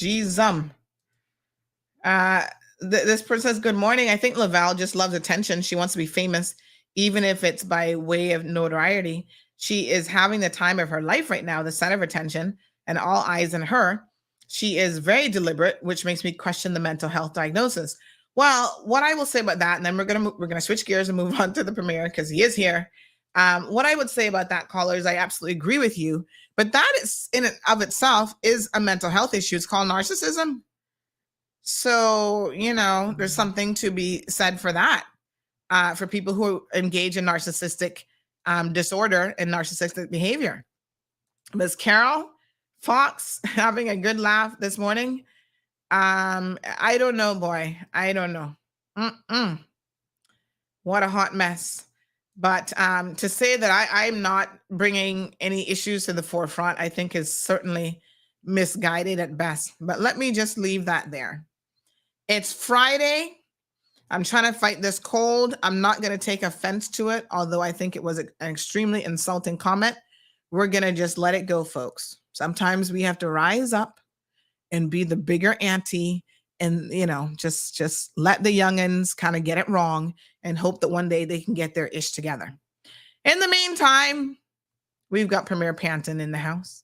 This person says, good morning. I think Laval just loves attention. She wants to be famous, even if it's by way of notoriety. She is having the time of her life right now, the center of attention, and all eyes on her. She is very deliberate, which makes me question the mental health diagnosis. Well, what I will say about that, and then we're gonna switch gears and move on to the premier because he is here. What I would say about that, caller, is I absolutely agree with you, but that is in and of itself is a mental health issue. It's called narcissism. So, there's something to be said for that, for people who engage in narcissistic disorder and narcissistic behavior. Ms. Carol Fox having a good laugh this morning. I don't know, boy. I don't know. What a hot mess. But to say that I'm not bringing any issues to the forefront, I think is certainly misguided at best. But let me just leave that there. It's Friday. I'm trying to fight this cold. I'm not going to take offense to it, although I think it was an extremely insulting comment. We're going to just let it go, folks. Sometimes we have to rise up and be the bigger auntie and, just let the youngins kind of get it wrong and hope that one day they can get their ish together. In the meantime, we've got Premier Panton in the house.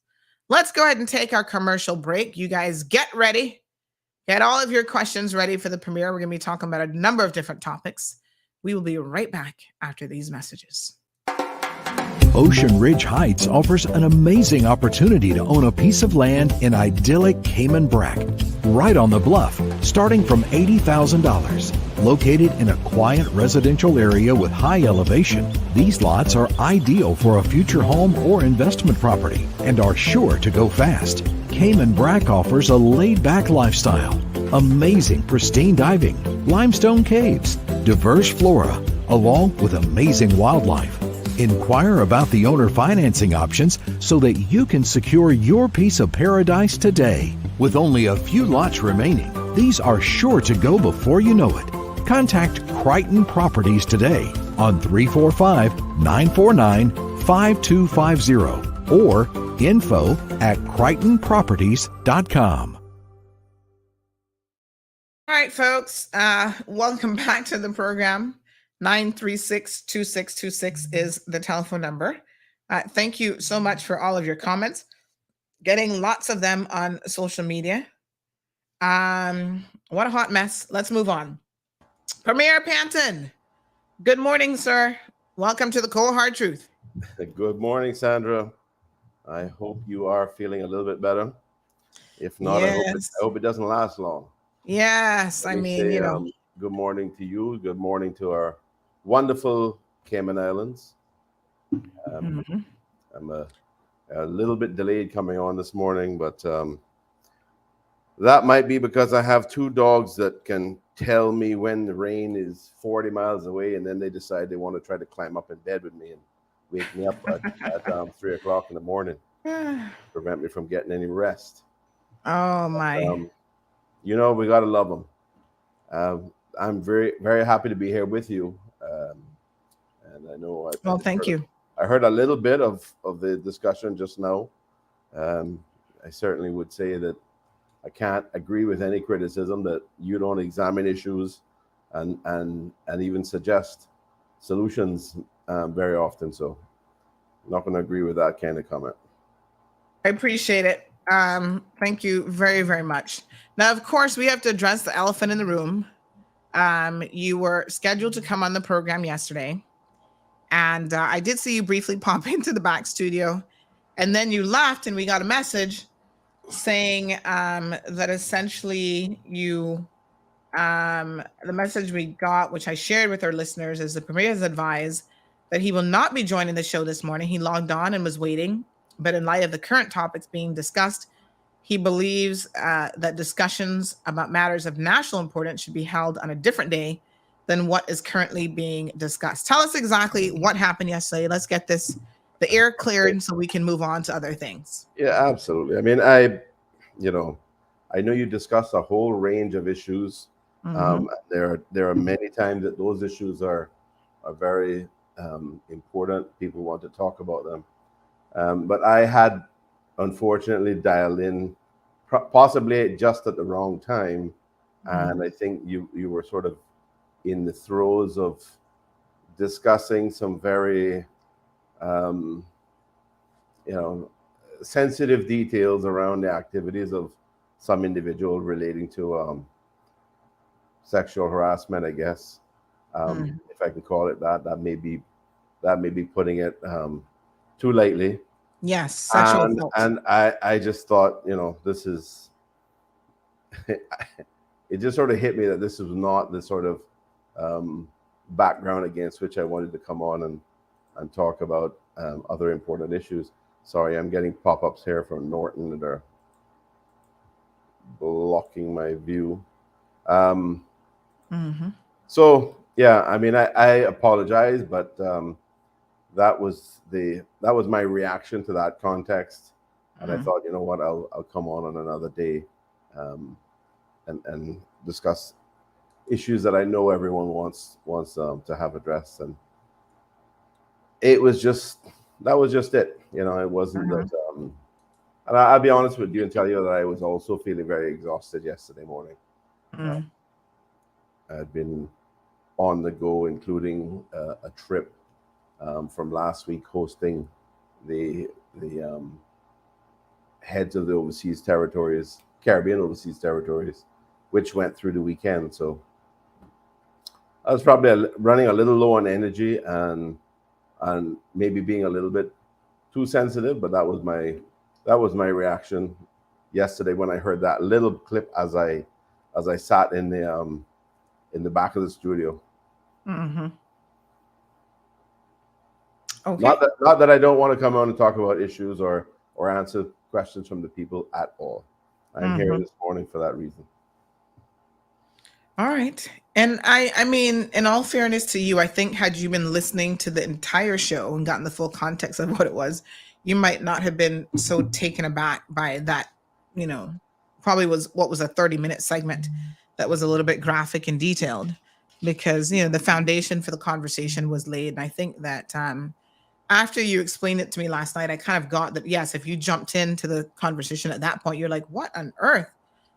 Let's go ahead and take our commercial break. You guys get ready. Get all of your questions ready for the premiere. We're going to be talking about a number of different topics. We will be right back after these messages. Ocean Ridge Heights offers an amazing opportunity to own a piece of land in idyllic Cayman Brac, right on the bluff, starting from $80,000. Located in a quiet residential area with high elevation, these lots are ideal for a future home or investment property and are sure to go fast. Cayman Brac offers a laid-back lifestyle, amazing pristine diving, limestone caves, diverse flora, along with amazing wildlife. Inquire about the owner financing options so that you can secure your piece of paradise today. With only a few lots remaining, these are sure to go before you know it. Contact Crichton Properties today on 345-949-5250 or info@crichtonproperties.com. All right, folks, welcome back to the program. 936-2626 is the telephone number. Thank you so much for all of your comments. Getting lots of them on social media. What a hot mess. Let's move on. Premier Panton, good morning, sir. Welcome to the Cold Hard Truth. Good morning, Sandra. I hope you are feeling a little bit better. If not, Yes. I hope it doesn't last long. Yes, Let me say, good morning to you. Good morning to our wonderful Cayman Islands. I'm a little bit delayed coming on this morning, but that might be because I have two dogs that can tell me when the rain is 40 miles away, and then they decide they want to try to climb up in bed with me and wake me up at 3 o'clock in the morning, prevent me from getting any rest. Oh, my. We got to love them. I'm very, very happy to be here with you. And I know thank you. I heard a little bit of the discussion just now. I certainly would say that I can't agree with any criticism that you don't examine issues and even suggest solutions very often. So I'm not going to agree with that kind of comment. I appreciate it. Thank you very, very much. Now, of course, we have to address the elephant in the room. You were scheduled to come on the program yesterday, and I did see you briefly pop into the back studio, and then you left, and we got a message saying that essentially you, the message we got, which I shared with our listeners, is the Premier has advised that he will not be joining the show this morning. He logged on and was waiting, but in light of the current topics being discussed, he believes that discussions about matters of national importance should be held on a different day than what is currently being discussed. Tell us exactly what happened yesterday. Let's get the air cleared so we can move on to other things. Yeah, absolutely. I mean, I know you discussed a whole range of issues. There are many times that those issues are very important. People want to talk about them. But I had unfortunately dialed in possibly just at the wrong time And I think you were sort of in the throes of discussing some very sensitive details around the activities of some individual relating to sexual harassment, I guess, if I can call it that. That may be putting it too lightly. Yes, sexual assault. And I just thought, this is it just sort of hit me that this was not the sort of background against which I wanted to come on and talk about other important issues. Sorry, I'm getting pop-ups here from Norton that are blocking my view. So yeah, I mean, I apologize, but that was my reaction to that context, and I thought, you know what, I'll come on another day and discuss issues that I know everyone wants to have addressed. And that was just it. It wasn't that. And I'll be honest with you and tell you that I was also feeling very exhausted yesterday morning. I'd been on the go, including a trip from last week, hosting the heads of the overseas territories, Caribbean overseas territories, which went through the weekend. So I was probably running a little low on energy and maybe being a little bit too sensitive, but that was my reaction yesterday when I heard that little clip as I sat in the back of the studio. Okay. Not that I don't want to come on and talk about issues or answer questions from the people at all. I'm here this morning for that reason. All right. And I mean, in all fairness to you, I think had you been listening to the entire show and gotten the full context of what it was, you might not have been so taken aback by that, probably was a 30-minute segment that was a little bit graphic and detailed, because, the foundation for the conversation was laid. And I think that after you explained it to me last night, I kind of got that, yes, if you jumped into the conversation at that point, you're like, what on earth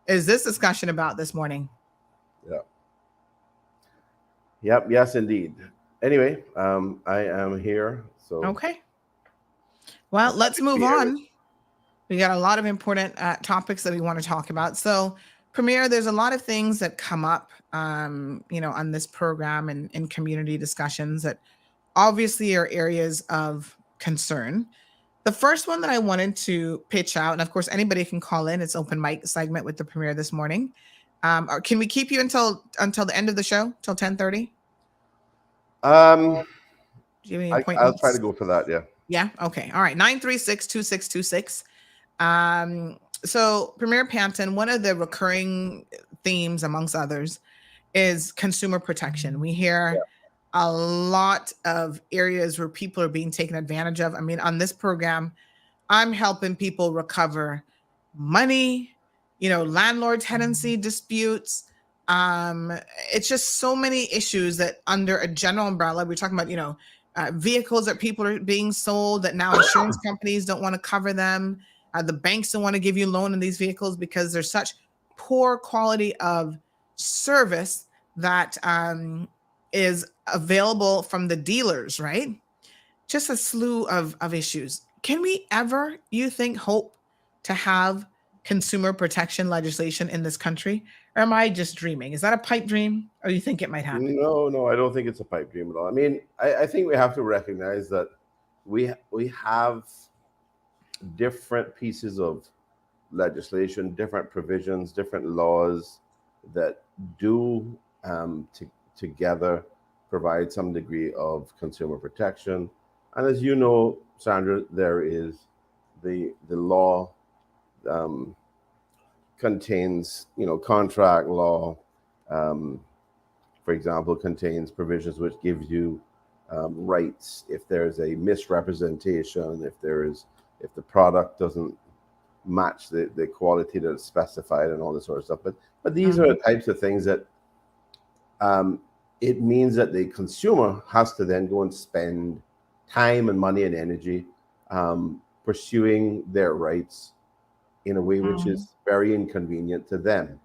is this discussion about this morning? Yeah. Yep. Yes, indeed. Anyway, I am here. So okay. Well, let's move on. We got a lot of important topics that we want to talk about. So, Premier, there's a lot of things that come up, on this program and in community discussions that obviously are areas of concern. The first one that I wanted to pitch out, and of course, anybody can call in. It's open mic segment with the Premier this morning. Or can we keep you until the end of the show, till 10:30? Do you have any appointments? I'll try to go for that. Yeah. Yeah. Okay. All right. 936-2626. So Premier Panton, one of the recurring themes amongst others is consumer protection. We hear a lot of areas where people are being taken advantage of. I mean, on this program, I'm helping people recover money, landlord tenancy disputes. It's just so many issues that under a general umbrella, we're talking about, vehicles that people are being sold that now insurance companies don't want to cover them. The banks don't want to give you a loan in these vehicles because there's such poor quality of service that is available from the dealers, right? Just a slew of issues. Can we ever, you think, hope to have consumer protection legislation in this country? Or am I just dreaming? Is that a pipe dream, or you think it might happen? No, I don't think it's a pipe dream at all. I mean, I think we have to recognize that we have different pieces of legislation, different provisions, different laws that do together provide some degree of consumer protection. And as you know, Sandra, there is the law contains, contract law, for example, contains provisions which gives you rights if there's a misrepresentation, if the product doesn't match the quality that's specified and all this sort of stuff. But these are the types of things that it means that the consumer has to then go and spend time and money and energy pursuing their rights in a way which is very inconvenient to them.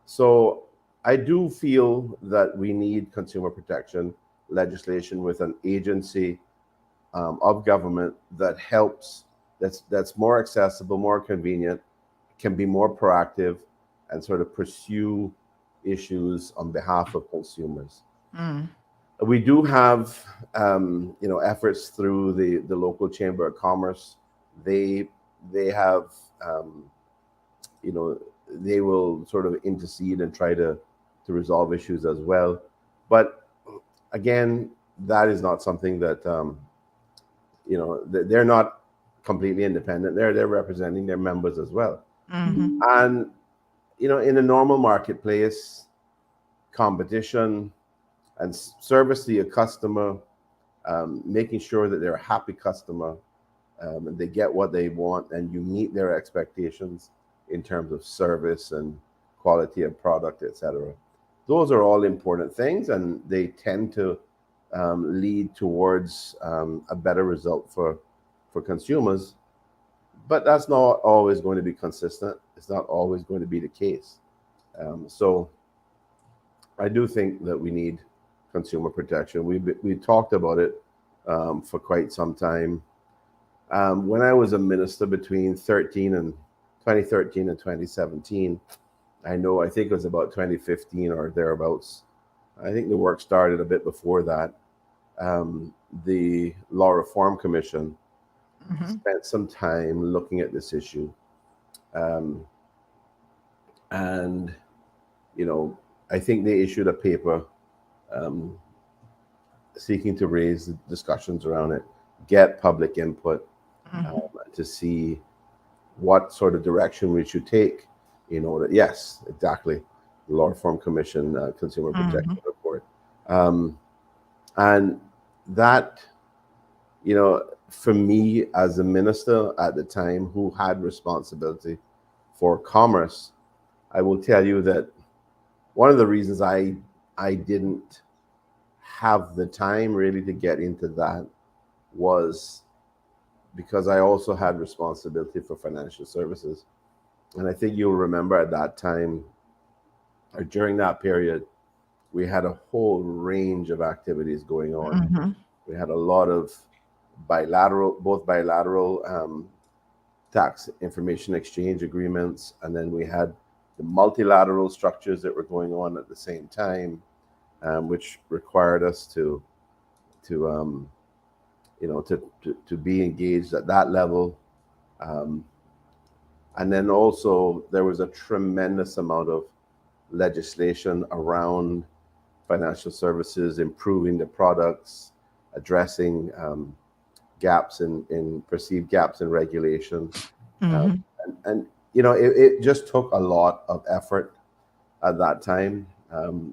So I do feel that we need consumer protection legislation with an agency of government that helps, that's more accessible, more convenient, can be more proactive, and sort of pursue issues on behalf of consumers. Mm. We do have, efforts through the local Chamber of Commerce. They have, they will sort of intercede and try to resolve issues as well. But again, that is not something that, they're not completely independent. They're representing their members as well. Mm-hmm. And, in a normal marketplace, competition and service to your customer, making sure that they're a happy customer, and they get what they want, and you meet their expectations in terms of service and quality of product, etc. Those are all important things, and they tend to lead towards a better result for consumers. But that's not always going to be consistent. It's not always going to be the case. So I do think that we need consumer protection. We talked about it for quite some time. When I was a minister between 2013 and 2017, I think it was about 2015 or thereabouts. I think the work started a bit before that. The Law Reform Commission spent some time looking at this issue. And, I think they issued a paper seeking to raise discussions around it, get public input to see what sort of direction we should take in order. Yes, exactly. The Law Reform Commission Consumer Protection Report. And that, for me as a minister at the time who had responsibility for commerce, I will tell you that one of the reasons I didn't have the time really to get into that was because I also had responsibility for financial services. And I think you'll remember at that time, or during that period, we had a whole range of activities going on. We had a lot of bilateral tax information exchange agreements, and then we had the multilateral structures that were going on at the same time, which required us to be engaged at that level. And then also there was a tremendous amount of legislation around financial services, improving the products, addressing gaps in perceived gaps in regulation. And it just took a lot of effort at that time.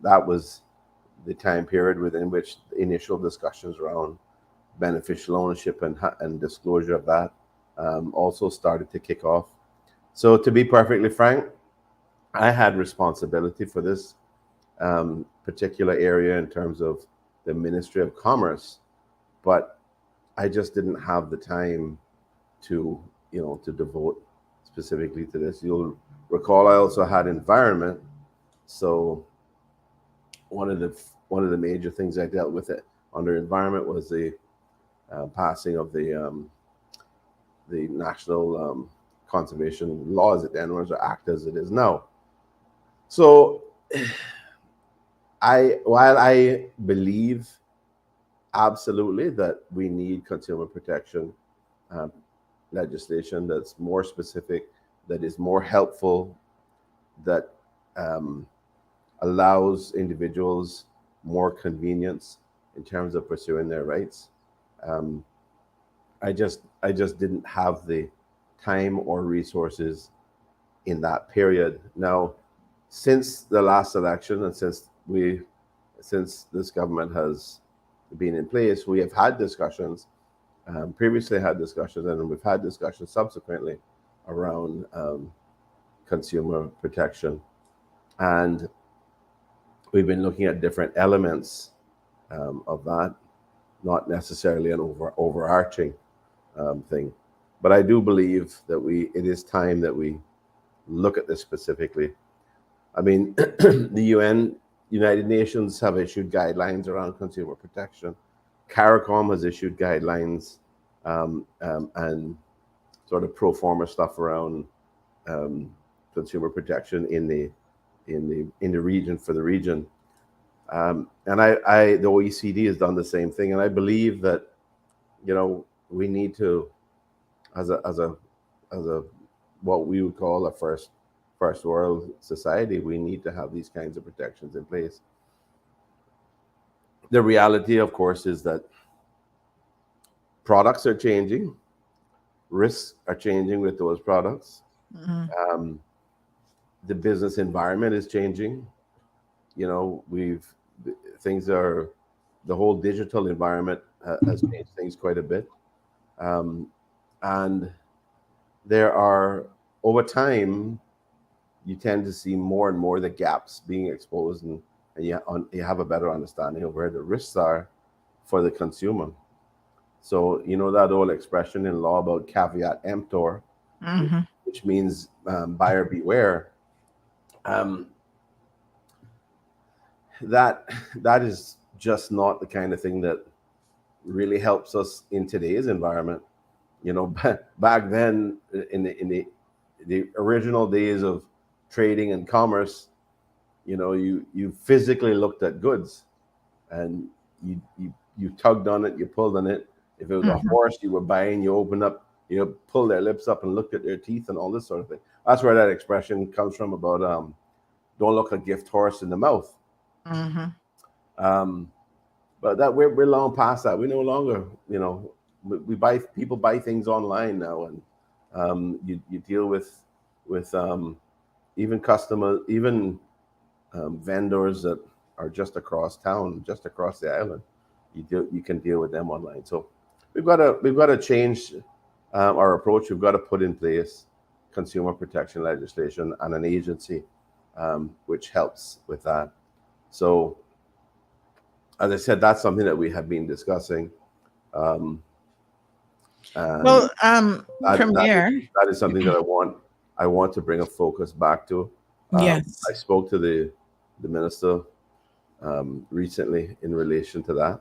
That was the time period within which the initial discussions around beneficial ownership and disclosure of that also started to kick off. So to be perfectly frank, I had responsibility for this particular area in terms of the Ministry of Commerce, but I just didn't have the time to devote specifically to this. You'll recall I also had environment. So one of the major things I dealt with it under environment was the passing of the National Conservation Law as it then was, or Act as it is now. So while I believe absolutely that we need consumer protection legislation that's more specific, that is more helpful, that allows individuals more convenience in terms of pursuing their rights. I just didn't have the time or resources in that period. Now, since the last election and since this government has been in place, we have had discussions, previously had discussions, and we've had discussions subsequently around consumer protection. And we've been looking at different elements of that, not necessarily an overarching thing. But I do believe that it is time that we look at this specifically. I mean, the United Nations have issued guidelines around consumer protection. CARICOM has issued guidelines and sort of pro forma stuff around consumer protection in the region for the region. And the OECD has done the same thing, and I believe that we need to, as a what we would call a first world society, we need to have these kinds of protections in place. The reality, of course, is that products are changing, risks are changing with those products. Mm-hmm. The business environment is changing. The whole digital environment has changed things quite a bit. And there are, over time, you tend to see more and more the gaps being exposed, and you have a better understanding of where the risks are for the consumer. So, that old expression in law about caveat emptor, Mm-hmm. which means buyer beware. That is just not the kind of thing that really helps us in today's environment. Back then, in the original days of trading and commerce, you physically looked at goods, and you tugged on it, you pulled on it. If it was a horse you were buying, you opened up, you pull their lips up and looked at their teeth and all this sort of thing. That's where that expression comes from about don't look a gift horse in the mouth. Mm-hmm. But that we're long past that. We no longer, people buy things online now, and you deal with even customers, even vendors that are just across town, just across the island. You can deal with them online. So we've got to change our approach. We've got to put in place consumer protection legislation and an agency which helps with that. So, as I said, that's something that we have been discussing. Premier, that is something that I want to bring a focus back to. Yes, I spoke to the minister recently in relation to that.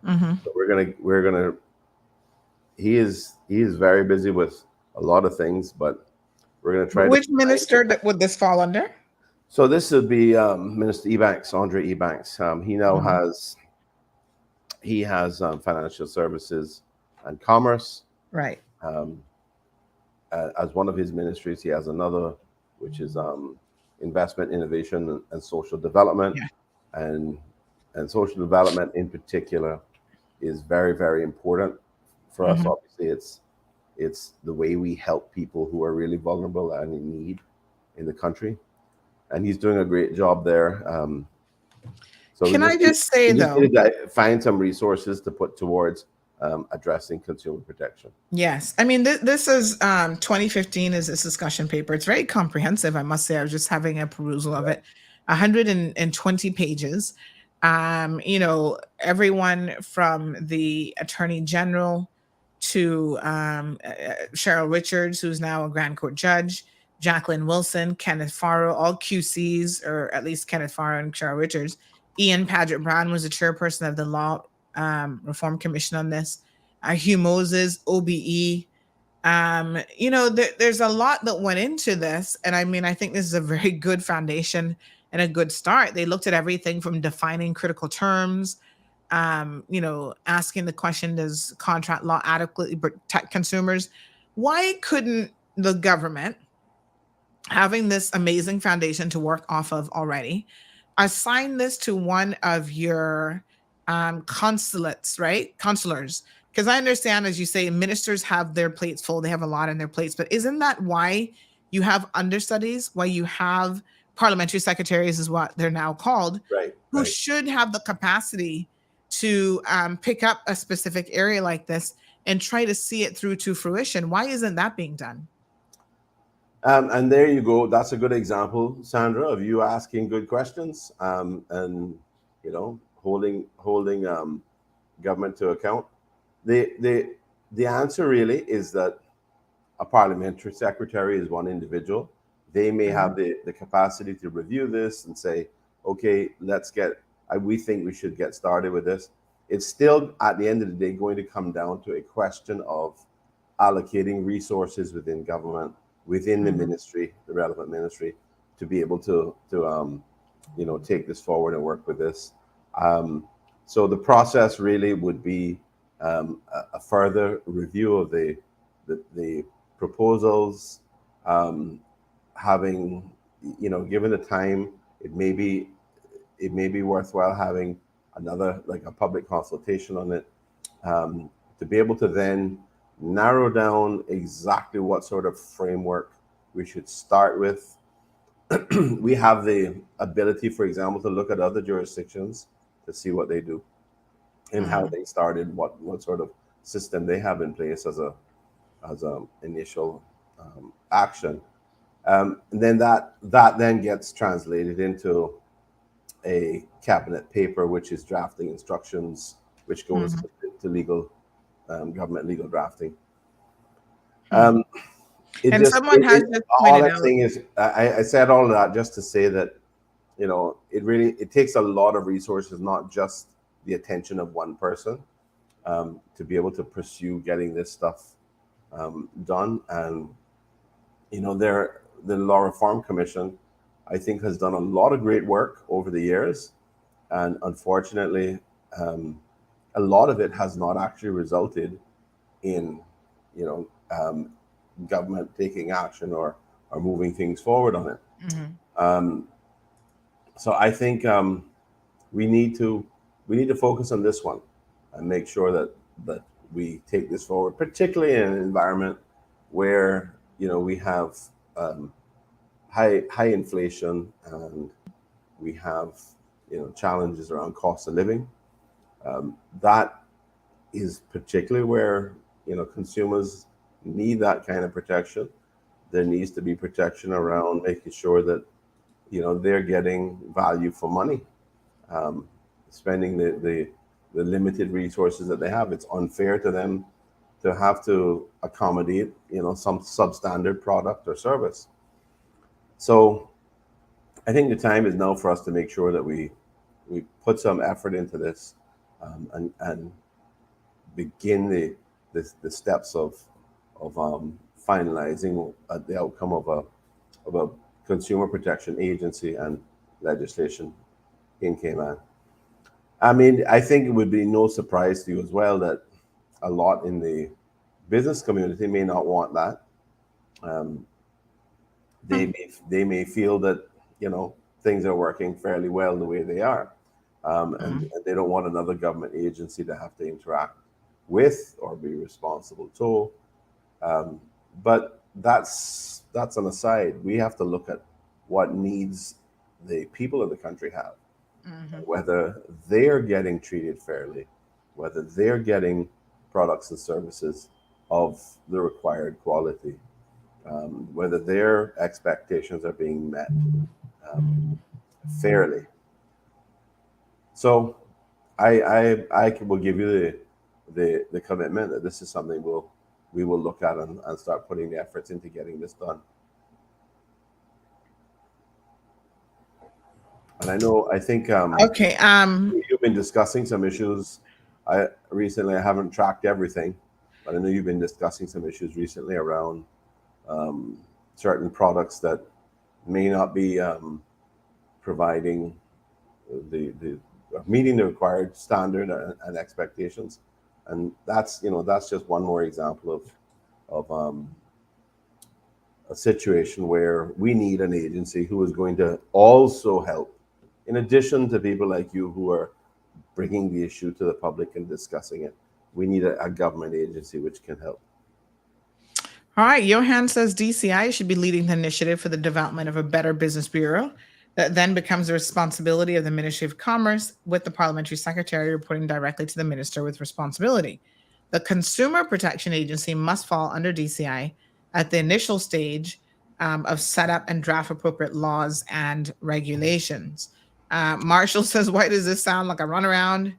Mm-hmm. So we're gonna. He is very busy with a lot of things, but we're gonna try. Which minister would this fall under? So this would be Minister Andre Ebanks. He now has financial services and commerce. Right. As one of his ministries, he has another, which is investment, innovation, and social development. Yeah. And social development in particular is very, very important for us. Obviously, it's the way we help people who are really vulnerable and in need in the country. And he's doing a great job there. So can I just say, though, find some resources to put towards addressing consumer protection. Yes. I mean, this is 2015 is this discussion paper. It's very comprehensive, I must say. I was just having a perusal of it. 120 pages. Everyone from the Attorney General to Cheryl Richards, who's now a Grand Court judge, Jacqueline Wilson, Kenneth Farrow, all QCs, or at least Kenneth Farrow and Cheryl Richards. Ian Paget Brown was the chairperson of the Law Reform Commission on this. Hugh Moses, OBE. There's a lot that went into this. And I mean, I think this is a very good foundation and a good start. They looked at everything from defining critical terms, asking the question, does contract law adequately protect consumers? Why couldn't the government, having this amazing foundation to work off of already, assign this to one of your consulates, right? Consulars. Because I understand, as you say, ministers have their plates full. They have a lot on their plates. But isn't that why you have understudies, why you have parliamentary secretaries is what they're now called, who should have the capacity to pick up a specific area like this and try to see it through to fruition? Why isn't that being done? And there you go. That's a good example, Sandra, of you asking good questions and holding government to account. The answer really is that a parliamentary secretary is one individual, They may have the capacity to review this and say, okay, we think we should get started with this. It's still, at the end of the day, going to come down to a question of allocating resources within government, within the ministry, the relevant ministry, to be able to take this forward and work with this. So the process really would be a further review of the proposals, having, given the time, it may be worthwhile having another, like a public consultation on it, to be able to then narrow down exactly what sort of framework we should start with. We have the ability, for example, to look at other jurisdictions to see what they do and how they started, what sort of system they have in place as a initial action. And then that then gets translated into a cabinet paper, which is drafting instructions, which goes to legal, government legal drafting. And someone has just all pointed I'm out. saying is, I said all of that just to say that, it takes a lot of resources, not just the attention of one person, to be able to pursue getting this stuff done. And the Law Reform Commission, I think, has done a lot of great work over the years, and unfortunately, a lot of it has not actually resulted in government taking action or moving things forward on it. So I think we need to focus on this one and make sure that we take this forward, particularly in an environment where we have high inflation, and we have challenges around cost of living. That is particularly where consumers need that kind of protection. There needs to be protection around making sure that they're getting value for money, spending the limited resources that they have. It's unfair to them to have to accommodate some substandard product or service. So I think the time is now for us to make sure that we put some effort into this, and begin the steps of finalizing the outcome of a consumer protection agency and legislation in Cayman. I mean, I think it would be no surprise to you as well that a lot in the business community may not want that. They may feel that things are working fairly well the way they are, and they don't want another government agency to have to interact with or be responsible to. But that's an aside. We have to look at what needs the people of the country have, whether they're getting treated fairly, whether they're getting products and services of the required quality, whether their expectations are being met fairly. So I will give you the commitment that this is something we will look at and start putting the efforts into getting this done. And I think Okay. You've been discussing some issues. I haven't tracked everything, but I know you've been discussing some issues recently around certain products that may not be providing meeting the required standard and expectations. And that's just one more example of a situation where we need an agency who is going to also help, in addition to people like you who are bringing the issue to the public and discussing it. We need a government agency which can help. All right. Johan says DCI should be leading the initiative for the development of a better business bureau that then becomes the responsibility of the Ministry of Commerce, with the parliamentary secretary reporting directly to the minister with responsibility. The Consumer Protection Agency must fall under DCI at the initial stage of setup and draft appropriate laws and regulations. Marshall says, why does this sound like a runaround?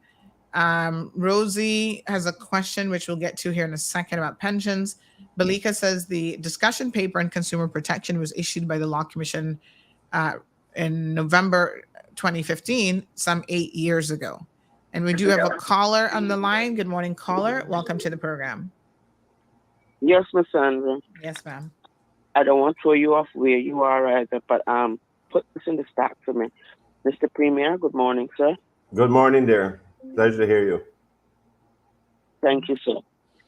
Rosie has a question, which we'll get to here in a second, about pensions. Balika says the discussion paper on consumer protection was issued by the Law Commission in November 2015, some 8 years ago. And we do have a caller on the line. Good morning, caller. Welcome to the program. Yes, Miss Sandra. Yes, ma'am. I don't want to throw you off where you are either, but put this in the stack for me. Mr. Premier, good morning, sir. Good morning, dear. Pleasure to hear you. Thank you, sir.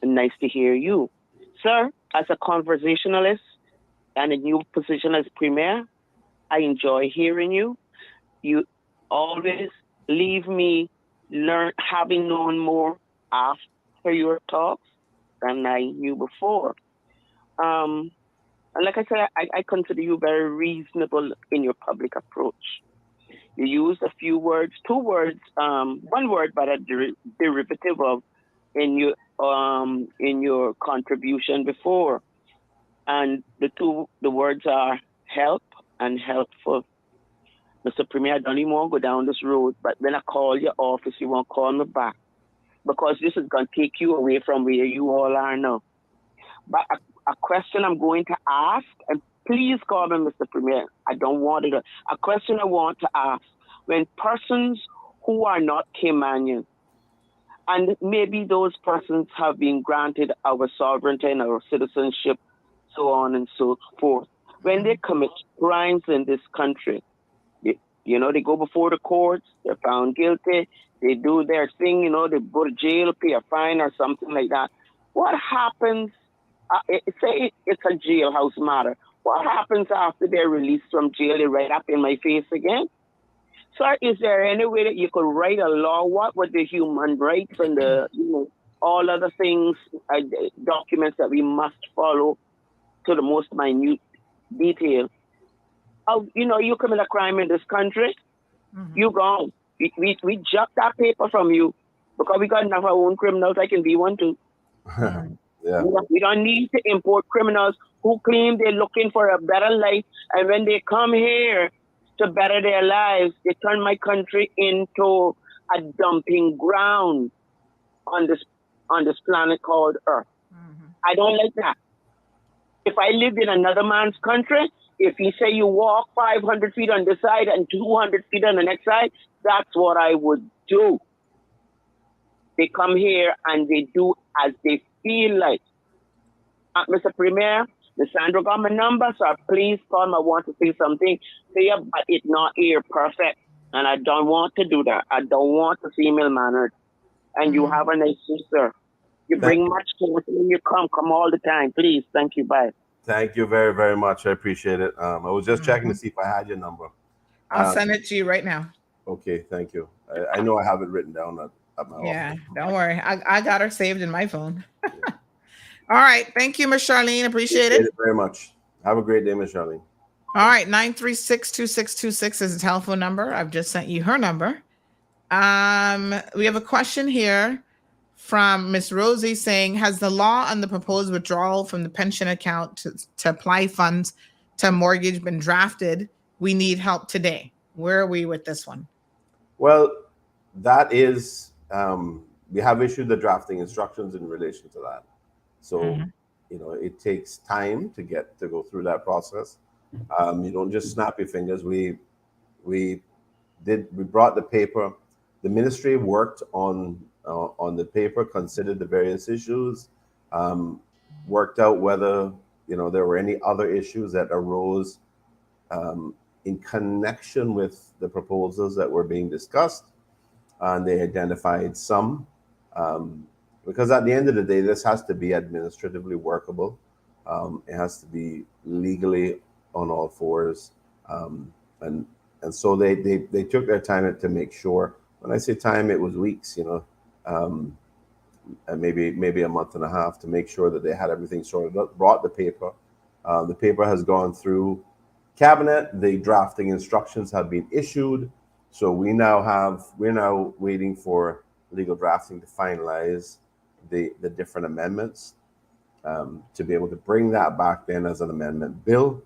Nice to hear you. Sir, as a conversationalist and a new position as Premier, I enjoy hearing you. You always leave me having known more after your talks than I knew before. And like I said, I consider you very reasonable in your public approach. You used a few words, two words, one word, but a derivative of in your contribution before, and the words are help and helpful. Mr. Premier, I don't even want to go down this road, but when I call your office, you won't call me back because this is going to take you away from where you all are now. But a question I'm going to ask, and please call me Mr. Premier. I don't want it. A question I want to ask: when persons who are not Caymanian, and maybe those persons have been granted our sovereignty and our citizenship, so on and so forth, when they commit crimes in this country, they go before the courts, they're found guilty, they do their thing, they go to jail, pay a fine or something like that. What happens? Say it's a jailhouse matter. What happens after they're released from jail? They right up in my face again? Sir, is there any way that you could write a law? What would the human rights and the all other things, documents that we must follow to the most minute detail? You commit a crime in this country, you gone. We jump that paper from you because we got enough of our own criminals. I can be one too. Yeah. We don't need to import criminals who claim they're looking for a better life, and when they come here to better their lives, they turn my country into a dumping ground on this planet called Earth. I don't like that. If I lived in another man's country, if he say you walk 500 feet on this side and 200 feet on the next side, that's what I would do. They come here and they do as they feel like. Mr. Premier, the Sandra got my number, so please call me. I want to say something to you, but it's not ear perfect. And I don't want to do that. I don't want to female mannered. And you have a nice sister. You bring much to it when you come all the time. Please. Thank you. Bye. Thank you very, very much. I appreciate it. I was just checking to see if I had your number. I'll send it to you right now. Okay, thank you. I know I have it written down at my office. Yeah, don't worry. I got her saved in my phone. All right. Thank you, Miss Charlene. Appreciate it very much. Have a great day, Miss Charlene. All right. 936-2626 is the telephone number. I've just sent you her number. We have a question here from Miss Rosie saying, has the law on the proposed withdrawal from the pension account to apply funds to a mortgage been drafted? We need help today. Where are we with this one? Well, that is, we have issued the drafting instructions in relation to that. So, it takes time to go through that process. You don't just snap your fingers. We brought the paper. The ministry worked on the paper, considered the various issues, worked out whether there were any other issues that arose in connection with the proposals that were being discussed, and they identified some. Because at the end of the day, this has to be administratively workable. It has to be legally on all fours, and so they took their time to make sure. When I say time, it was weeks, and maybe a month and a half to make sure that they had everything sorted out. Brought the paper. The paper has gone through cabinet. The drafting instructions have been issued. So we're now waiting for legal drafting to finalize the different amendments, to be able to bring that back then as an amendment bill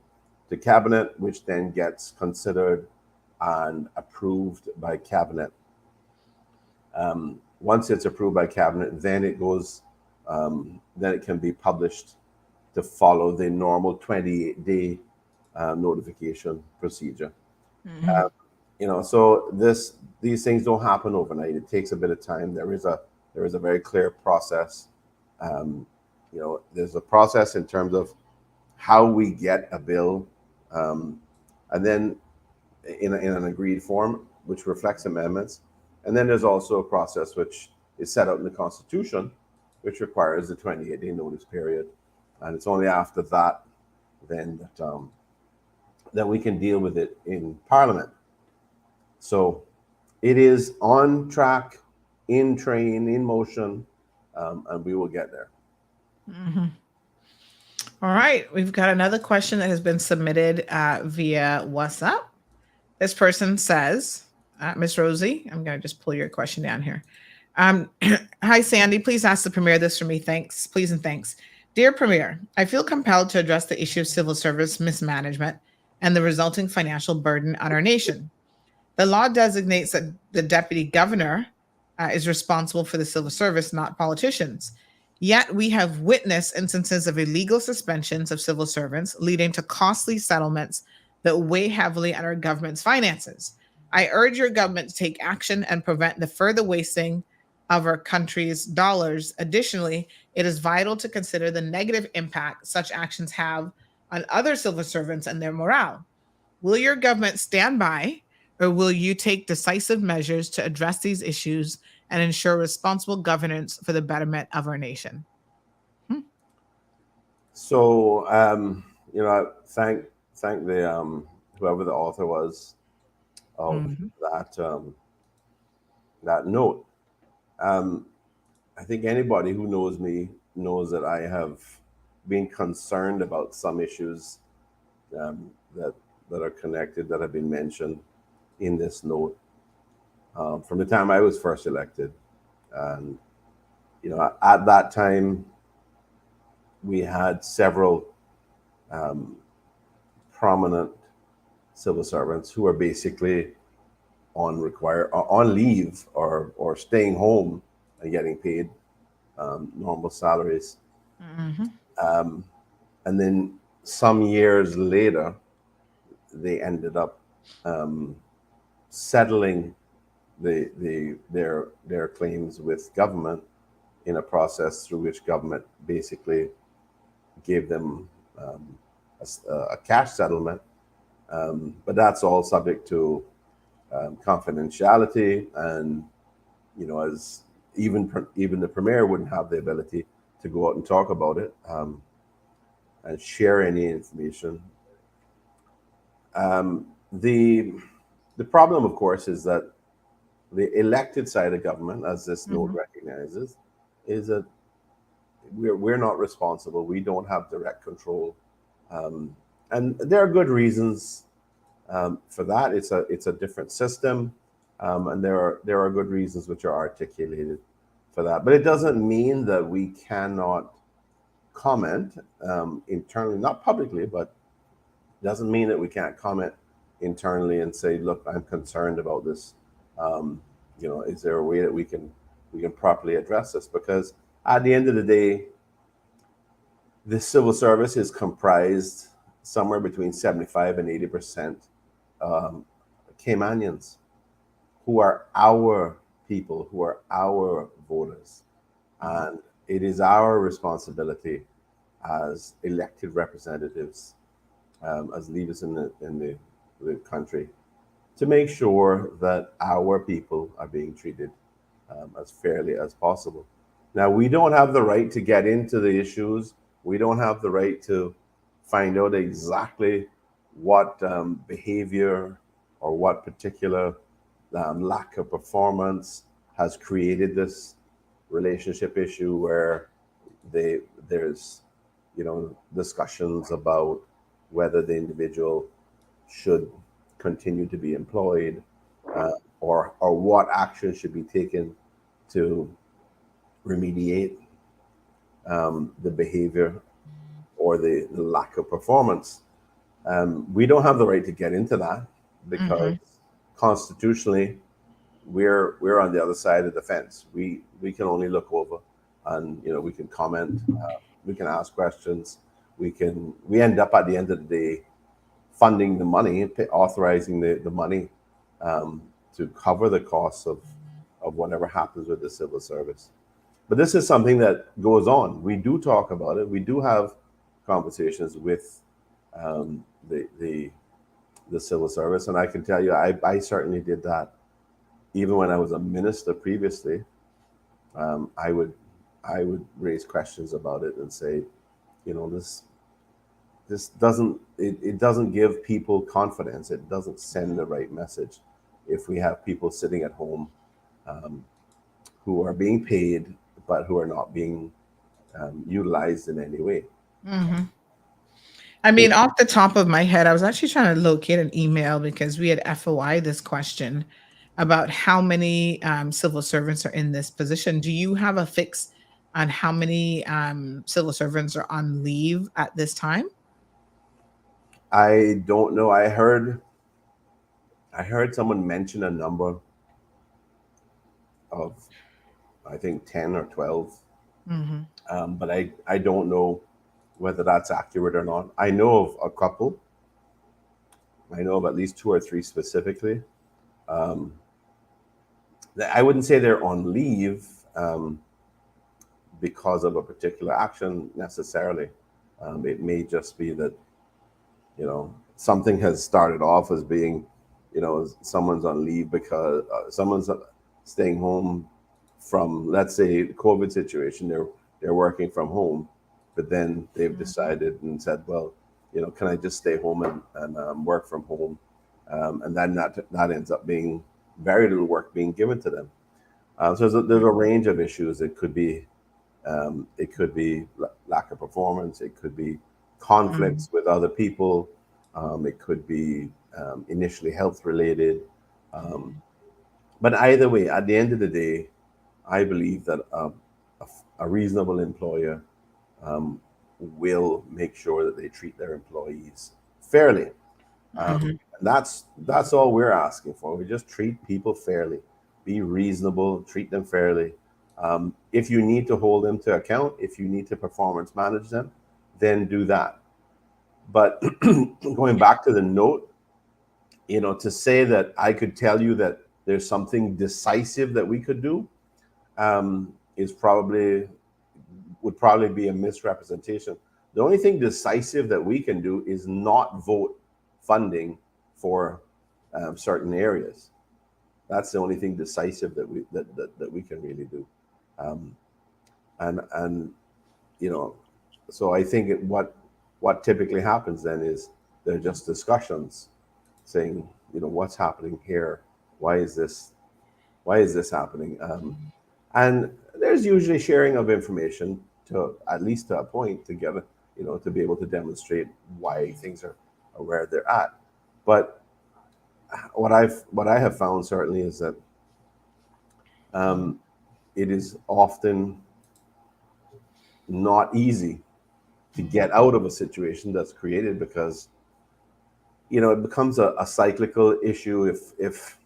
to cabinet, which then gets considered and approved by cabinet. once it's approved by cabinet, then it goes, then it can be published to follow the normal 28-day notification procedure. So these things don't happen overnight. It takes a bit of time. There is a very clear process. There's a process in terms of how we get a bill, and then in an agreed form, which reflects amendments. And then there's also a process which is set out in the Constitution, which requires the 28-day notice period. And it's only after that then that we can deal with it in Parliament. So it is on track, in train, in motion, and we will get there. All right. We've got another question that has been submitted via WhatsApp. This person says, Miss Rosie, I'm going to just pull your question down here. Hi, Sandy. Please ask the Premier this for me. Thanks. Please and thanks. Dear Premier, I feel compelled to address the issue of civil service mismanagement and the resulting financial burden on our nation. The law designates that the Deputy Governor is responsible for the civil service, not politicians. Yet we have witnessed instances of illegal suspensions of civil servants leading to costly settlements that weigh heavily on our government's finances. I urge your government to take action and prevent the further wasting of our country's dollars. Additionally, it is vital to consider the negative impact such actions have on other civil servants and their morale. Will your government stand by, or will you take decisive measures to address these issues and ensure responsible governance for the betterment of our nation? So, thank the whoever the author was of that note. I think anybody who knows me knows that I have been concerned about some issues that are connected, that have been mentioned in this note from the time I was first elected. And at that time, we had several prominent civil servants who were basically on leave or staying home and getting paid normal salaries. And then some years later, they ended up settling their claims with government in a process through which government basically gave them a cash settlement. But that's all subject to confidentiality, and as even the Premier wouldn't have the ability to go out and talk about it and share any information. The problem, of course, is that the elected side of government, as this note recognizes, is that we're not responsible. We don't have direct control, and there are good reasons for that. It's a different system, and there are good reasons which are articulated for that. But it doesn't mean that we cannot comment internally, not publicly, but doesn't mean that we can't comment internally and say, look, I'm concerned about this. Is there a way that we can properly address this? Because at the end of the day, the civil service is comprised somewhere between 75 and 80% Caymanians, who are our people, who are our voters. And it is our responsibility as elected representatives, as leaders in the country, to make sure that our people are being treated as fairly as possible. Now, we don't have the right to get into the issues. We don't have the right to find out exactly what behavior or what particular lack of performance has created this relationship issue where there's discussions about whether the individual should continue to be employed or what action should be taken to remediate the behavior or the lack of performance. We don't have the right to get into that because constitutionally we're on the other side of the fence. We can only look over, and we can comment, we can ask questions, we end up at the end of the day funding the money, authorizing the money to cover the costs of whatever happens with the civil service. But this is something that goes on. We do talk about it. We do have conversations with the civil service, and I can tell you, I certainly did that. Even when I was a minister previously, I would raise questions about it and say, this doesn't it doesn't give people confidence. It doesn't send the right message if we have people sitting at home who are being paid but who are not being utilized in any way. Mm-hmm. I mean, off the top of my head, I was actually trying to locate an email because we had FOI this question about how many civil servants are in this position. Do you have a fix on how many civil servants are on leave at this time? I don't know. I heard someone mention a number of, I think, 10 or 12. Mm-hmm. But I don't know whether that's accurate or not. I know of a couple. I know of at least 2 or 3 specifically. I wouldn't say they're on leave because of a particular action necessarily. It may just be that, something has started off as being, someone's on leave because someone's staying home from, let's say, the COVID situation. They're working from home, but then they've decided and said, well, can I just stay home and work from home? And then that ends up being very little work being given to them. So there's a range of issues. It could be lack of performance. It could be conflicts with other people. It could be initially health related. But either way, at the end of the day, I believe that a reasonable employer will make sure that they treat their employees fairly. And that's all we're asking for. We just treat people fairly, be reasonable, treat them fairly. If you need to hold them to account, if you need to performance manage them, then do that. But going back to the note, to say that I could tell you that there's something decisive that we could do would probably be a misrepresentation. The only thing decisive that we can do is not vote funding for certain areas. That's the only thing decisive that we can really do. So I think what typically happens then is they're just discussions saying, what's happening here? Why is this happening? And there's usually sharing of information to at least to a point to get to be able to demonstrate why things are where they're at. But what I have found certainly is that it is often not easy to get out of a situation that's created because it becomes a cyclical issue if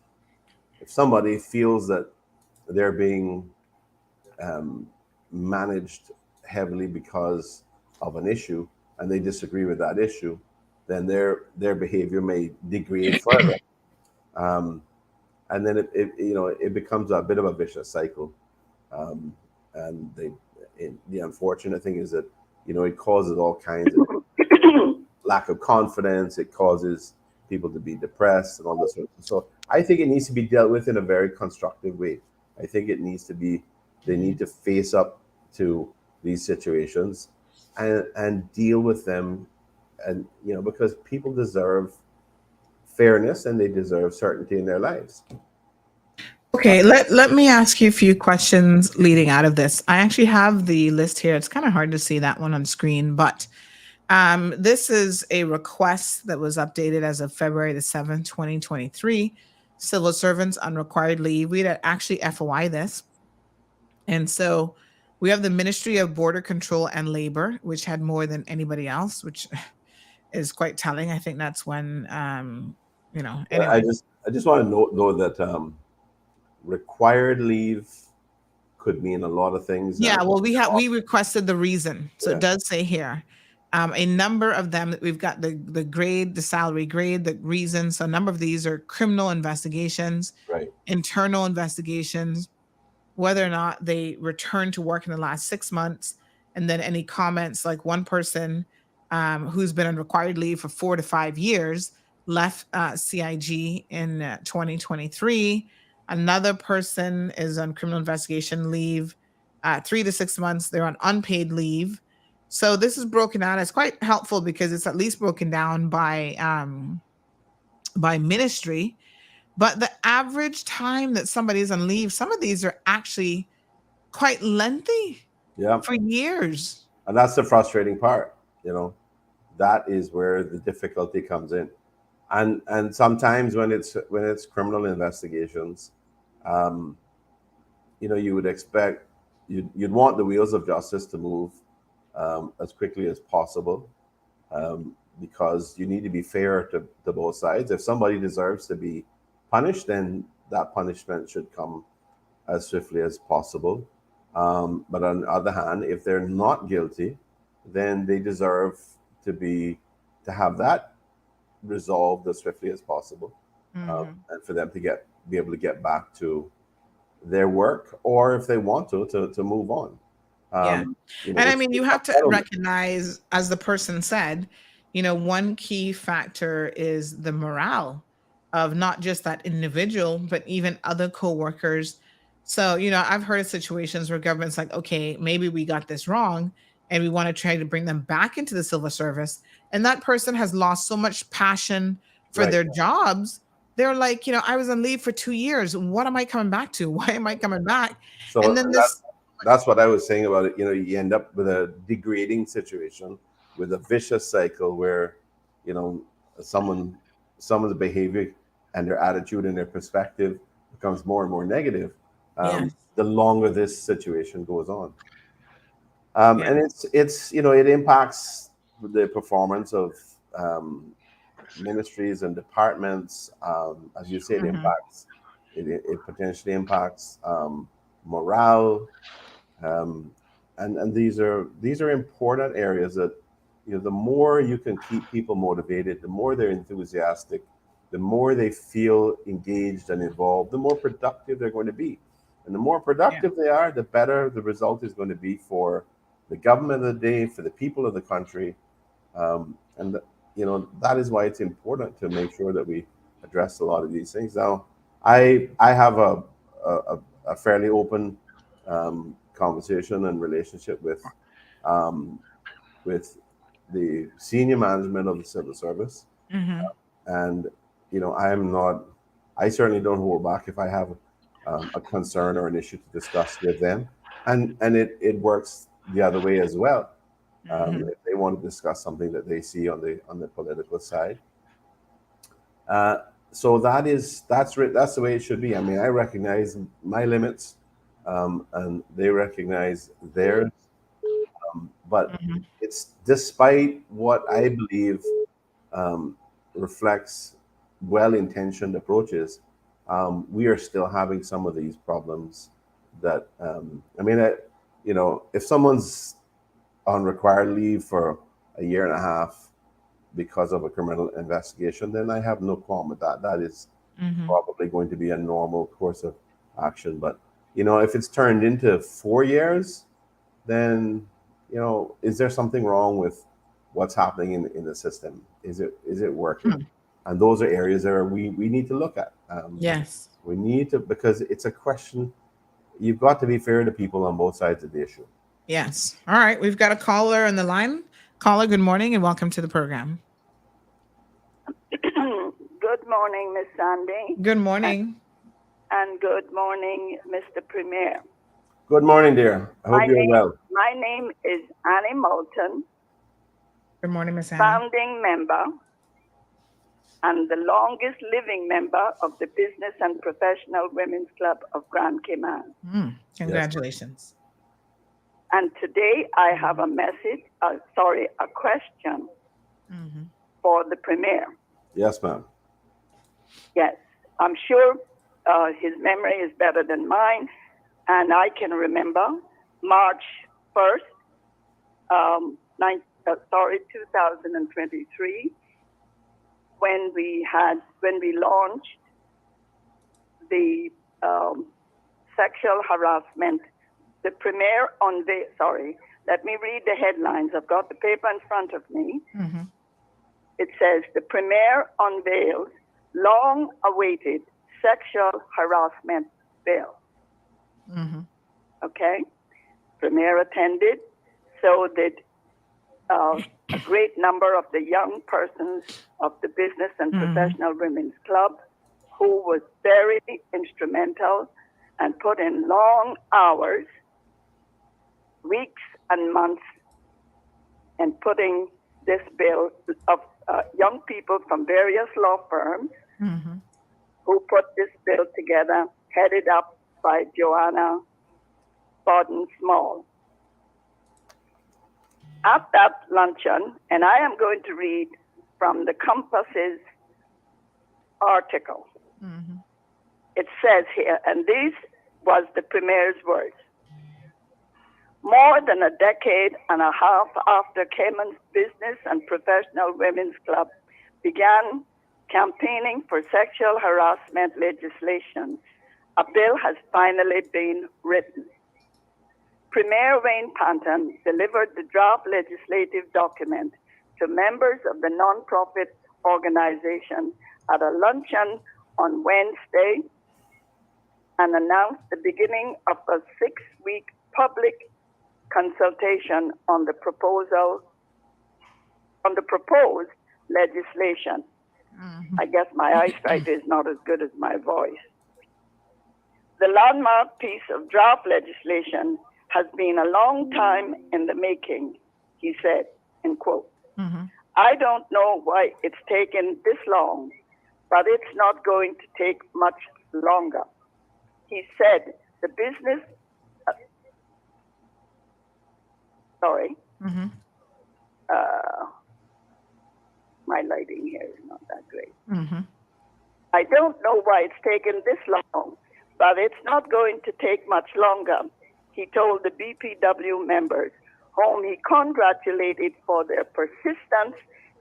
somebody feels that they're being managed heavily because of an issue and they disagree with that issue, then their behavior may degrade further, and then it becomes a bit of a vicious cycle. And the unfortunate thing is that it causes all kinds of lack of confidence. It causes people to be depressed and all this sort of stuff. So I think it needs to be dealt with in a very constructive way. I think they need to face up to these situations and deal with them, and because people deserve fairness and they deserve certainty in their lives. Okay, let me ask you a few questions leading out of this. I actually have the list here. It's kind of hard to see that one on screen, but this is a request that was updated as of February the 7th, 2023. Civil servants on required leave. We had actually FOI this. And so we have the Ministry of Border Control and Labor, which had more than anybody else, which is quite telling. I think that's when, anyway. I just want to note though that required leave could mean a lot of things. Yeah, well, we requested the reason, so it does say here a number of them. We've got the grade, the salary grade, the reason. So a number of these are criminal investigations, right, internal investigations, whether or not they returned to work in the last 6 months, and then any comments like one person who's been on required leave for 4 to 5 years left CIG in 2023. Another person is on criminal investigation leave 3 to 6 months. They're on unpaid leave. So this is broken out. It's quite helpful because it's at least broken down by ministry. But the average time that somebody is on leave, some of these are actually quite lengthy. Yeah. For years. And that's the frustrating part, that is where the difficulty comes in. And sometimes when it's criminal investigations, you would expect you'd want the wheels of justice to move as quickly as possible, because you need to be fair to both sides. If somebody deserves to be punished, then that punishment should come as swiftly as possible. But on the other hand, if they're not guilty, then they deserve to have that resolved as swiftly as possible, and for them to be able to get back to their work, or if they want to move on. And I mean, you have to recognize, as the person said, one key factor is the morale of not just that individual, but even other coworkers. So, I've heard of situations where government's like, okay, maybe we got this wrong and we want to try to bring them back into the civil service. And that person has lost so much passion for their jobs. They're like, I was on leave for 2 years. What am I coming back to? Why am I coming back? So and then that's what I was saying about it. You end up with a degrading situation, with a vicious cycle where, someone's behavior and their attitude and their perspective becomes more and more negative. The longer this situation goes on, and it impacts the performance of ministries and departments. As you say, it potentially impacts morale, and these are important areas that the more you can keep people motivated, the more they're enthusiastic, the more they feel engaged and involved, the more productive they're going to be. And the more productive they are, the better the result is going to be for the government of the day, for the people of the country. That is why it's important to make sure that we address a lot of these things. Now, I have a fairly open conversation and relationship with the senior management of the civil service. And I certainly don't hold back if I have a concern or an issue to discuss with them, and it works the other way as well. If they want to discuss something that they see on the political side, so that's the way it should be. I mean, I recognize my limits, and they recognize theirs, but it's despite what I believe reflects well-intentioned approaches, we are still having some of these problems that if someone's on required leave for a year and a half because of a criminal investigation, then I have no qualm with that. That is probably going to be a normal course of action. But if it's turned into 4 years, then is there something wrong with what's happening in the system? Is it working? And those are areas that we need to look at. Yes, we need to, because it's a question. You've got to be fair to people on both sides of the issue. Yes. All right. We've got a caller on the line. Caller, good morning and welcome to the program. Good morning, Miss Sandy. Good morning. And good morning, Mr. Premier. Good morning, dear. I hope you're well. My name is Annie Moulton. Good morning, Miss Annie. Founding member and the longest living member of the Business and Professional Women's Club of Grand Cayman. Congratulations. And today I have a question for the Premier. Yes, ma'am. Yes, I'm sure his memory is better than mine, and I can remember March 1st, 2023, when we launched the sexual harassment, the premier let me read the headlines. I've got the paper in front of me. Mm-hmm. It says, the premier unveils long-awaited sexual harassment bill. Mm-hmm. Okay? Premier attended, so did a great number of the young persons of the Business and Professional Women's Club, who was very instrumental and put in long hours, weeks and months, in putting this bill of young people from various law firms who put this bill together, headed up by Joanna Borden Small. At that luncheon, and I am going to read from the Compass's article. It says here, and this was the Premier's words, more than a decade and a half after Cayman's Business and Professional Women's Club began campaigning for sexual harassment legislation, a bill has finally been written. Premier Wayne Panton delivered the draft legislative document to members of the nonprofit organization at a luncheon on Wednesday and announced the beginning of a 6-week public consultation on the proposed legislation. I guess my eyesight is not as good as my voice. The landmark piece of draft legislation has been a long time in the making, he said, in quote. I don't know why it's taken this long, but it's not going to take much longer. He said the business, my lighting here is not that great. I don't know why it's taken this long, but it's not going to take much longer, he told the BPW members, whom he congratulated for their persistence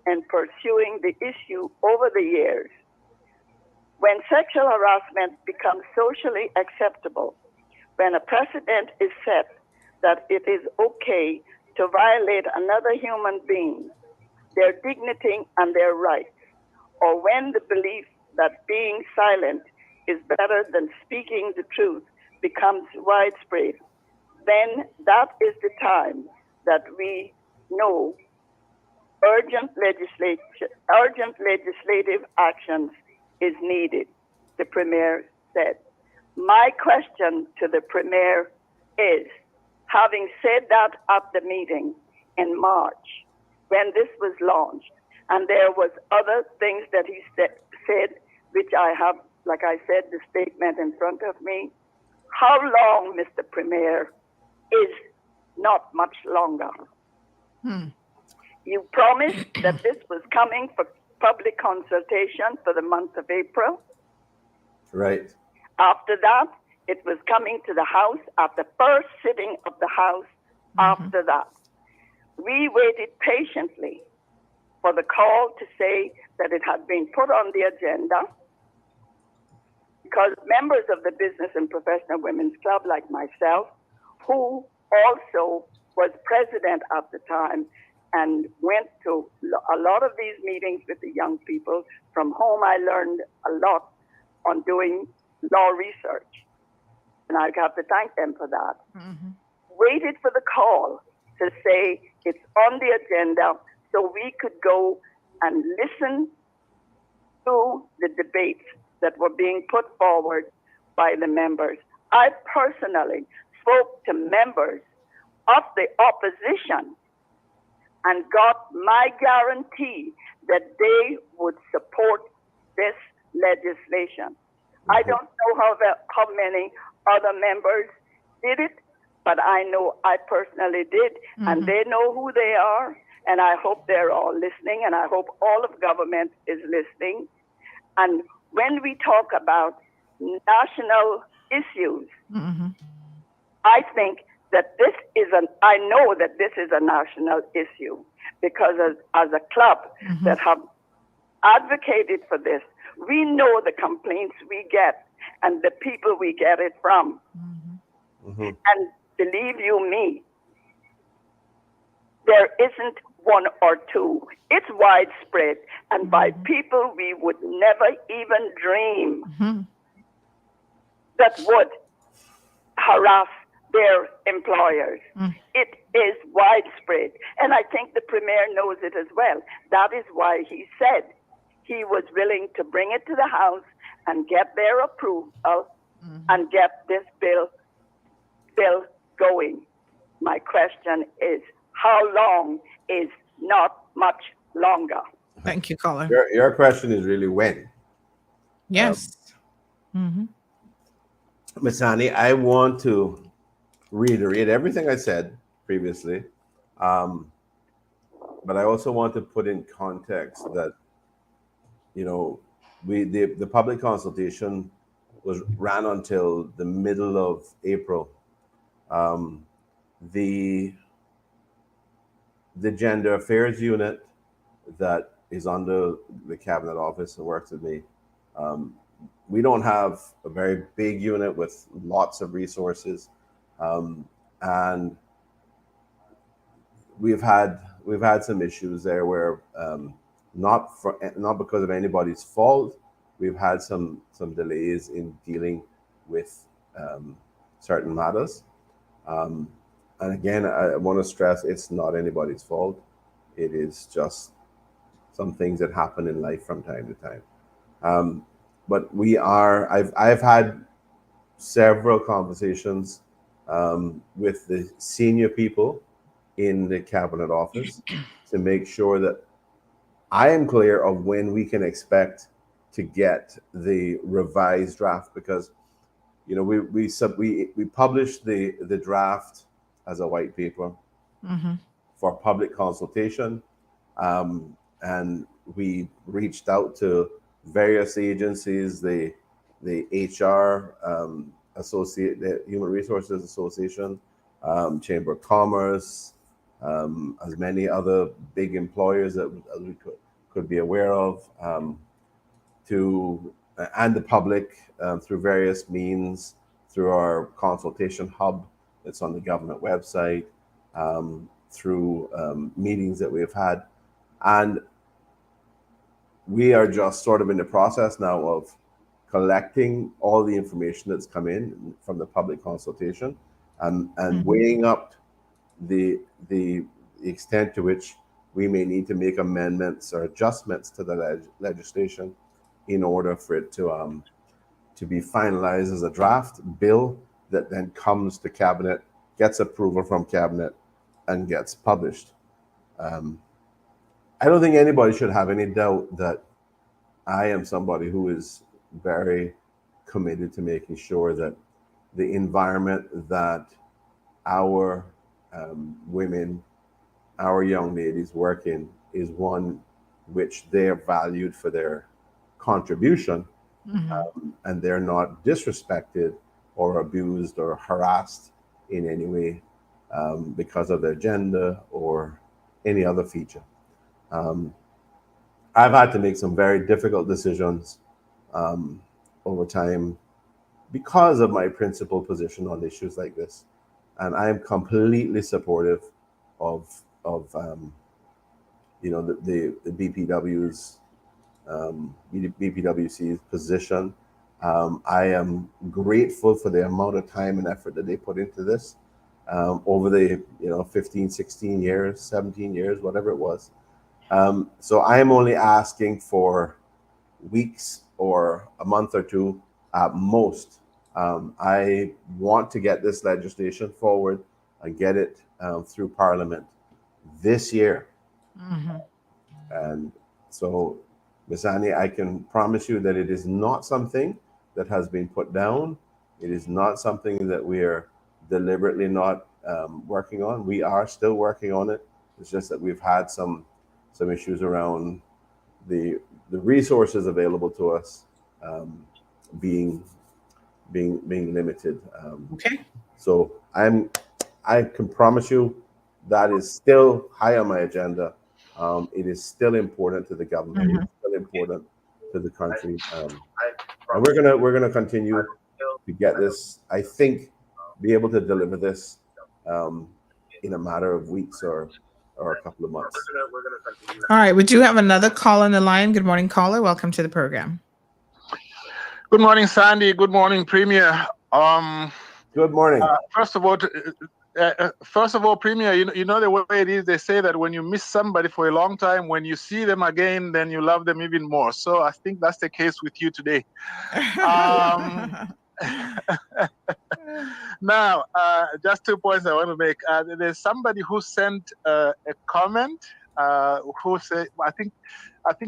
in pursuing the issue over the years. When sexual harassment becomes socially acceptable, when a precedent is set that it is okay to violate another human being, their dignity and their rights, or when the belief that being silent is better than speaking the truth becomes widespread, then that is the time that we know urgent legislative actions is needed, the Premier said. My question to the Premier is, having said that at the meeting in March, when this was launched, and there was other things that he said, which I have, like I said, the statement in front of me, how long, Mr. Premier, is not much longer. You promised that this was coming for public consultation for the month of April. Right. After that, it was coming to the House at the first sitting of the House after that. We waited patiently for the call to say that it had been put on the agenda because members of the Business and Professional Women's Club, like myself, who also was president at the time and went to a lot of these meetings with the young people, from whom I learned a lot on doing law research. And I have to thank them for that. Waited for the call to say it's on the agenda so we could go and listen to the debates that were being put forward by the members. I personally spoke to members of the opposition and got my guarantee that they would support this legislation. I don't know how many other members did it, but I know I personally did, and they know who they are, and I hope they're all listening, and I hope all of government is listening. And when we talk about national issues. Mm-hmm. I think that I know that this is a national issue because as a club that have advocated for this, we know the complaints we get and the people we get it from. And believe you me, there isn't one or two. It's widespread and by people we would never even dream that would harass their employers. It is widespread. And I think the Premier knows it as well. That is why he said he was willing to bring it to the House and get their approval and get this bill going. My question is, how long is not much longer? Thank you, caller. Your question is really when. Yes. Ms. Annie, I want to reiterate everything I said previously, but I also want to put in context that, you know, the public consultation ran until the middle of April. The Gender Affairs Unit that is under the Cabinet Office and works with me, we don't have a very big unit with lots of resources, and we've had some issues there where not because of anybody's fault, we've had some delays in dealing with certain matters. And again, I want to stress it's not anybody's fault. It is just some things that happen in life from time to time. But I've had several conversations with the senior people in the Cabinet Office to make sure that I am clear of when we can expect to get the revised draft, because you know we published the draft as a white paper for public consultation, and we reached out to various agencies, the HR the Human Resources Association, Chamber of Commerce, as many other big employers that we could be aware of, and the public through various means, through our consultation hub that's on the government website, through meetings that we've had. And we are just sort of in the process now of collecting all the information that's come in from the public consultation and weighing up the extent to which we may need to make amendments or adjustments to the legislation in order for it to be finalized as a draft bill that then comes to Cabinet, gets approval from Cabinet, and gets published. I don't think anybody should have any doubt that I am somebody who is very committed to making sure that the environment that our women, our young ladies work in is one which they are valued for their contribution, and they're not disrespected or abused or harassed in any way because of their gender or any other feature. I've had to make some very difficult decisions over time because of my principled position on issues like this, and I am completely supportive of you know, the BPW's BPWC's position. I am grateful for the amount of time and effort that they put into this over the 15, 16 years, 17 years, whatever it was. So I am only asking for weeks or a month or two at most. I want to get this legislation forward and get it through Parliament this year. And so, Ms. Annie, I can promise you that it is not something that has been put down. It is not something that we are deliberately not working on. We are still working on it. It's just that we've had some issues around the resources available to us being being limited. Okay. So I can promise you that is still high on my agenda. It is still important to the government. It's still important to the country. And we're gonna continue to get this. I think be able to deliver this in a matter of weeks or a couple of months. All right. We do have another call on the line. Good morning, caller. Welcome to the program. Good morning, Sandy. Good morning, Premier. Good morning. First of all, Premier, you know the way it is. They say that when you miss somebody for a long time, when you see them again, then you love them even more. So I think that's the case with you today. Now, just 2 points I want to make. There's somebody who sent a comment who said, I think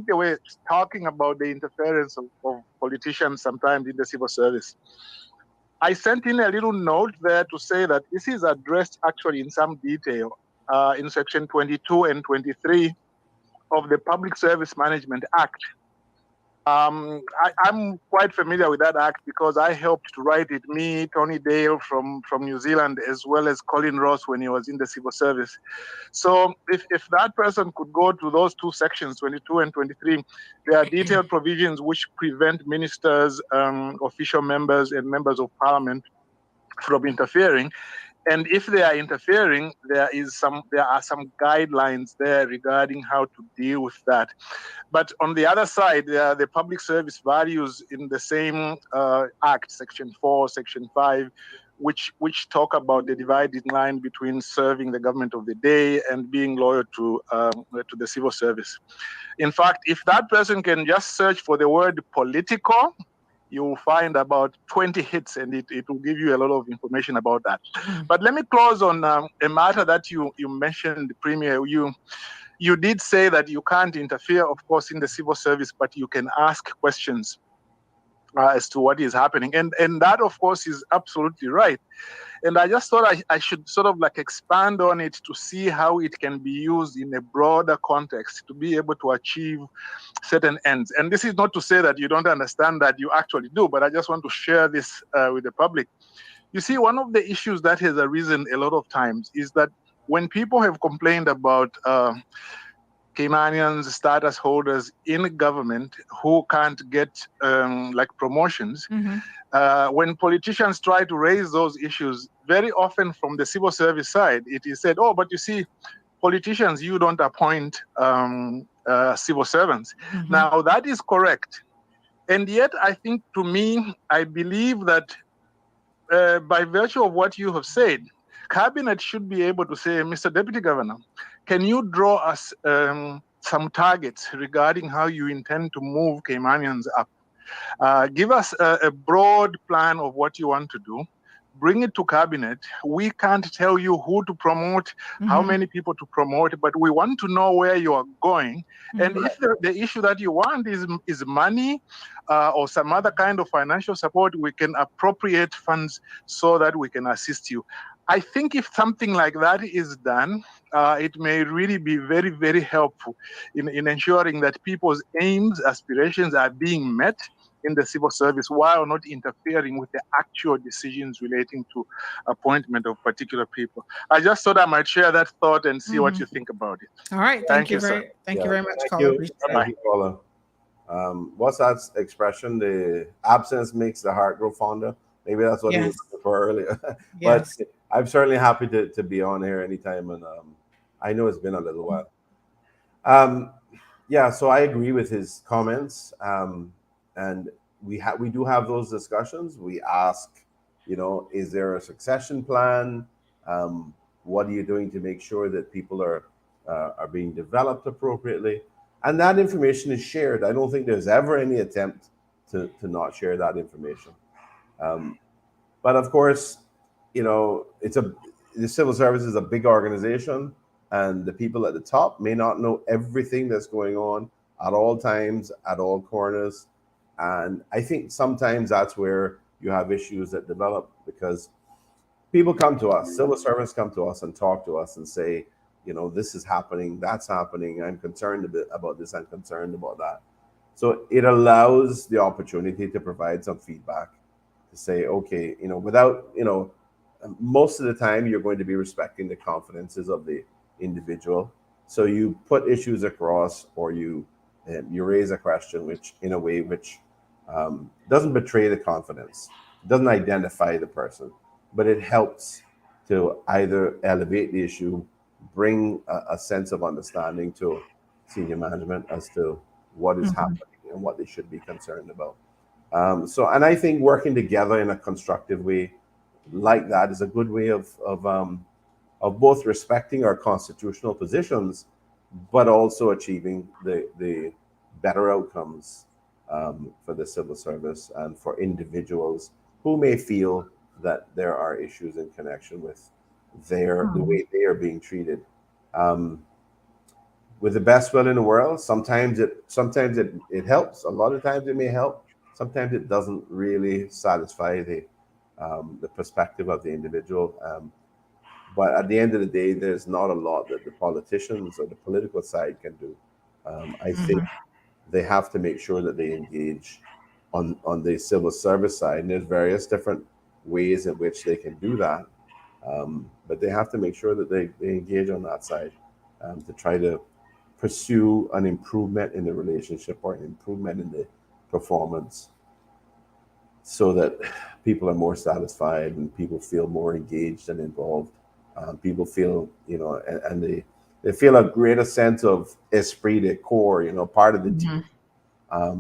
they were talking about the interference of politicians sometimes in the civil service. I sent in a little note there to say that this is addressed actually in some detail in section 22 and 23 of the Public Service Management Act. I'm quite familiar with that act because I helped to write it, me, Tony Dale from New Zealand, as well as Colin Ross when he was in the civil service. So if that person could go to those two sections, 22 and 23, there are detailed provisions which prevent ministers, official members, and members of parliament from interfering. And if they are interfering, there are some guidelines there regarding how to deal with that. But on the other side, there are the public service values in the same act, Section 4, Section 5, which talk about the dividing line between serving the government of the day and being loyal to the civil service. In fact, if that person can just search for the word political, you will find about 20 hits, and it will give you a lot of information about that. But let me close on a matter that you mentioned, Premier. You did say that you can't interfere, of course, in the civil service, but you can ask questions as to what is happening. And that, of course, is absolutely right. And I just thought I should sort of like expand on it to see how it can be used in a broader context to be able to achieve certain ends. And this is not to say that you don't understand that you actually do, but I just want to share this with the public. You see, one of the issues that has arisen a lot of times is that when people have complained about Caymanians, status holders in government who can't get like promotions, when politicians try to raise those issues, very often from the civil service side, it is said, oh, but you see, politicians, you don't appoint civil servants. Now, that is correct. And yet, I think, to me, I believe that by virtue of what you have said, Cabinet should be able to say, Mr. Deputy Governor, can you draw us some targets regarding how you intend to move Caymanians up? Give us a broad plan of what you want to do. Bring it to Cabinet. We can't tell you who to promote, how many people to promote, but we want to know where you are going. And if the issue that you want is money or some other kind of financial support, we can appropriate funds so that we can assist you. I think if something like that is done, it may really be very, very helpful in ensuring that people's aims, aspirations are being met in the civil service while not interfering with the actual decisions relating to appointment of particular people. I just thought I might share that thought and see what you think about it. All right. Thank you very much, caller. Thank you, caller. What's that expression? The absence makes the heart grow fonder. Maybe that's what he was looking for earlier. But I'm certainly happy to be on here anytime, and I know it's been a little while. So I agree with his comments. And we do have those discussions. We ask, is there a succession plan? What are you doing to make sure that people are being developed appropriately? And that information is shared. I don't think there's ever any attempt to not share that information. But of course, the civil service is a big organization, and the people at the top may not know everything that's going on at all times, at all corners. And I think sometimes that's where you have issues that develop, because people come to us, civil servants come to us and talk to us and say, this is happening, that's happening, I'm concerned a bit about this, I'm concerned about that. So it allows the opportunity to provide some feedback to say, okay, without, most of the time you're going to be respecting the confidences of the individual. So you put issues across, or you raise a question which, in a way, which doesn't betray the confidence, doesn't identify the person, but it helps to either elevate the issue, bring a sense of understanding to senior management as to what is happening and what they should be concerned about. And I think working together in a constructive way like that is a good way of both respecting our constitutional positions, but also achieving the better outcomes for the civil service and for individuals who may feel that there are issues in connection with the way they are being treated. With the best will in the world, sometimes it helps. A lot of times it may help. Sometimes it doesn't really satisfy the perspective of the individual. But at the end of the day, there's not a lot that the politicians or the political side can do. I think they have to make sure that they engage on the civil service side. And there's various different ways in which they can do that. But they have to make sure that they engage on that side to try to pursue an improvement in the relationship or an improvement in the performance, so that people are more satisfied and people feel more engaged and involved. People feel, and they feel a greater sense of esprit de corps, part of the team.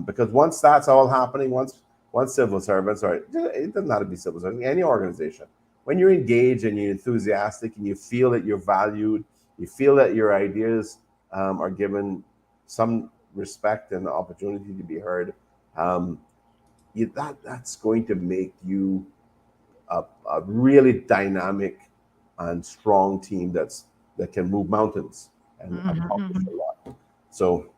Because once that's all happening, once civil servants, or it doesn't have to be civil servants, any organization, when you're engaged and you're enthusiastic and you feel that you're valued, you feel that your ideas are given some respect and opportunity to be heard, that's going to make you a really dynamic and strong team that can move mountains and accomplish a lot. So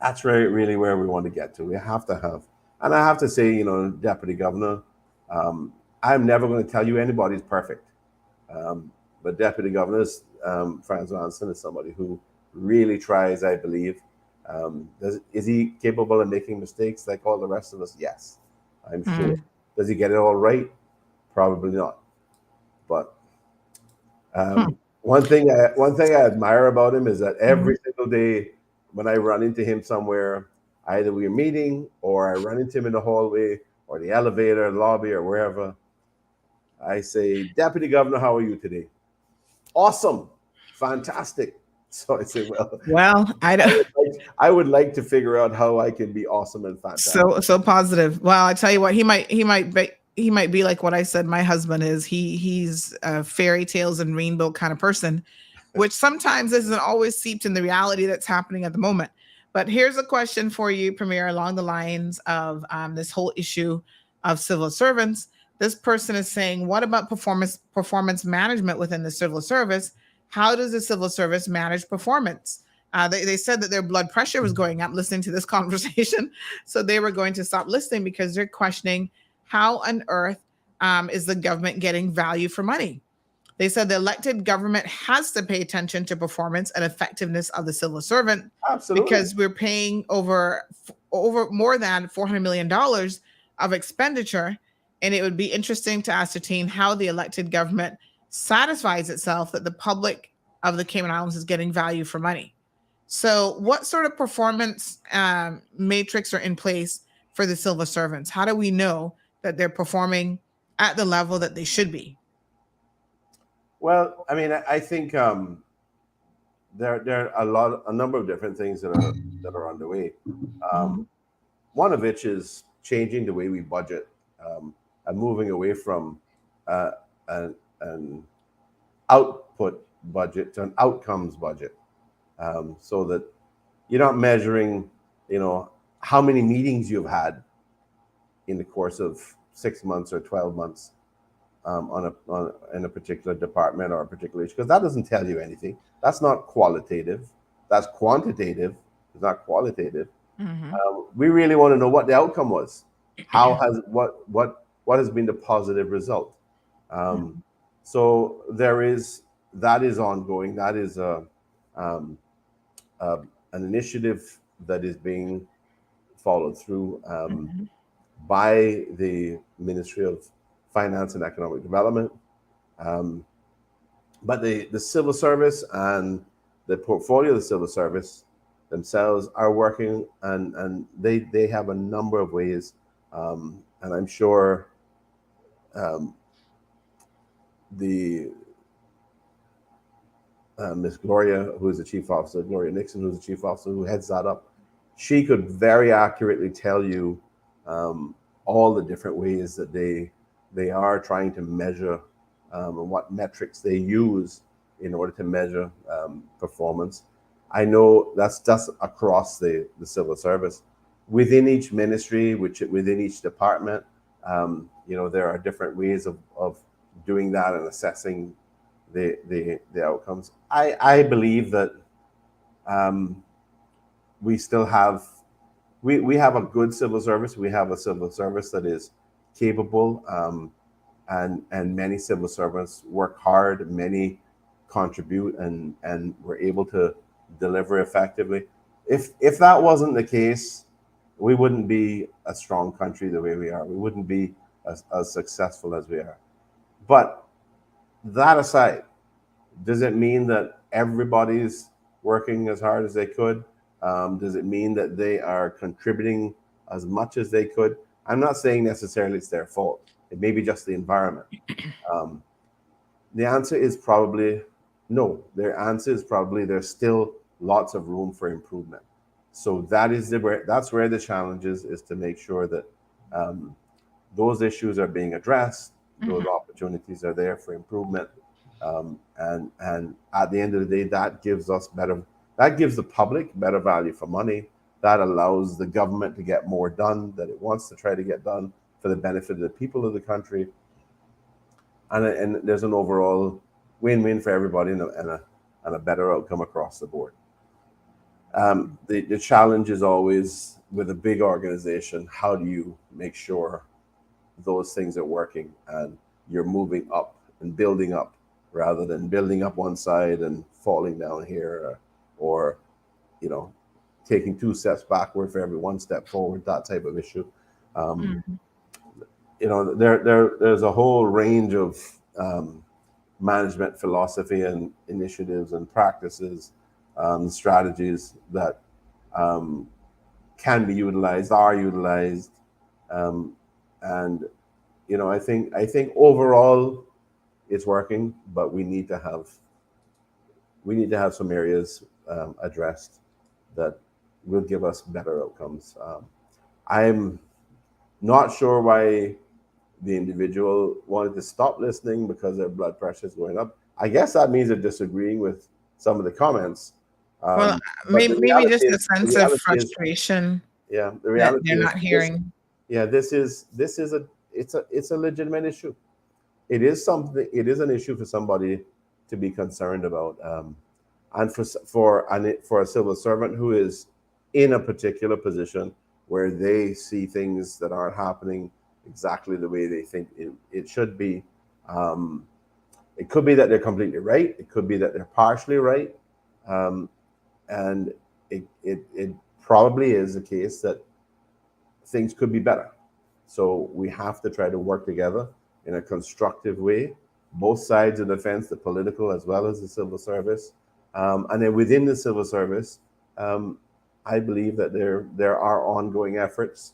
that's really where we want to get to. We have to have, and I have to say, Deputy Governor, I'm never going to tell you anybody's perfect. But Deputy Governor Franz Johansson is somebody who really tries, I believe. Is he capable of making mistakes like all the rest of us? Yes, I'm sure. Does he get it all right? Probably not. But one thing I admire about him is that every single day when I run into him somewhere, either we're meeting or I run into him in the hallway or the elevator, lobby, or wherever, I say, Deputy Governor, how are you today? Awesome. Fantastic. So I say, well, I would like to figure out how I can be awesome and fantastic. So positive. Well, I tell you what, he might be like what I said my husband is. He's a fairy tales and rainbow kind of person, which sometimes isn't always seeped in the reality that's happening at the moment. But here's a question for you, Premier, along the lines of this whole issue of civil servants. This person is saying, what about performance management within the civil service? How does the civil service manage performance? They said that their blood pressure was going up listening to this conversation. So they were going to stop listening because they're questioning how on earth is the government getting value for money? They said the elected government has to pay attention to performance and effectiveness of the civil servant. Absolutely. Because we're paying over more than $400 million of expenditure. And it would be interesting to ascertain how the elected government satisfies itself that the public of the Cayman Islands is getting value for money. So what sort of performance matrix are in place for the civil servants? How do we know that they're performing at the level that they should be? Well, I mean, I think there are a number of different things that are underway. One of which is changing the way we budget and moving away from an output budget to an outcomes budget, so that you're not measuring, how many meetings you've had in the course of 6 months or 12 months in a particular department or a particular issue, because that doesn't tell you anything. That's not qualitative. That's quantitative. It's not qualitative. We really want to know what the outcome was. What has been the positive result? So that is ongoing. That is an initiative that is being followed through. by the Ministry of Finance and Economic Development. But the civil service and the portfolio of the civil service themselves are working, and they have a number of ways, and I'm sure the Miss Gloria, who is the chief officer, Gloria Nixon, who's the chief officer, who heads that up, she could very accurately tell you all the different ways that they are trying to measure and what metrics they use in order to measure performance. I know that's just across the civil service. Within each ministry, within each department, there are different ways of doing that and assessing the outcomes. I believe that we still have we have a good civil service. We have a civil service that is capable, and many civil servants work hard. Many contribute, and we're able to deliver effectively. If that wasn't the case, we wouldn't be a strong country the way we are. We wouldn't be as successful as we are. But that aside, does it mean that everybody's working as hard as they could? Does it mean that they are contributing as much as they could? I'm not saying necessarily it's their fault. It may be just the environment. The answer is probably no. Their answer is probably there's still lots of room for improvement. So that's where the challenge is to make sure that those issues are being addressed. Those opportunities are there for improvement. And at the end of the day, that gives the public better value for money. That allows the government to get more done that it wants to try to get done for the benefit of the people of the country. And there's an overall win-win for everybody and a better outcome across the board. The challenge is always with a big organization, how do you make sure those things are working and you're moving up and building up, rather than building up one side and falling down here, or taking 2 steps backward for every 1 step forward, that type of issue. There's a whole range of management philosophy and initiatives and practices, strategies that can be utilized, are utilized, and I think overall it's working, but we need to have some areas addressed that will give us better outcomes. I'm not sure why the individual wanted to stop listening because their blood pressure is going up. I guess that means they're disagreeing with some of the comments. Well, maybe just a sense of frustration. The reality they're not hearing. This is a legitimate issue. It is an issue for somebody to be concerned about, and for a civil servant who is in a particular position where they see things that aren't happening exactly the way they think it should be. It could be that they're completely right. It could be that they're partially right, and it probably is the case that things could be better. So we have to try to work together in a constructive way, both sides of the fence, the political as well as the civil service. And then within the civil service, I believe that there are ongoing efforts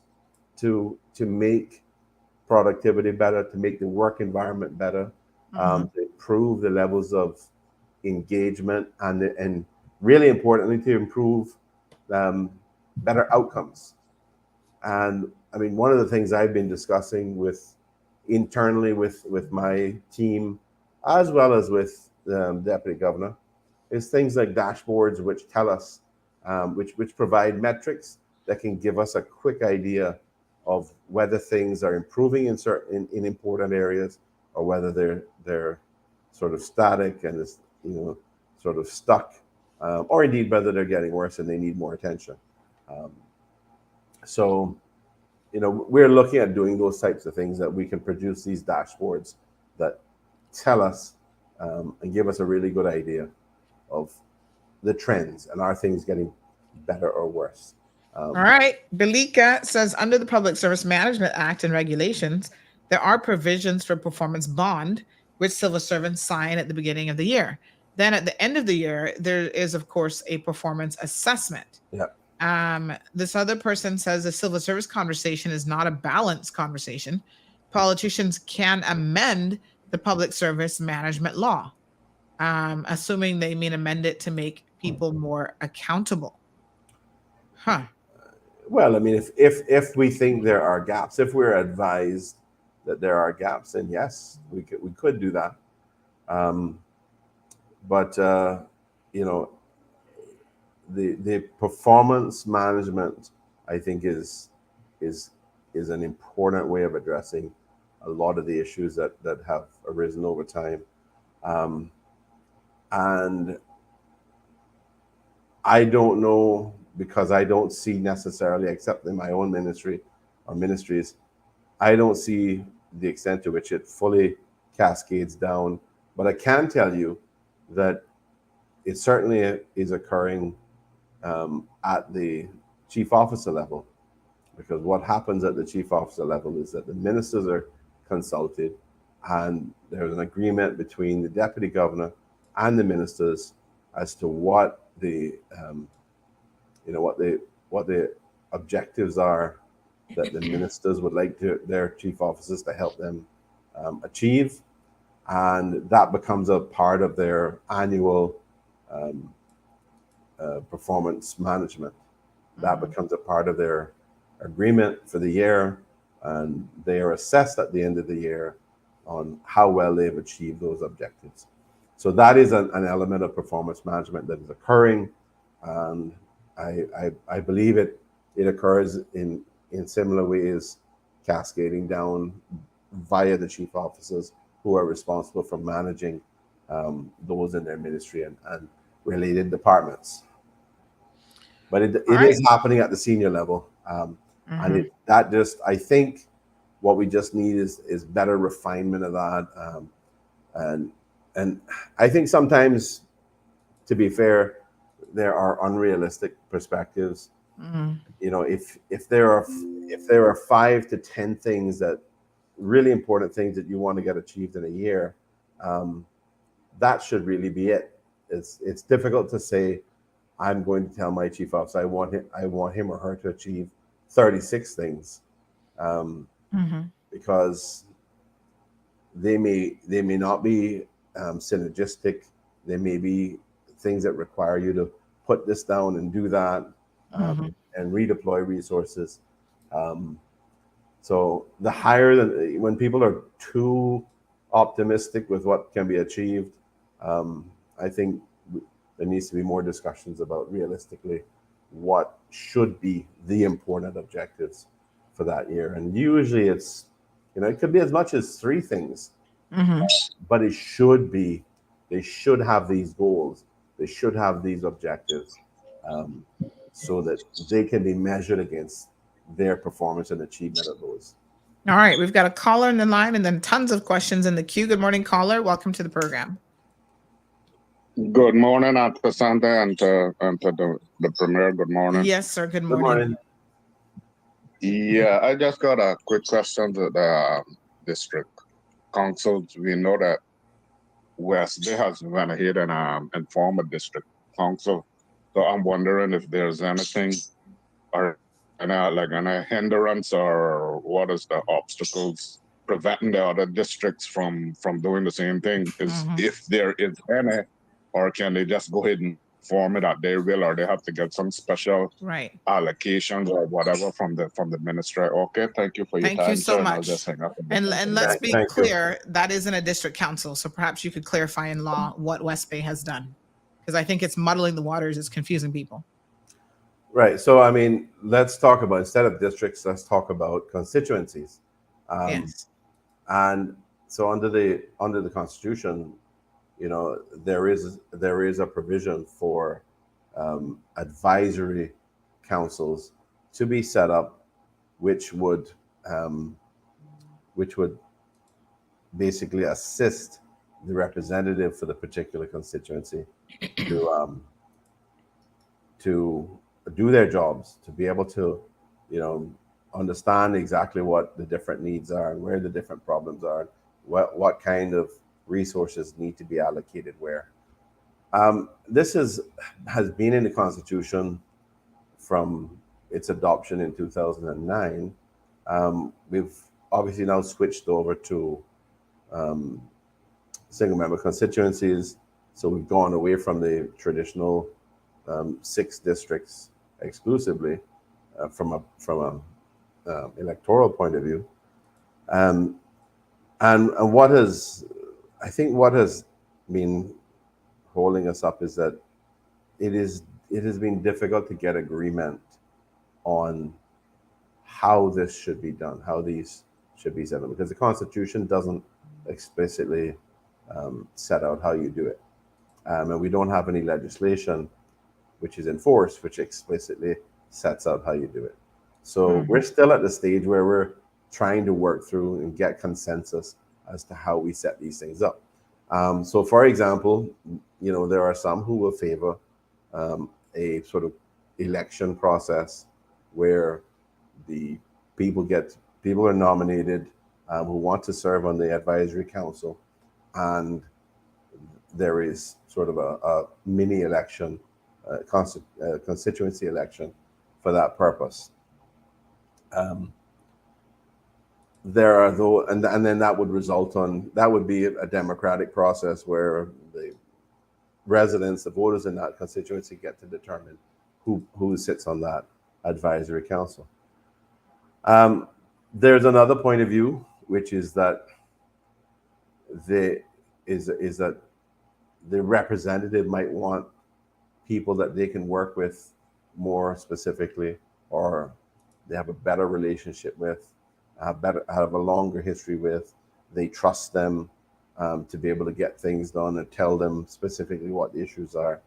to make productivity better, to make the work environment better, to improve the levels of engagement, and really importantly, to improve better outcomes. And I mean, one of the things I've been discussing internally with my team, as well as with the deputy governor, is things like dashboards which tell us, which provide metrics that can give us a quick idea of whether things are improving in important areas, or whether they're sort of static and sort of stuck, or indeed whether they're getting worse and they need more attention. So we're looking at doing those types of things, that we can produce these dashboards that tell us and give us a really good idea of the trends, and are things getting better or worse. All right. Belika says under the Public Service Management Act and regulations, there are provisions for performance bond, which civil servants sign at the beginning of the year. Then at the end of the year, there is, of course, a performance assessment. Yeah. This other person says the civil service conversation is not a balanced conversation. Politicians can amend the public service management law, assuming they mean amend it to make people more accountable. Huh. Well, I mean, if we think there are gaps, if we're advised that there are gaps, then yes, we could do that. But you know, the performance management, I think, is an important way of addressing a lot of the issues that have arisen over time. And I don't know, because I don't see necessarily, except in my own ministry or ministries, I don't see the extent to which it fully cascades down. But I can tell you that it certainly is occurring at the chief officer level, because what happens at the chief officer level is that the ministers are consulted, and there's an agreement between the deputy governor and the ministers as to what the what the objectives are that the ministers would like their chief officers to help them achieve, and that becomes a part of their annual performance management. That becomes a part of their agreement for the year, and they are assessed at the end of the year on how well they've achieved those objectives. So that is an element of performance management that is occurring, and I believe it occurs in similar ways, cascading down via the chief officers who are responsible for managing those in their ministry and related departments. But it is happening at the senior level, and I think what we just need is better refinement of that, and I think sometimes, to be fair, there are unrealistic perspectives. You know, if there are 5 to 10 things, that really important things that you want to get achieved in a year, that should really be it. It's difficult to say, I'm going to tell my chief officer I want him or her to achieve 36 things, because they may not be synergistic. They may be things that require you to put this down and do that, and redeploy resources. So the higher, when people are too optimistic with what can be achieved, I think there needs to be more discussions about realistically what should be the important objectives for that year. And usually it's, it could be as much as 3 things, but it should be, they should have these goals, they should have these objectives, so that they can be measured against their performance and achievement of those. All right, we've got a caller in the line and then tons of questions in the queue. Good morning, caller. Welcome to the program. Good morning, Aunt Cassandra, and to the Premier. Good morning. Yes, sir. Good morning. Good morning. Yeah, I just got a quick question to the district council. We know that West Bay has went ahead and informed a district council. So I'm wondering if there's anything or any hindrance, or what is the obstacles preventing the other districts from doing the same thing? If there is any, or can they just go ahead and form it that they will, or they have to get some special allocations or whatever from the ministry? Okay, thank you for your time. Thank you so sir, much. I'll just hang up And let's be clear, that isn't a district council. So perhaps you could clarify in law what West Bay has done, because I think it's muddling the waters. It's confusing people. Right. So, I mean, let's talk about, instead of districts, let's talk about constituencies. Yes. And so under the Constitution, there is a provision for advisory councils to be set up, which would basically assist the representative for the particular constituency to do their jobs, to be able to, understand exactly what the different needs are and where the different problems are, what kind of resources need to be allocated where. This has been in the Constitution from its adoption in 2009. We've obviously now switched over to single member constituencies. So we've gone away from the traditional 6 districts exclusively from a electoral point of view. And what has been holding us up is that it has been difficult to get agreement on how this should be done, how these should be set up, because the Constitution doesn't explicitly set out how you do it. And we don't have any legislation which is enforced, which explicitly sets out how you do it. So we're still at the stage where we're trying to work through and get consensus as to how we set these things up. So for example, there are some who will favor a sort of election process where the people are nominated who want to serve on the advisory council, and there is sort of a mini election, constituency election for that purpose. There are though, and then that would be a democratic process where the residents, the voters in that constituency, get to determine who sits on that advisory council. There's another point of view, which is that the representative might want people that they can work with more specifically, or they have a better relationship with, have a longer history with. They trust them to be able to get things done and tell them specifically what the issues are.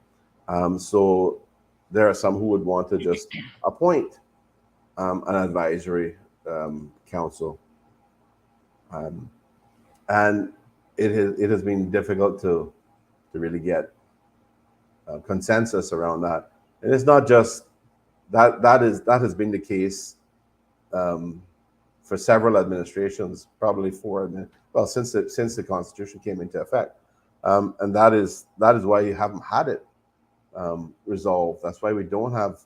So there are some who would want to just appoint an advisory council, and it has been difficult to really get consensus around that. And it's not just that has been the case for several administrations, probably since the Constitution came into effect, and that is why you haven't had it resolved. That's why we don't have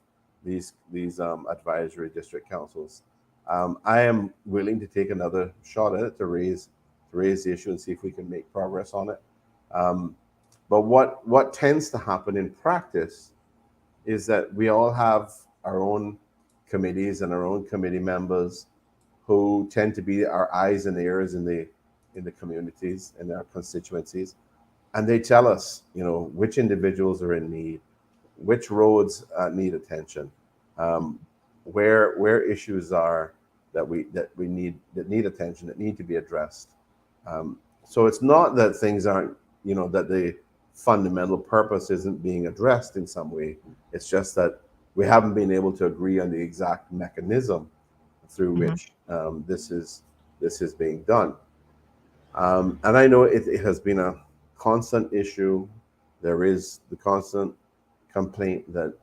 these advisory district councils. I am willing to take another shot at it to raise the issue and see if we can make progress on it. But what tends to happen in practice is that we all have our own committees and our own committee members who tend to be our eyes and ears in the communities and our constituencies, and they tell us, which individuals are in need, which roads need attention, where issues are that need attention, that need to be addressed. So it's not that things aren't, that the fundamental purpose isn't being addressed in some way. It's just that we haven't been able to agree on the exact mechanism through which this is being done. And I know it has been a constant issue. There is the constant complaint that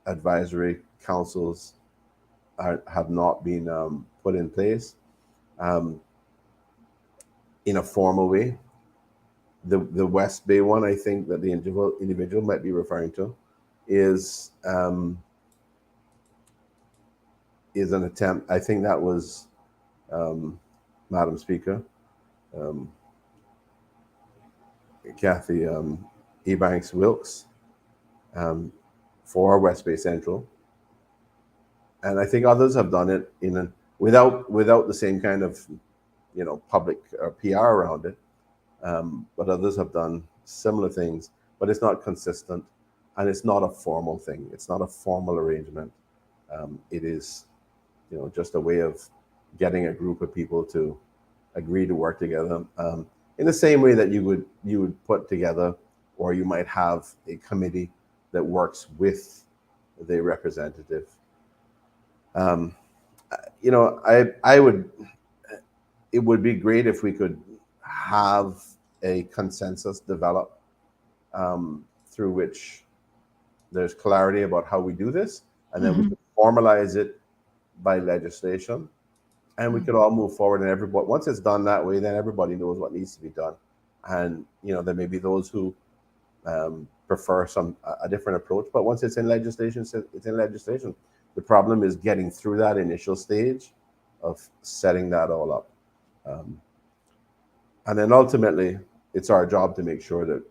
advisory councils have not been put in place in a formal way. The West Bay one, I think that the individual might be referring to, is an attempt. I think that was Madam Speaker, Kathy Ebanks Wilkes, for West Bay Central, and I think others have done it without the same kind of public or PR around it. But others have done similar things, but it's not consistent, and it's not a formal thing. It's not a formal arrangement. It is, just a way of getting a group of people to agree to work together in the same way that you would put together, or you might have a committee that works with the representative. It would be great if we could have a consensus develop through which there's clarity about how we do this, and then we can formalize it by legislation, and we could all move forward. And everybody, once it's done that way, then everybody knows what needs to be done. And there may be those who prefer a different approach, but once it's in legislation, it's in legislation. The problem is getting through that initial stage of setting that all up, and then ultimately, it's our job to make sure that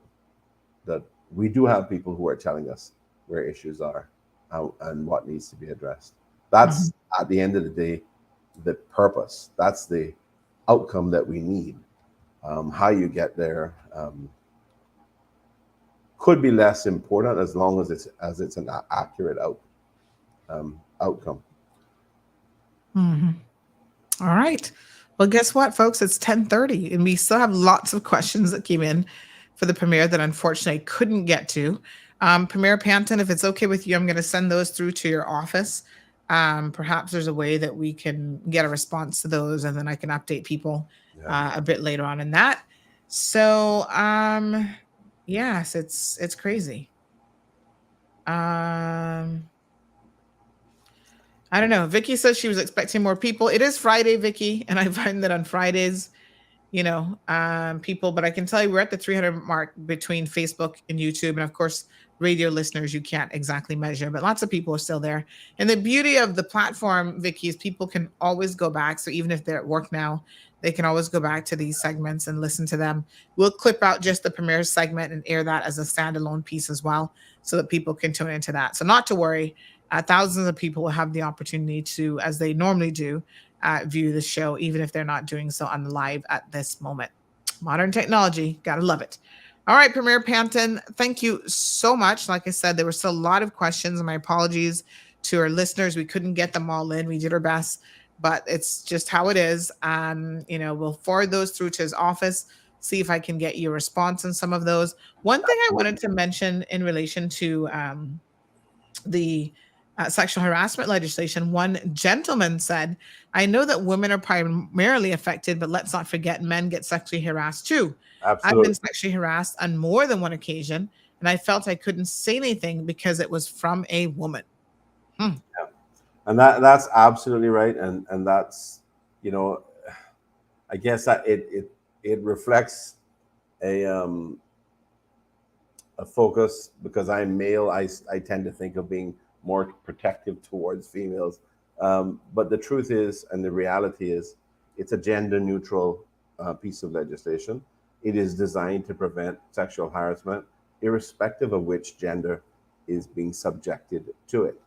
we do have people who are telling us where issues are and what needs to be addressed. That's at the end of the day the purpose. That's the outcome that we need. How you get there could be less important as long as it's an accurate outcome. All right. Well, guess what, folks? It's 10:30, and we still have lots of questions that came in for the premiere that unfortunately I couldn't get to. Premier Panton, if it's okay with you, I'm going to send those through to your office. Perhaps there's a way that we can get a response to those, and then I can update people a bit later on in that. So, yes, it's crazy. I don't know. Vicky says she was expecting more people. It is Friday, Vicky, and I find that on Fridays, people, but I can tell you we're at the 300 mark between Facebook and YouTube. And of course, radio listeners, you can't exactly measure, but lots of people are still there. And the beauty of the platform, Vicky, is people can always go back. So even if they're at work now, they can always go back to these segments and listen to them. We'll clip out just the premiere segment and air that as a standalone piece as well, so that people can tune into that. So not to worry, thousands of people will have the opportunity to, as they normally do, view the show, even if they're not doing so on the live at this moment. Modern technology, gotta love it. All right, Premier Panton, thank you so much. Like I said, there were still a lot of questions. My apologies to our listeners. We couldn't get them all in. We did our best, but it's just how it is. We'll forward those through to his office, see if I can get you a response on some of those. One thing I wanted to mention in relation to the sexual harassment legislation, one gentleman said, I know that women are primarily affected, but let's not forget men get sexually harassed too. Absolutely. I've been sexually harassed on more than one occasion, and I felt I couldn't say anything because it was from a woman. Yeah. And that's absolutely right. And that's, I guess that it reflects a focus, because I'm male. I tend to think of being more protective towards females. But the truth is, and the reality is, it's a gender neutral piece of legislation. It is designed to prevent sexual harassment, irrespective of which gender is being subjected to it.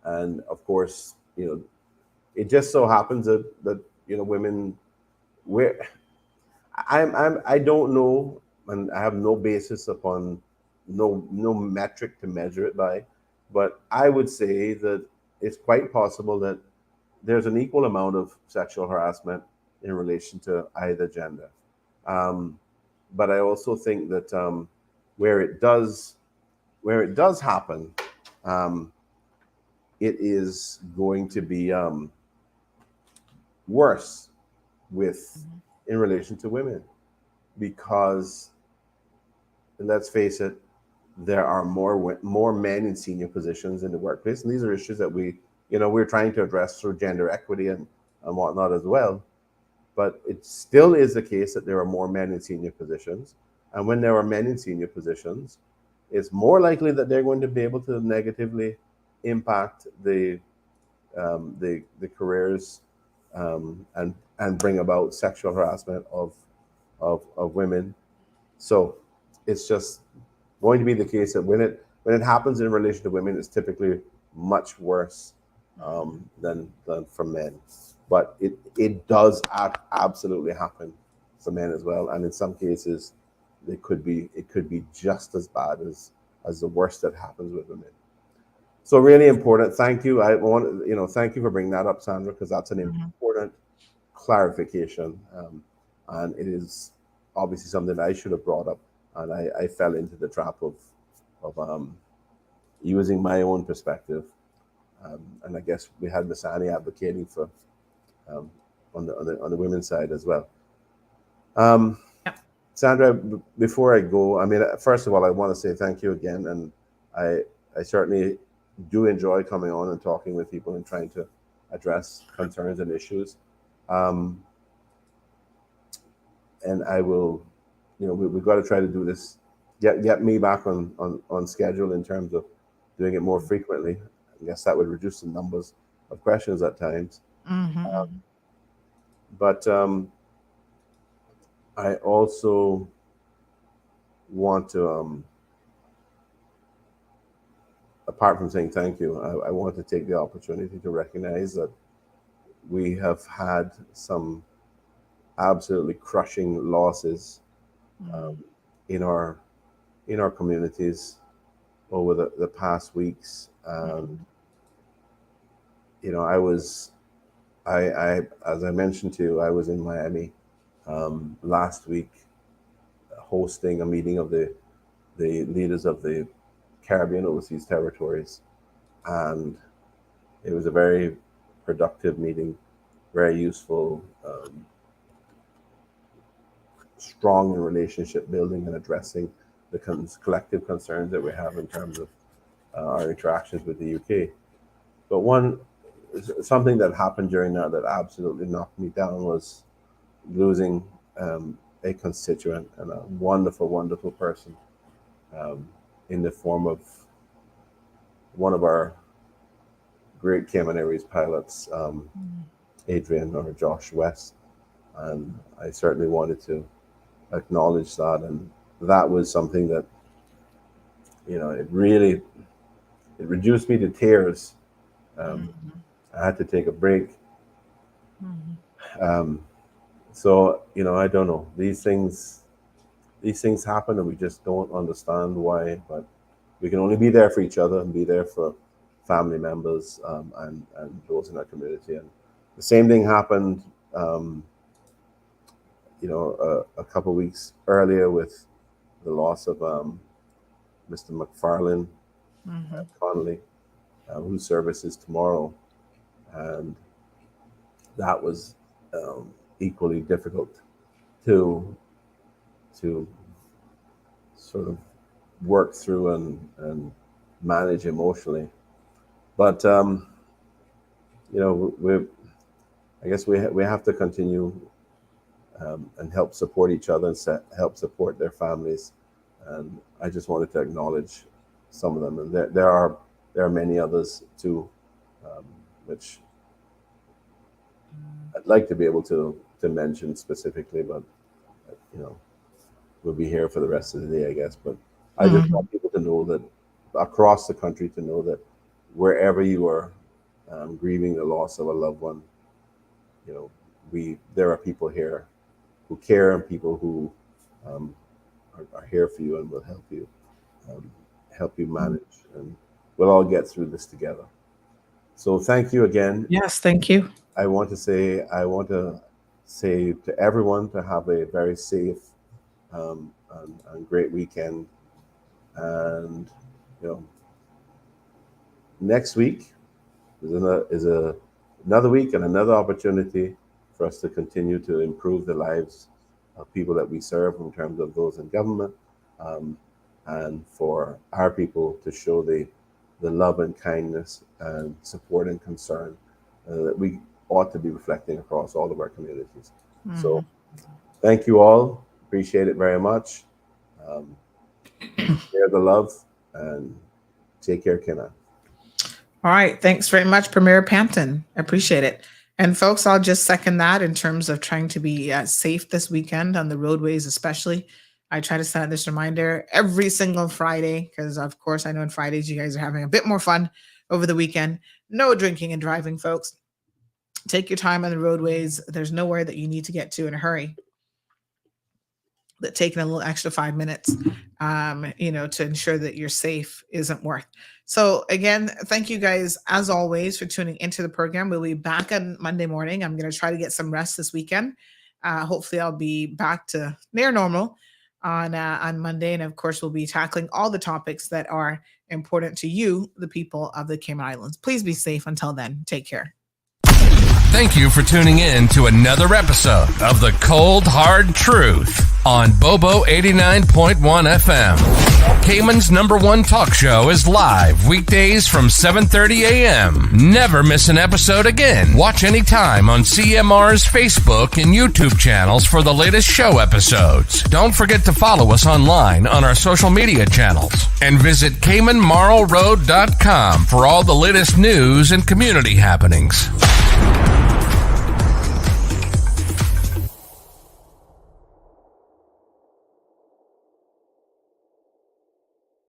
And of course, it just so happens that women, I don't know, and I have no basis upon no metric to measure it by, but I would say that it's quite possible that there's an equal amount of sexual harassment in relation to either gender. But I also think that where it does happen, it is going to be worse in relation to women, because let's face it, there are more men in senior positions in the workplace, and these are issues that we're trying to address through gender equity and whatnot as well. But it still is the case that there are more men in senior positions, and when there are men in senior positions, it's more likely that they're going to be able to negatively impact the careers and bring about sexual harassment of women. So it's just going to be the case that when it happens in relation to women, it's typically much worse than for men. But it does absolutely happen for men as well, and in some cases, it could be just as bad as the worst that happens with women. So really important. Thank you. Thank you for bringing that up, Sandra, because that's an important clarification, and it is obviously something that I should have brought up, and I fell into the trap of using my own perspective, and I guess we had Miss Annie advocating for on the women's side as well. Sandra, before I go, first of all, I want to say thank you again, and I certainly do enjoy coming on and talking with people and trying to address concerns and issues. And I will, we've got to try to do this, get me back on schedule in terms of doing it more frequently. I guess that would reduce the numbers of questions at times. But I also want to, apart from saying thank you, I want to take the opportunity to recognize that we have had some absolutely crushing losses in our communities over the past weeks. I as I mentioned to you, I was in Miami last week hosting a meeting of the leaders of the Caribbean Overseas Territories, and it was a very productive meeting, very useful, strong in relationship building and addressing the collective concerns that we have in terms of our interactions with the UK. But something that happened during that absolutely knocked me down was losing a constituent and a wonderful, wonderful person in the form of one of our great Cayman Airways pilots, Adrian or Josh West. And I certainly wanted to acknowledge that. And that was something that, it reduced me to tears. I had to take a break. So, I don't know. These things happen and we just don't understand why, but we can only be there for each other and be there for family members and those in our community. And the same thing happened, a couple of weeks earlier with the loss of Mr. McFarlane Connolly, whose service is tomorrow. And that was equally difficult to sort of work through and manage emotionally. But I guess we have to continue and help support each other and help support their families. And I just wanted to acknowledge some of them, and there are many others too, which I'd like to be able to mention specifically, but we'll be here for the rest of the day, I guess. But I just want people to know that across the country, to know that wherever you are grieving the loss of a loved one, there are people here who care and people who are here for you and will help you manage, and we'll all get through this together. So thank you again. Yes, thank you. I want to say to everyone to have a very safe and great weekend. And next week is another week and another opportunity for us to continue to improve the lives of people that we serve in terms of those in government, and for our people to show the love and kindness and support and concern that we ought to be reflecting across all of our communities. So thank you all. Appreciate it very much. Share the love and take care, Kenna. All right. Thanks very much, Premier Pampton. Appreciate it. And folks, I'll just second that in terms of trying to be safe this weekend on the roadways, especially. I try to send out this reminder every single Friday because, of course, I know on Fridays you guys are having a bit more fun over the weekend. No drinking and driving, folks. Take your time on the roadways. There's nowhere that you need to get to in a hurry. That taking a little extra 5 minutes, to ensure that you're safe isn't worth. So again, thank you guys as always for tuning into the program. We'll be back on Monday morning. I'm going to try to get some rest this weekend. Hopefully I'll be back to near normal on Monday. And of course, we'll be tackling all the topics that are important to you, the people of the Cayman Islands. Please be safe until then. Take care. Thank you for tuning in to another episode of The Cold Hard Truth on Bobo 89.1 FM. Cayman's #1 talk show is live weekdays from 7:30 a.m. Never miss an episode again. Watch anytime on CMR's Facebook and YouTube channels for the latest show episodes. Don't forget to follow us online on our social media channels and visit CaymanMarlRoad.com for all the latest news and community happenings.